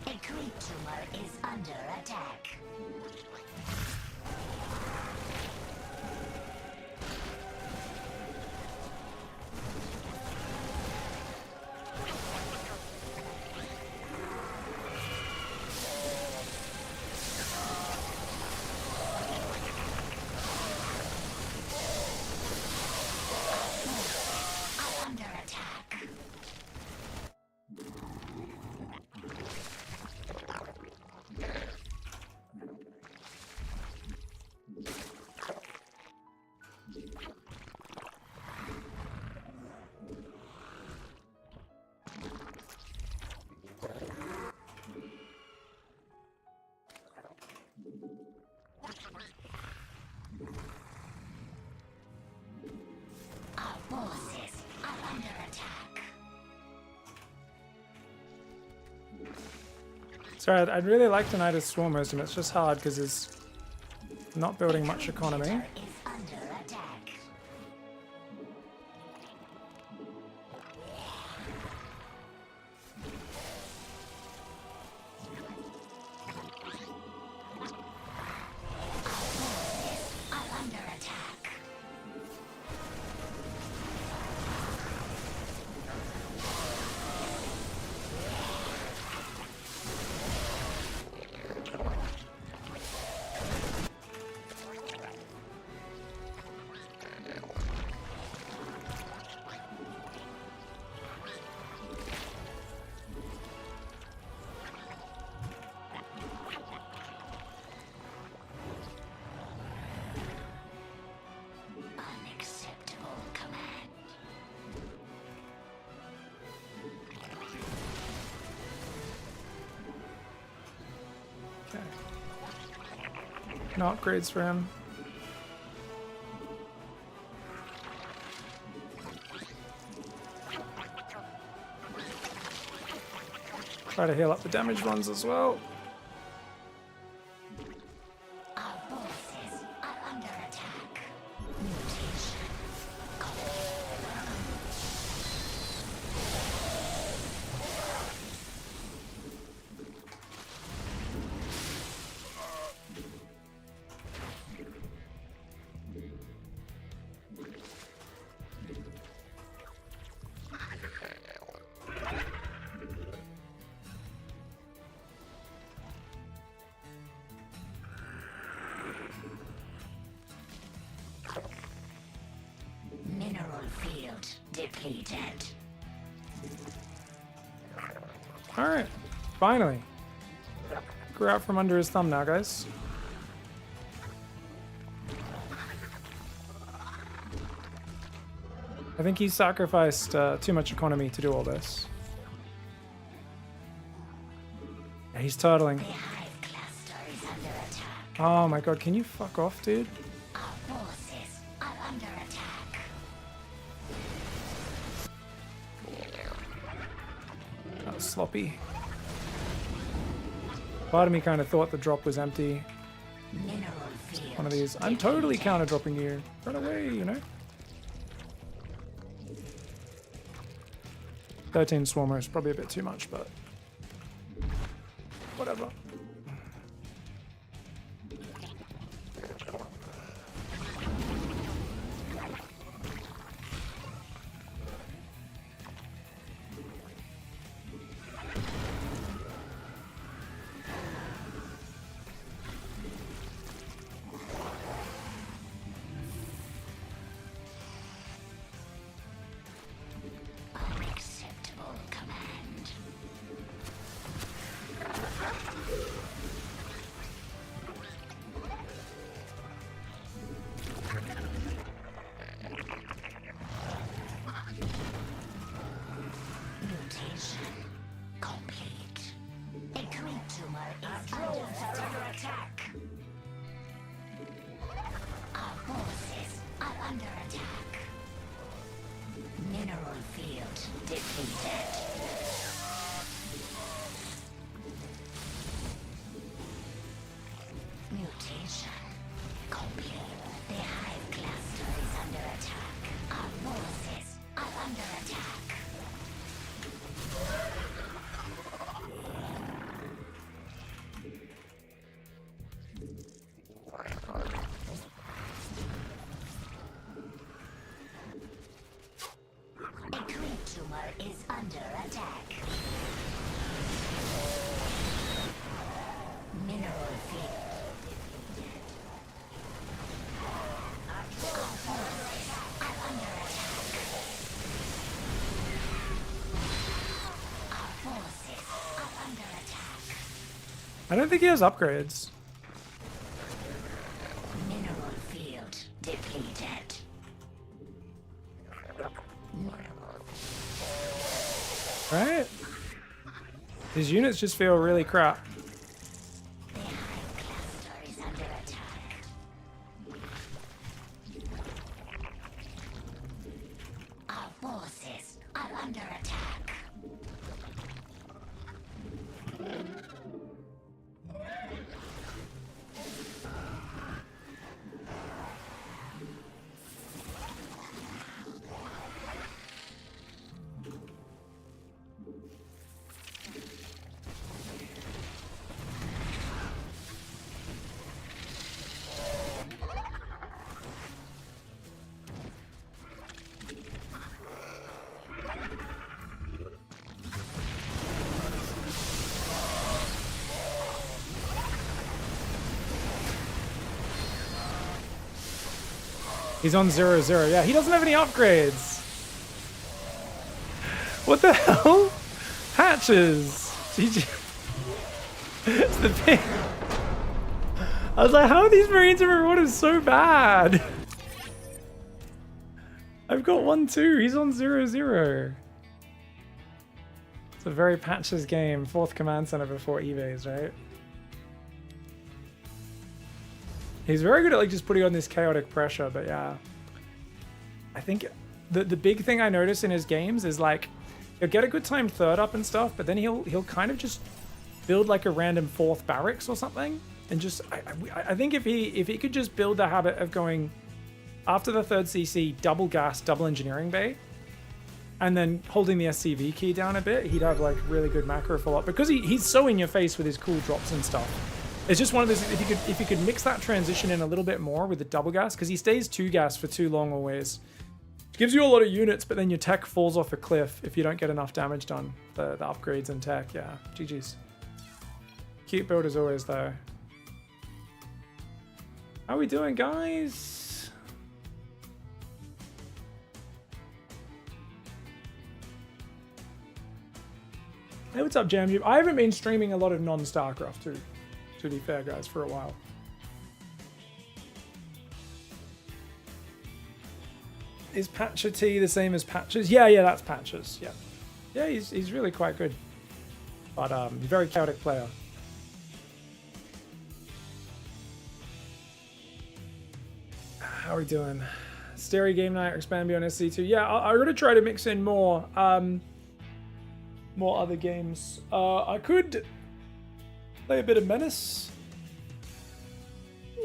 A creep tumor is under attack. Are under attack. Our forces are under attack. Sorry, I'd really like to Knight of Swarmers, and it's just hard because he's not building much economy. Is under attack. Our forces are under attack. Unacceptable command. Okay. No upgrades for him. Try to heal up the damaged ones as well. Our forces are under attack. Mutation. Mineral field depleted. Alright, finally. Grew out from under his thumb now, guys. I think he sacrificed too much economy to do all this. Yeah, he's turtling. The hive cloud Oh my god, can you fuck off, dude? Our forces are under attack. That was sloppy. Part of me kind of thought the drop was empty. Mineral field. One of these. I'm totally counter dropping you. Run away, you know? 13 Swarmer is probably a bit too much, but whatever. Unacceptable command. Mutation complete. A creep tumor is under attack. Our forces are under attack. Mineral field depleted. Mutation complete. The hive cluster is under attack. Our forces are under attack. A creep tumor is under attack. Mineral field. Our forces are under attack. Our forces are under attack. I don't think he has upgrades. Mineral field depleted. Right? His units just feel really crap. The hive cluster is under attack. Our forces are under attack. He's on 0-0. Yeah, he doesn't have any upgrades. What the hell? Patches. GG. It's the thing. I was like, how are these Marines of Rewarded so bad? I've got 1-2. He's on 0-0. It's a very Patches game. 4th command center before evays, right? He's very good at like just putting on this chaotic pressure, but yeah. I think the big thing I notice in his games is like he'll get a good time third up and stuff, but then he'll kind of just build like a random 4th barracks or something, and just I think if he could just build the habit of going after the 3rd CC double gas, double engineering bay, and then holding the SCV key down a bit, he'd have like really good macro follow-up because he's so in your face with his cool drops and stuff. It's just one of those, if you could mix that transition in a little bit more with the double gas, because he stays 2 gas for too long always. It gives you a lot of units, but then your tech falls off a cliff if you don't get enough damage done. The upgrades in tech, yeah. GG's. Cute build as always, though. How are we doing, guys? Hey, what's up, Jam? I haven't been streaming a lot of non-StarCraft, too. To be fair, guys, for a while. Is Patcher T the same as Patches? Yeah, that's Patches. Yeah, yeah, he's really quite good, but very chaotic player. How are we doing? Stereo game night or expand beyond SC2. Yeah, I'm gonna try to mix in more more other games. I could play a bit of Menace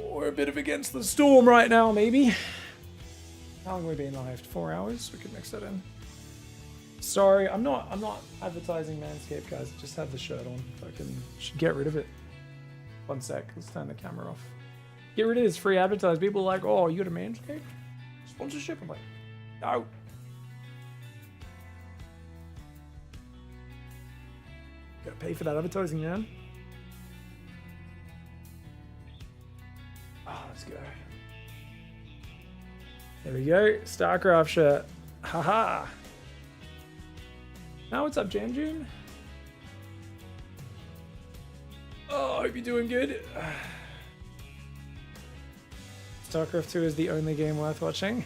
or a bit of Against the Storm right now, maybe. How long have we been live? 4 hours? We could mix that in. Sorry, I'm not advertising Manscaped, guys. I just have the shirt on. I should get rid of it. 1 sec. Let's turn the camera off. Get rid of this free advertising. People are like, oh, you got a Manscaped sponsorship? I'm like, no. Gotta pay for that advertising, man. Oh, let's go. There we go. StarCraft shirt. Haha. Now what's up, Jam June? Oh, I hope you're doing good. StarCraft 2 is the only game worth watching.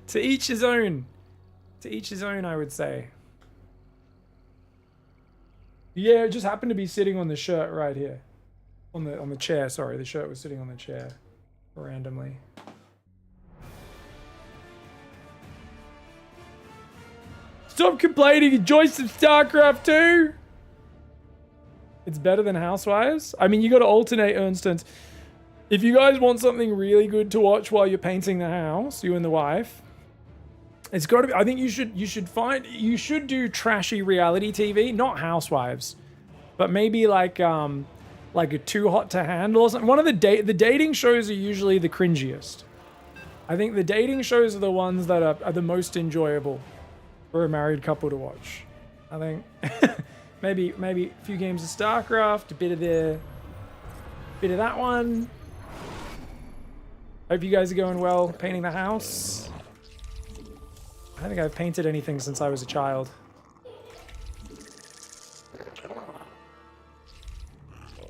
To each his own. To each his own, I would say. Yeah, it just happened to be sitting on the shirt right here. On the chair, sorry. The shirt was sitting on the chair randomly. Stop complaining, enjoy some StarCraft 2! It's better than Housewives. I mean, you gotta alternate, Ernstons. If you guys want something really good to watch while you're painting the house, you and the wife, it's gotta be, I think you should do trashy reality TV, not Housewives, but maybe like a Too Hot to Handle or something. One of the dating shows are usually the cringiest. I think the dating shows are the ones that are the most enjoyable for a married couple to watch. I think maybe a few games of StarCraft, a bit of that one. Hope you guys are going well painting the house. I don't think I've painted anything since I was a child.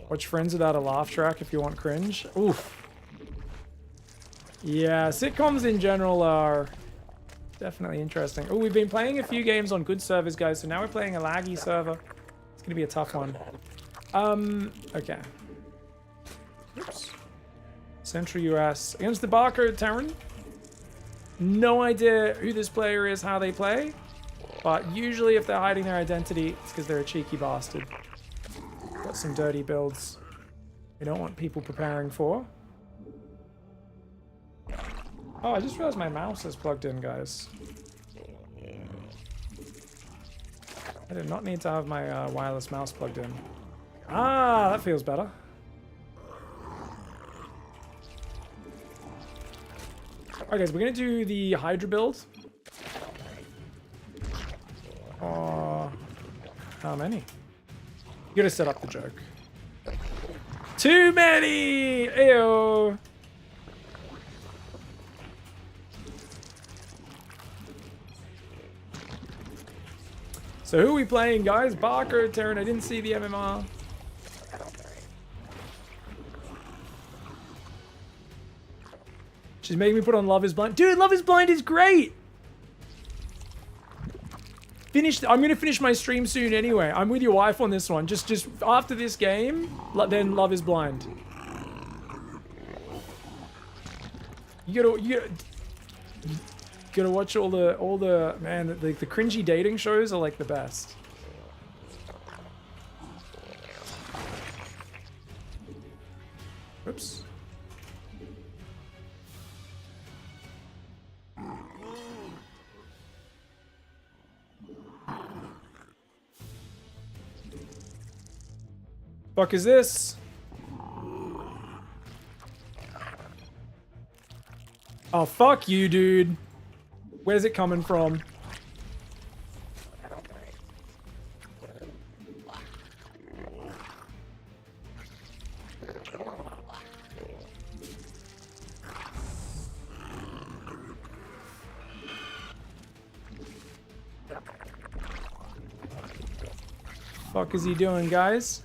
Watch Friends without a laugh track if you want cringe. Oof. Yeah, sitcoms in general are definitely interesting. Oh, we've been playing a few games on good servers, guys, so now we're playing a laggy server. It's gonna be a tough one. Okay. Oops. Central US against the barcode Terran. No idea who this player is, how they play, but usually if they're hiding their identity, it's because they're a cheeky bastard. Got some dirty builds we don't want people preparing for. Oh, I just realized my mouse is plugged in, guys. I did not need to have my wireless mouse plugged in. Ah, that feels better. Alright guys, we're gonna do the Hydra build. How many? You gotta set up the joke. Too many! Ew! So who are we playing, guys? Barker, Terran, I didn't see the MMR. She's making me put on Love is Blind. Dude, Love is Blind is great! I'm gonna finish my stream soon anyway. I'm with your wife on this one. Just after this game, then Love is Blind. You gotta watch all the man, the cringy dating shows are like the best. Oops. Fuck is this? Oh, fuck you, dude. Where's it coming from? Fuck is he doing, guys?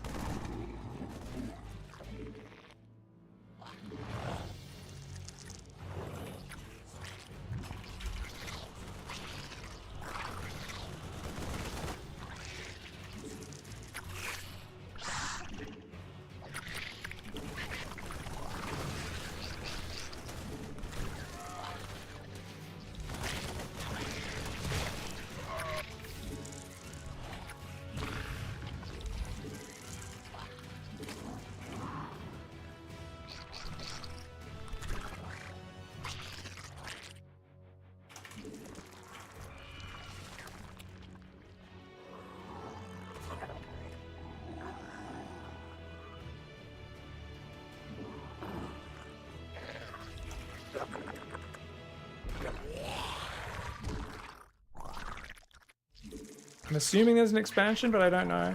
I'm assuming there's an expansion, but I don't know.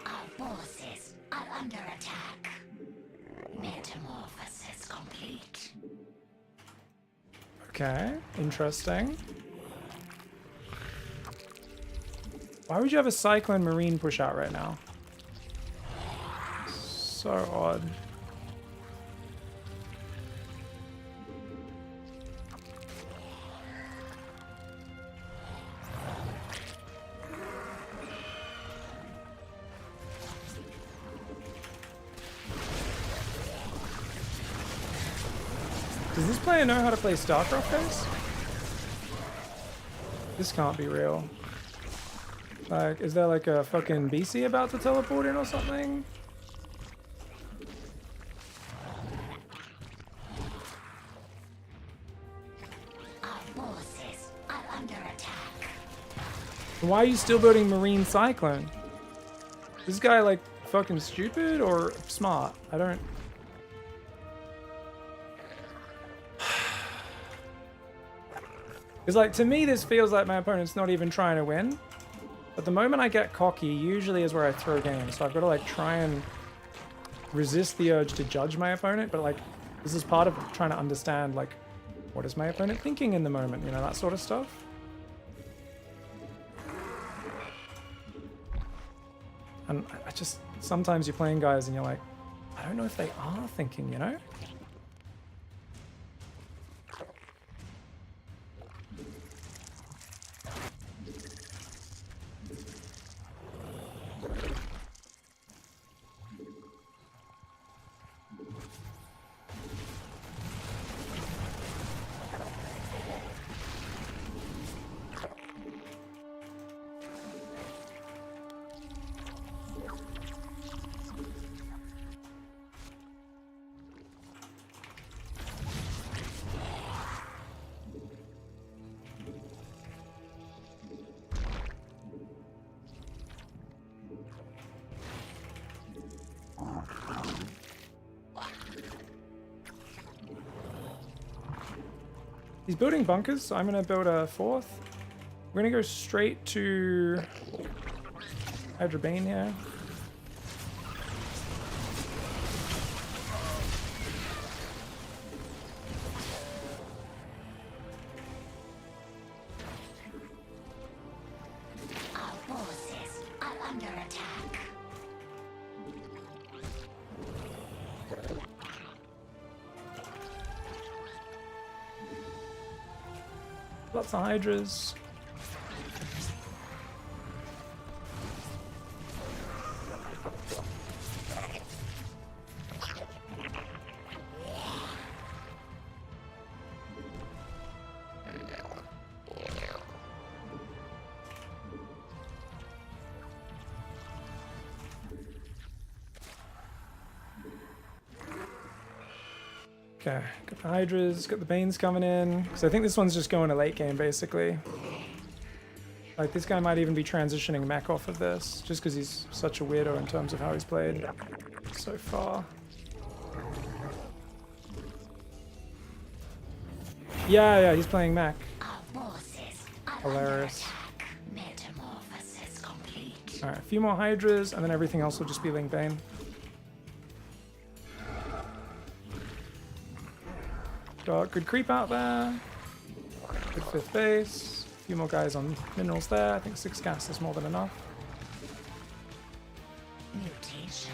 Our forces are under attack. Metamorphosis complete. Okay, interesting. Why would you have a Cyclone Marine push out right now? So odd. Does this player know how to play StarCraft, guys? This can't be real. Like, is there like a fucking BC about to teleport in or something? Our forces are under attack. Why are you still building Marine Cyclone? Is this guy like fucking stupid or smart? I don't... It's like, to me, this feels like my opponent's not even trying to win. But the moment I get cocky, usually is where I throw games. So I've got to like try and resist the urge to judge my opponent. But like, this is part of trying to understand like, what is my opponent thinking in the moment? You know, that sort of stuff. And I just, sometimes you're playing guys and you're like, I don't know if they are thinking, you know? He's building bunkers, so I'm going to build a fourth. We're going to go straight to Hydra Bane here. Our forces are under attack. Lots of Hydras. Okay, got the Hydras, got the Banes coming in. So I think this one's just going to late game, basically. Like, this guy might even be transitioning mech off of this, just because he's such a weirdo in terms of how he's played so far. Yeah, he's playing mech. Our forces are Hilarious. under attack. Metamorphosis complete. Alright, a few more Hydras, and then everything else will just be Link Bane. Got good creep out there. Good fifth base. A few more guys on minerals there. I think 6 gas is more than enough. Mutation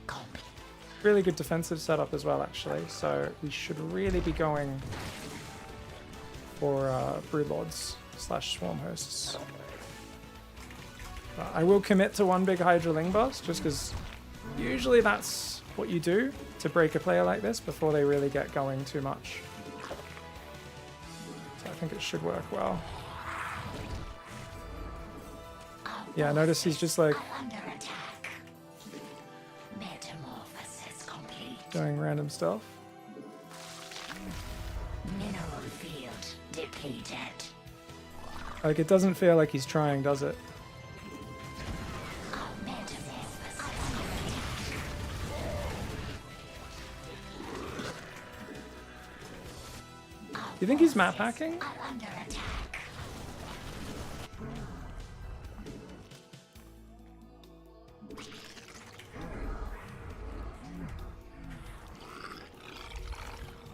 complete. Really good defensive setup as well, actually. So we should really be going for Broodlords / Swarm Hosts. I will commit to one big Hydra Ling bust, just because usually that's what you do to break a player like this before they really get going too much. So I think it should work well. Yeah, notice he's just like Under attack. Metamorphosis complete. doing random stuff. Mineral field depleted. Like, it doesn't feel like he's trying, does it? You think he's map hacking? Under attack.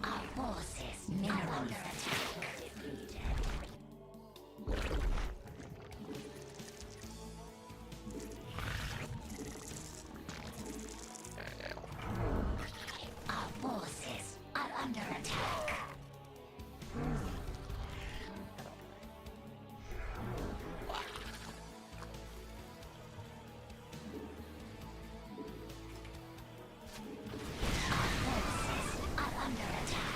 Our forces are under attack.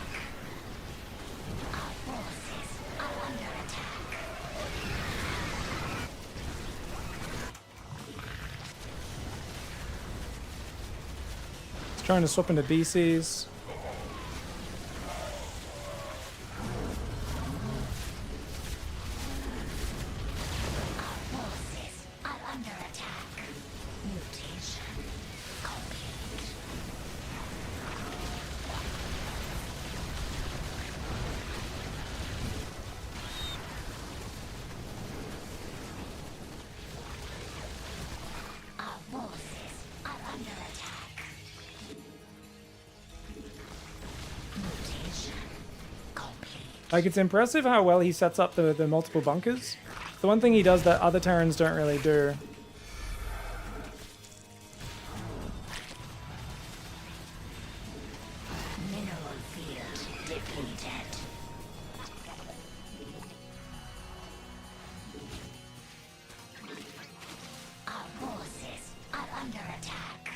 Our forces are under attack. He's trying to swap into BCs. Forces are under attack. Mutation complete. Our forces are under attack. Mutation complete. Like, it's impressive how well he sets up the multiple bunkers. The one thing he does that other Terrans don't really do. Mineral field depleted. Our forces are under attack.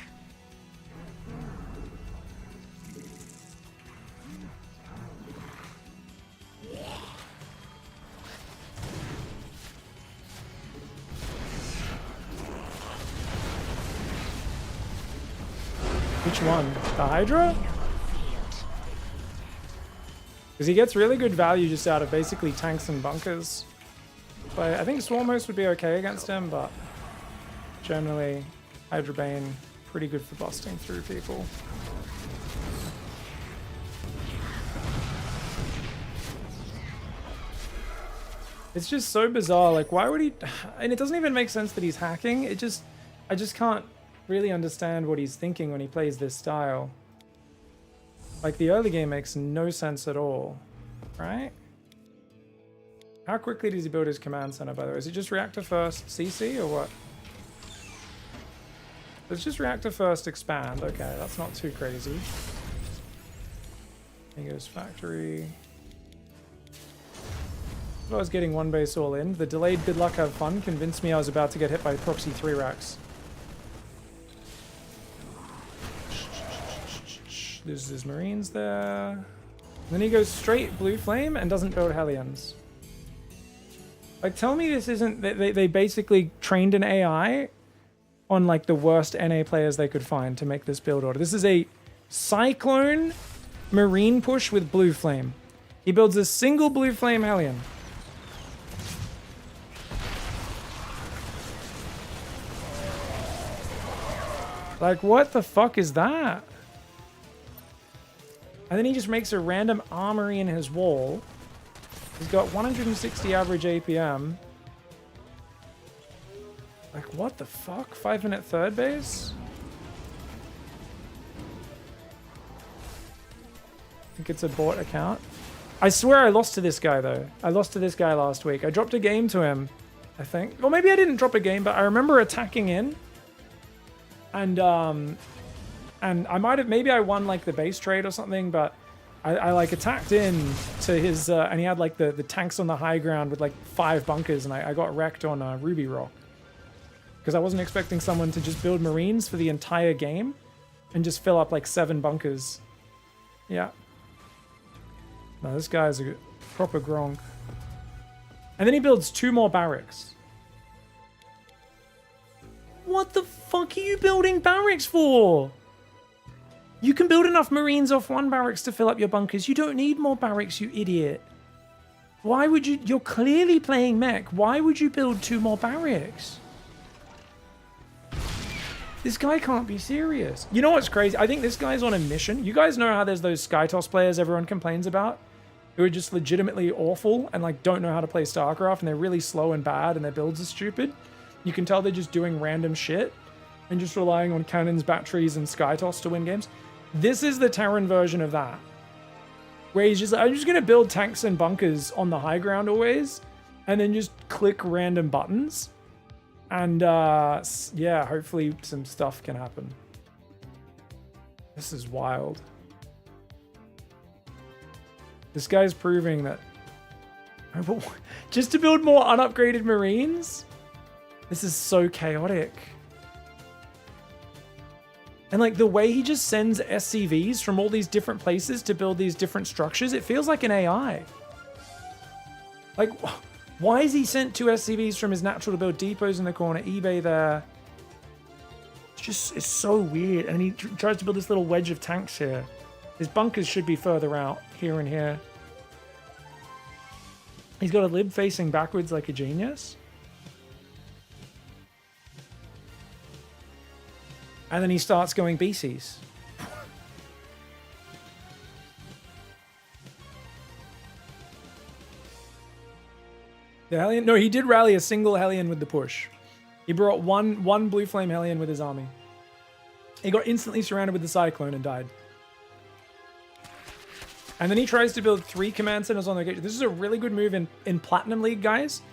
Which one? The Hydra? Because he gets really good value just out of basically tanks and bunkers. But I think Swarm Host would be okay against him, but generally Hydra Bane pretty good for busting through people. It's just so bizarre. Like, why would he? And it doesn't even make sense that he's hacking. I just can't really understand what he's thinking when he plays this style. Like, the early game makes no sense at all, right? How quickly does he build his command center, by the way? Is it just reactor first CC or what? It's just reactor first expand. Okay, that's not too crazy. He goes factory. I was getting one base all in. The delayed good luck have fun convinced me I was about to get hit by proxy 3 racks. There's his marines there. And then he goes straight blue flame and doesn't build Hellions. Like, tell me this isn't... They basically trained an AI on, like, the worst NA players they could find to make this build order. This is a Cyclone Marine push with blue flame. He builds a single blue flame Hellion. Like, what the fuck is that? And then he just makes a random armory in his wall. He's got 160 average APM. Like, what the fuck? 5-minute third base? I think it's a bot account. I swear I lost to this guy, though. I lost to this guy last week. I dropped a game to him, I think. Or maybe I didn't drop a game, but I remember attacking in. And I might have, maybe I won like the base trade or something, but I like attacked in to his, and he had like the tanks on the high ground with like 5 bunkers, and I got wrecked on Ruby Rock. Because I wasn't expecting someone to just build Marines for the entire game and just fill up like 7 bunkers. Yeah. No, this guy's a proper Gronk. And then he builds 2 more barracks. What the fuck are you building barracks for? You can build enough Marines off 1 barracks to fill up your bunkers. You don't need more barracks, you idiot. Why would you? You're clearly playing mech. Why would you build 2 more barracks? This guy can't be serious. You know what's crazy? I think this guy's on a mission. You guys know how there's those Skytoss players everyone complains about? Who are just legitimately awful and like don't know how to play StarCraft and they're really slow and bad and their builds are stupid. You can tell they're just doing random shit and just relying on cannons, batteries, and Skytoss to win games. This is the Terran version of that. Where he's just like, I'm just going to build tanks and bunkers on the high ground always and then just click random buttons. And yeah, hopefully some stuff can happen. This is wild. This guy's proving that just to build more unupgraded Marines? This is so chaotic. And like the way he just sends SCVs from all these different places to build these different structures, it feels like an AI. Like, why is he sent 2 SCVs from his natural to build depots in the corner, eBay there? It's so weird. And he tries to build this little wedge of tanks here. His bunkers should be further out, here and here. He's got a lib facing backwards like a genius. And then he starts going BCs. The Hellion? No, he did rally a single Hellion with the push. He brought one Blue Flame Hellion with his army. He got instantly surrounded with the Cyclone and died. And then he tries to build 3 command centers on location. This is a really good move in Platinum League, guys,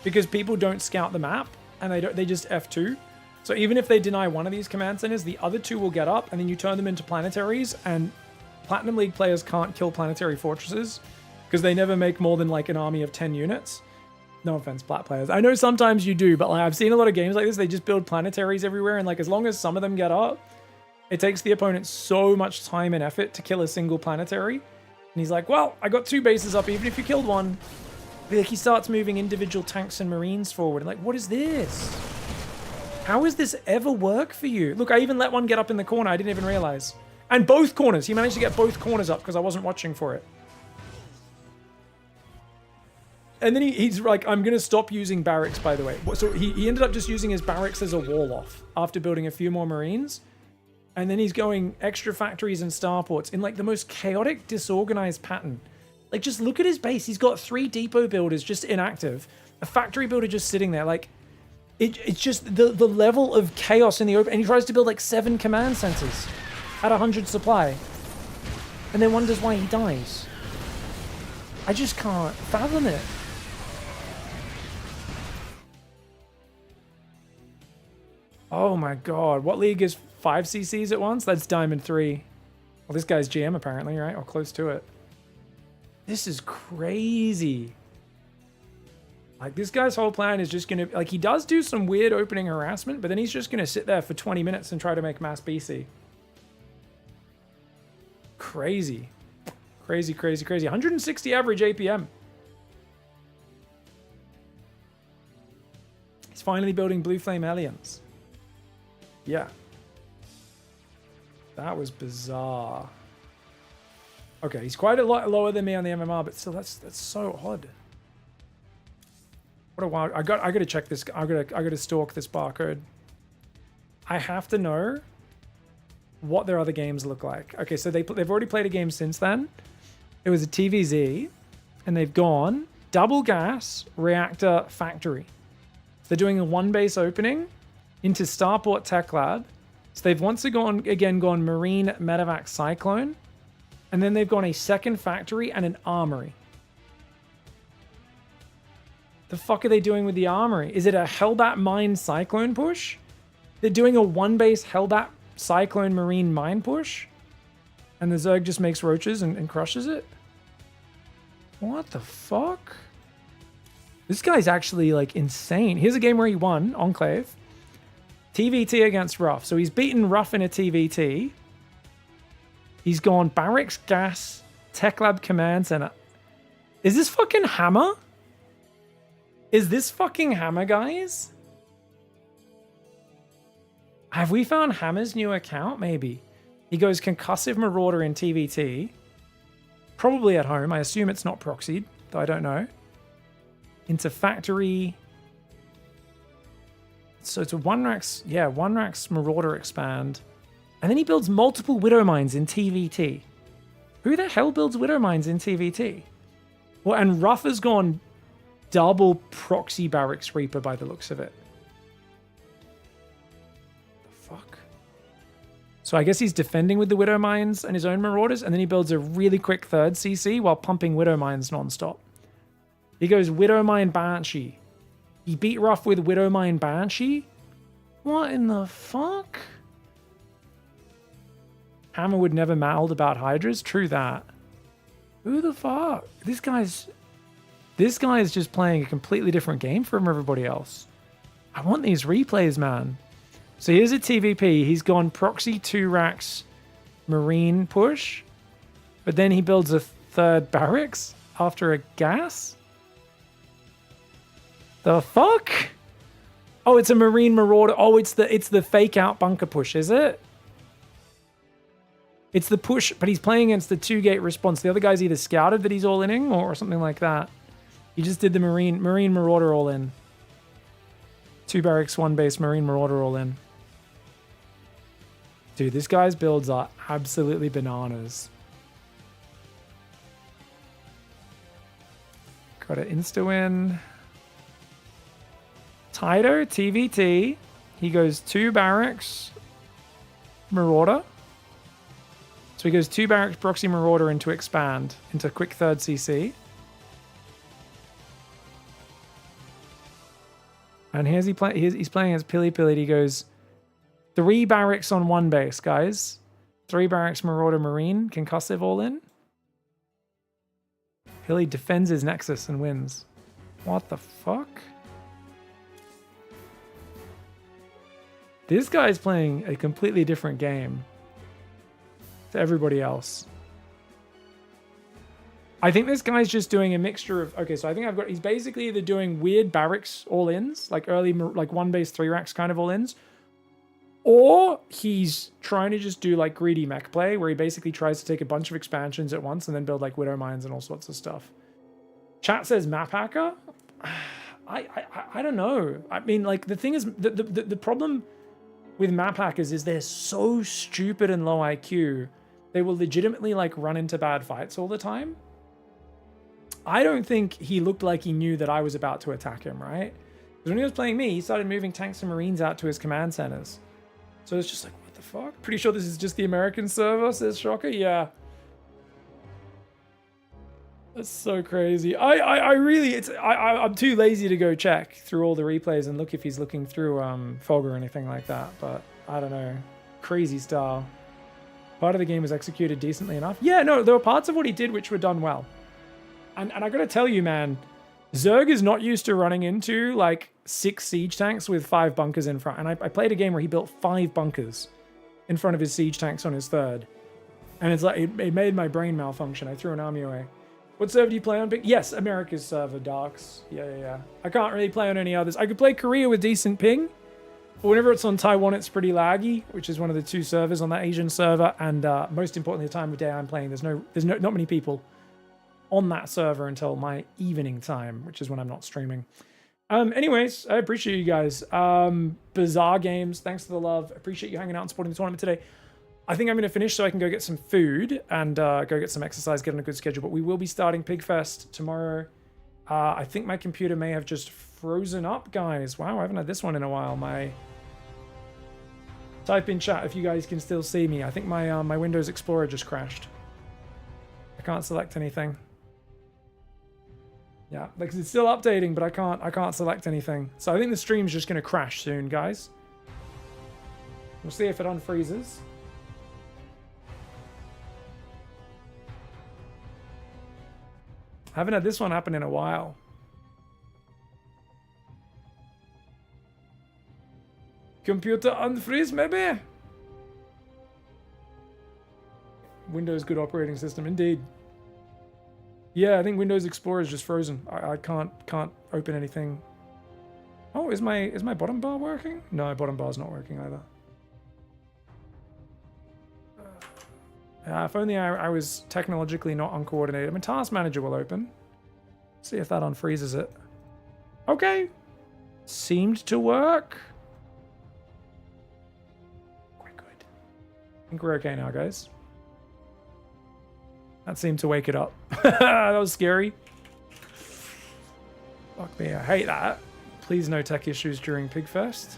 because people don't scout the map and they just F2. So even if they deny one of these command centers, the other 2 will get up and then you turn them into planetaries, and Platinum League players can't kill planetary fortresses because they never make more than like an army of 10 units. No offense, plat players. I know sometimes you do, but like I've seen a lot of games like this. They just build planetaries everywhere, and like as long as some of them get up, it takes the opponent so much time and effort to kill a single planetary. And he's like, well, I got 2 bases up, even if you killed one. Like he starts moving individual tanks and Marines forward. And like, what is this? How does this ever work for you? Look, I even let one get up in the corner. I didn't even realize. And both corners. He managed to get both corners up because I wasn't watching for it. And then he's like, I'm going to stop using barracks, by the way. So he ended up just using his barracks as a wall off after building a few more Marines. And then he's going extra factories and starports in like the most chaotic, disorganized pattern. Like just look at his base. He's got 3 depot builders just inactive. A factory builder just sitting there. Like it's just the level of chaos in the open. And he tries to build like 7 command centers at 100 supply. And then wonders why he dies. I just can't fathom it. Oh my god. What league is 5 CCs at once? That's Diamond 3. Well, this guy's GM apparently, right? Or close to it. This is crazy. Like, this guy's whole plan is just going to... Like, he does do some weird opening harassment, but then he's just going to sit there for 20 minutes and try to make mass BC. Crazy. Crazy, crazy, crazy. 160 average APM. He's finally building Blue Flame Aliens. Yeah. That was bizarre. Okay, he's quite a lot lower than me on the MMR, but still, that's so odd. What a wild... I got to check this. I got to stalk this barcode. I have to know what their other games look like. Okay, so they've already played a game since then. It was a TVZ, and they've gone double gas reactor factory. So they're doing a 1 base opening into Starport Tech Lab. So they've once again gone Marine Medevac Cyclone. And then they've gone a 2nd factory and an armory. The fuck are they doing with the armory? Is it a Hellbat Mine Cyclone push? They're doing a 1 base Hellbat Cyclone Marine Mine push? And the Zerg just makes roaches and crushes it? What the fuck? This guy's actually like insane. Here's a game where he won, Enclave. TVT against Ruff. So he's beaten Ruff in a TVT. He's gone Barracks, Gas, Tech Lab Command Center. Is this fucking Hammer? Is this fucking Hammer, guys? Have we found Hammer's new account? Maybe. He goes Concussive Marauder in TVT. Probably at home. I assume it's not proxied. though I don't know. Into factory. So it's a one racks, yeah, one racks Marauder expand. And then he builds multiple Widow Mines in TVT. Who the hell builds Widow Mines in TVT? Well, and Ruff has gone double proxy Barracks Reaper by the looks of it. The fuck? So I guess he's defending with the Widow Mines and his own Marauders, and then he builds a really quick third CC while pumping Widow Mines nonstop. He goes Widow Mine Banshee. He beat Ruff with Widow Mine Banshee? What in the fuck? Hammer would never mouth about Hydras? True that. Who the fuck? This guy's just playing a completely different game from everybody else. I want these replays, man. So here's a TVP. He's gone proxy 2 racks Marine push, but then he builds a third barracks after a gas? The fuck? Oh, it's a Marine Marauder. Oh, it's the fake out bunker push, is it? It's the push, but he's playing against the 2-gate response. The other guy's either scouted that he's all inning or something like that. He just did the Marine Marauder all in. 2 barracks, 1 base, Marine Marauder all in. Dude, this guy's builds are absolutely bananas. Got an insta-win. Tido, TVT. He goes 2 barracks, Marauder. So he goes 2 barracks, proxy Marauder into expand, into quick third CC. And here's he's playing as Pilly Pilly. He goes 3 barracks on 1 base, guys. 3 barracks Marauder Marine, concussive all in. Pilly defends his Nexus and wins. What the fuck? This guy's playing a completely different game to everybody else. I think this guy's just doing a mixture of... Okay, so I think he's basically either doing weird barracks all-ins, like early, like 1 base 3 racks kind of all-ins, or he's trying to just do like greedy mech play, where he basically tries to take a bunch of expansions at once and then build like Widow Mines and all sorts of stuff. Chat says map hacker. I don't know. I mean, like, the thing is, the problem with map hackers is they're so stupid and low IQ. They will legitimately like run into bad fights all the time. I don't think he looked like he knew that I was about to attack him, right? Because when he was playing me, he started moving tanks and marines out to his command centers. So it's just like, what the fuck? Pretty sure this is just the American server, says Shocker. Yeah. That's so crazy. I'm too lazy to go check through all the replays and look if he's looking through fog or anything like that. But I don't know. Crazy style. Part of the game was executed decently enough. Yeah, no, there were parts of what he did which were done well. And I gotta tell you, man, Zerg is not used to running into like 6 siege tanks with 5 bunkers in front. And I played a game where he built 5 bunkers in front of his siege tanks on his third. And it's like, it made my brain malfunction. I threw an army away. What server do you play on? Yes, America's server, Darks. Yeah. I can't really play on any others. I could play Korea with decent ping, but whenever it's on Taiwan, it's pretty laggy, which is one of the 2 servers on that Asian server. And most importantly, the time of day I'm playing, there's not many people on that server until my evening time, which is when I'm not streaming. Anyways, I appreciate you guys. Bizarre Games, thanks for the love. Appreciate you hanging out and supporting the tournament today. I think I'm going to finish so I can go get some food and go get some exercise, get on a good schedule. But we will be starting PigFest tomorrow. I think my computer may have just frozen up, guys. Wow, I haven't had this one in a while. Type in chat if you guys can still see me. I think my Windows Explorer just crashed. I can't select anything. Yeah, like it's still updating, but I can't select anything. So I think the stream's just going to crash soon, guys. We'll see if it unfreezes. I haven't had this one happen in a while. Computer unfreeze, maybe? Windows good operating system, indeed. Yeah, I think Windows Explorer is just frozen. I can't open anything. Oh, is my bottom bar working? No, my bottom bar's not working either. If only I was technologically not uncoordinated. My task manager will open. See if that unfreezes it. Okay. Seemed to work. Quite good. I think we're okay now, guys. That seemed to wake it up. That was scary. Fuck me, I hate that. Please no tech issues during Pigfest.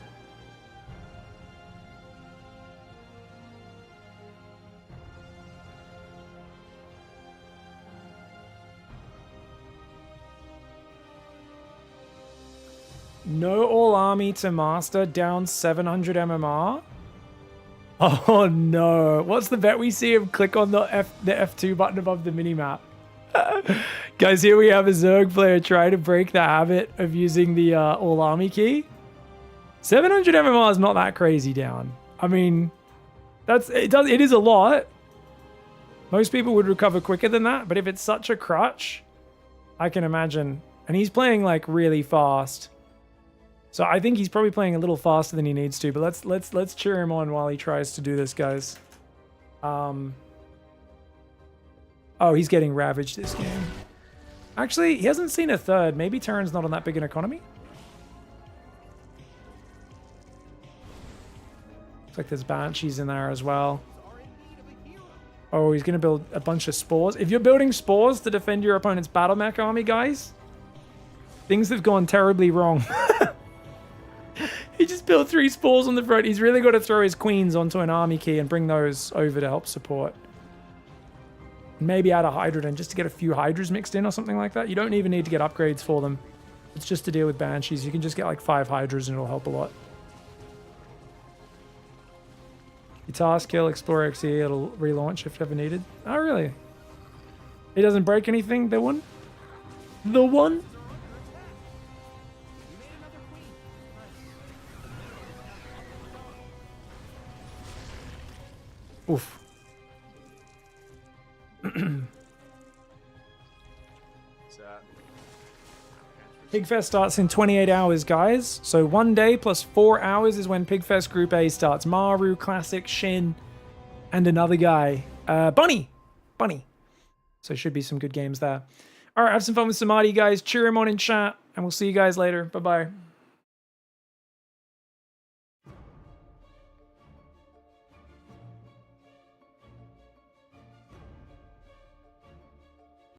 No all army to master, down 700 MMR. Oh no. What's the bet we see him click on the F2 button above the minimap? Guys, here we have a Zerg player trying to break the habit of using the all army key. 700 MMR is not that crazy down. I mean, it is a lot. Most people would recover quicker than that, but if it's such a crutch, I can imagine. And he's playing like really fast. So I think he's probably playing a little faster than he needs to, but let's cheer him on while he tries to do this, guys. Oh, he's getting ravaged this game. Actually, he hasn't seen a third. Maybe Terran's not on that big an economy. Looks like there's Banshees in there as well. Oh, he's going to build a bunch of spores. If you're building spores to defend your opponent's battle mech army, guys, things have gone terribly wrong. He just built 3 spores on the front. He's really got to throw his queens onto an army key and bring those over to help support. Maybe add a Hydrodon just to get a few Hydras mixed in or something like that. You don't even need to get upgrades for them. It's just to deal with Banshees. You can just get like 5 Hydras and it'll help a lot. You task kill, explore XE, it'll relaunch if ever needed. Oh, really? It doesn't break anything, the one? The one? Oof. Pigfest starts in 28 hours, guys. So 1 day plus 4 hours is when Pigfest Group A starts. Maru, Classic, Shin, and another guy. Bunny. So should be some good games there. All right, have some fun with Samadhi, guys. Cheer him on in chat, and we'll see you guys later. Bye-bye.